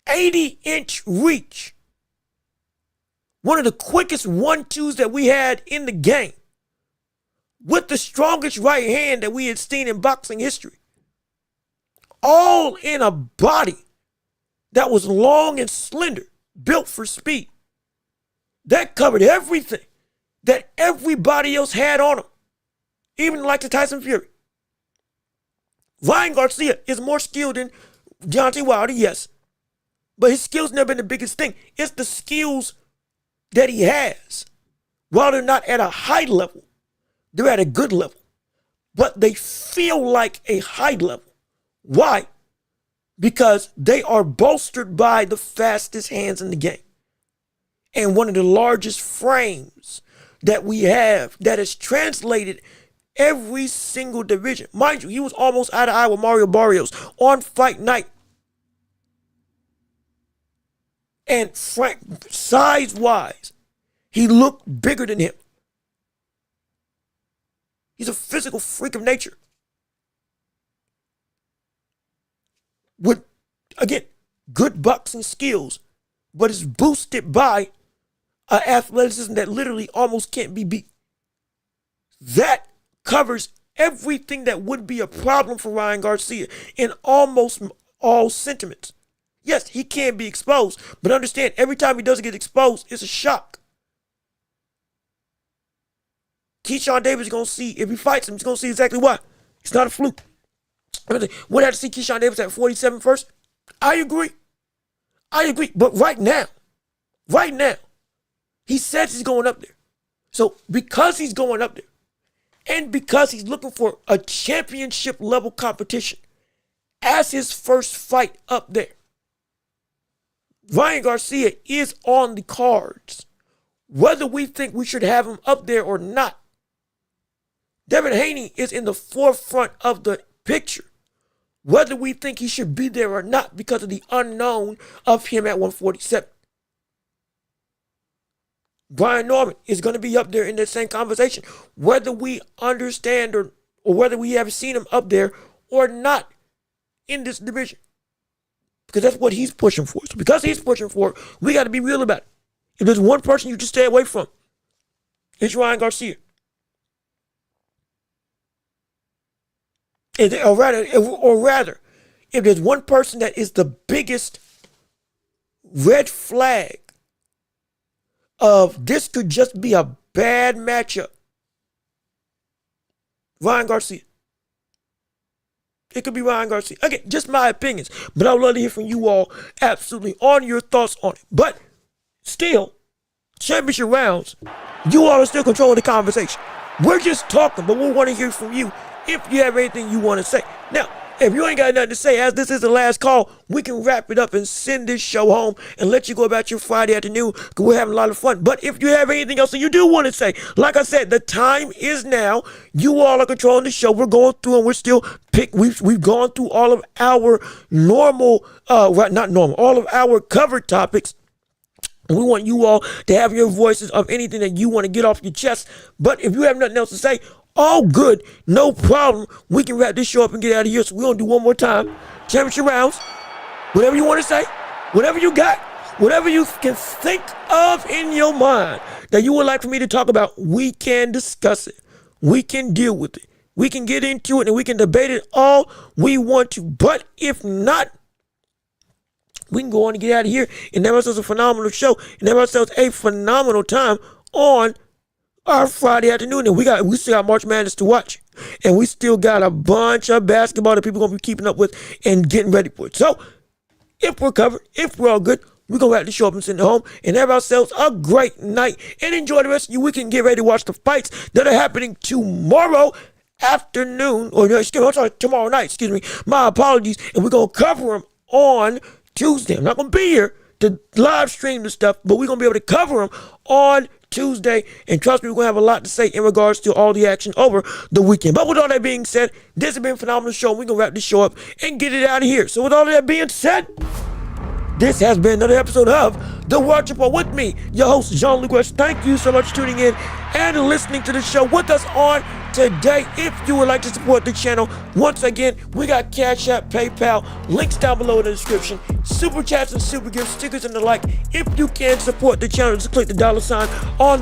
80-inch reach. One of the quickest 1-2s that we had in the game, with the strongest right hand that we had seen in boxing history. All in a body that was long and slender, built for speed. That covered everything that everybody else had on him, even like the Tyson Fury. Ryan Garcia is more skilled than Deontay Wilder, yes, but his skills never been the biggest thing. It's the skills that he has. While they're not at a high level, they're at a good level, but they feel like a high level. Why? Because they are bolstered by the fastest hands in the game and one of the largest frames that we have that has translated every single division. Mind you, he was almost eye to eye with Mario Barrios on fight night. And Frank, size-wise, he looked bigger than him. He's a physical freak of nature. With, again, good boxing skills, but it's boosted by an athleticism that literally almost can't be beat. That covers everything that would be a problem for Ryan Garcia in almost all sentiments. Yes, he can be exposed, but understand, every time he doesn't get exposed, it's a shock. Keyshawn Davis is going to see, if he fights him, he's going to see exactly why. It's not a fluke. Would have to see Keyshawn Davis at 47 first? I agree. But right now, he says he's going up there. So because he's going up there, and because he's looking for a championship level competition as his first fight up there, Ryan Garcia is on the cards. Whether we think we should have him up there or not, Devin Haney is in the forefront of the picture. Whether we think he should be there or not because of the unknown of him at 147. Brian Norman is going to be up there in that same conversation. Whether we understand or whether we have seen him up there or not in this division. Because that's what he's pushing for. So because he's pushing for it, we got to be real about it. If there's one person you just stay away from, it's Ryan Garcia. Or rather, if there's one person that is the biggest red flag of this could just be a bad matchup, Ryan Garcia. It could be Ryan Garcia. Again, just my opinions, but I would love to hear from you all absolutely on your thoughts on it. But still, championship rounds, you all are still controlling the conversation. We're just talking, but we want to hear from you if you have anything you want to say. Now, if you ain't got nothing to say, as this is the last call, we can wrap it up and send this show home and let you go about your Friday afternoon because we're having a lot of fun. But if you have anything else that you do want to say, like I said, the time is now. You all are controlling the show. We're going through and we're still we've gone through all of our all of our covered topics. And we want you all to have your voices of anything that you want to get off your chest. But if you have nothing else to say, all good, no problem. We can wrap this show up and get out of here. So we're going to do one more time. Championship rounds. Whatever you want to say, whatever you got, whatever you can think of in your mind that you would like for me to talk about, we can discuss it. We can deal with it. We can get into it and we can debate it all we want to. But if not, we can go on and get out of here and have ourselves a phenomenal show and have ourselves a phenomenal time on our Friday afternoon. And we still got March Madness to watch. And we still got a bunch of basketball that people are going to be keeping up with and getting ready for it. So, if we're covered, if we're all good, we're going to wrap the show up and send it home and have ourselves a great night and enjoy the rest of your week and get ready to watch the fights that are happening tomorrow afternoon, tomorrow night, My apologies. And we're going to cover them on Tuesday. I'm not going to be here to live stream the stuff, but we're going to be able to cover them on Tuesday. And trust me, we're going to have a lot to say in regards to all the action over the weekend. But with all that being said, this has been a phenomenal show. We're going to wrap this show up and get it out of here. So with all that being said, this has been another episode of The Watch Report with me, your host, Jean-Luc West. Thank you so much for tuning in and listening to the show with us on today. If you would like to support the channel, once again, we got Cash App, PayPal, links down below in the description, super chats and super gifts, stickers and the like. If you can support the channel, just click the $ on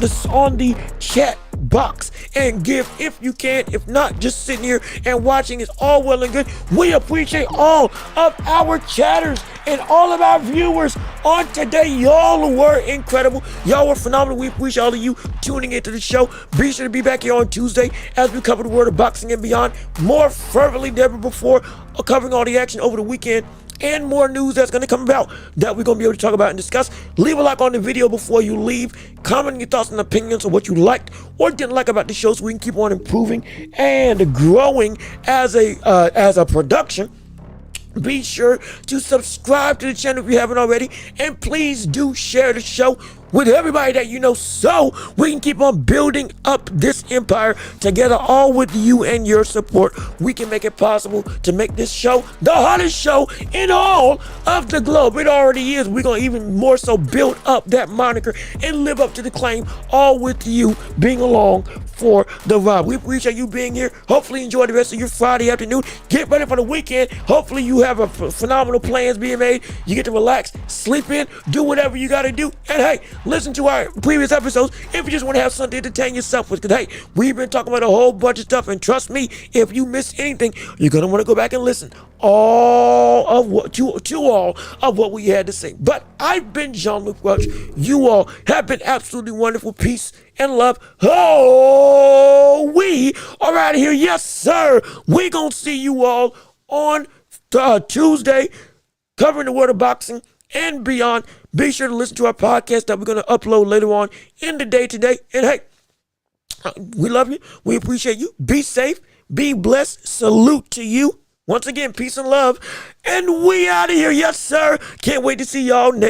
the chat box and give if you can. If not, just sitting here and watching is all well and good. We appreciate all of our chatters and all of our viewers on today. Y'all were incredible. Y'all were phenomenal. We appreciate all of you tuning into the show. Be sure to be back here on Tuesday as we cover the world of boxing and beyond more fervently than ever before, covering all the action over the weekend and more news that's going to come about that we're going to be able to talk about and discuss. Leave a like on the video before you leave. Comment your thoughts and opinions on what you liked or didn't like about the show so we can keep on improving and growing as a production. Be sure to subscribe to the channel if you haven't already, and please do share the show with everybody that you know so we can keep on building up this empire together. All with you and your support, we can make it possible to make this show the hottest show in all of the globe. It already is. We're going to even more so build up that moniker and live up to the claim, all with you being along for the ride. We appreciate you being here. Hopefully enjoy the rest of your Friday afternoon. Get ready for the weekend. Hopefully you have a phenomenal plans being made. You get to relax, sleep in, do whatever you got to do. And hey, listen to our previous episodes if you just want to have something to entertain yourself with. Because hey, we've been talking about a whole bunch of stuff, and trust me, if you missed anything, you're going to want to go back and listen all of what to all of what we had to say. But I've been Jean-Luc Welch. You all have been absolutely wonderful. Peace and love. Oh, we are out of here. Yes, sir. We gonna see you all on Tuesday, covering the world of boxing and beyond. Be sure to listen to our podcast that we're gonna upload later on in the day today. And hey, we love you. We appreciate you. Be safe. Be blessed. Salute to you. Once again, peace and love. And we out of here. Yes, sir. Can't wait to see y'all next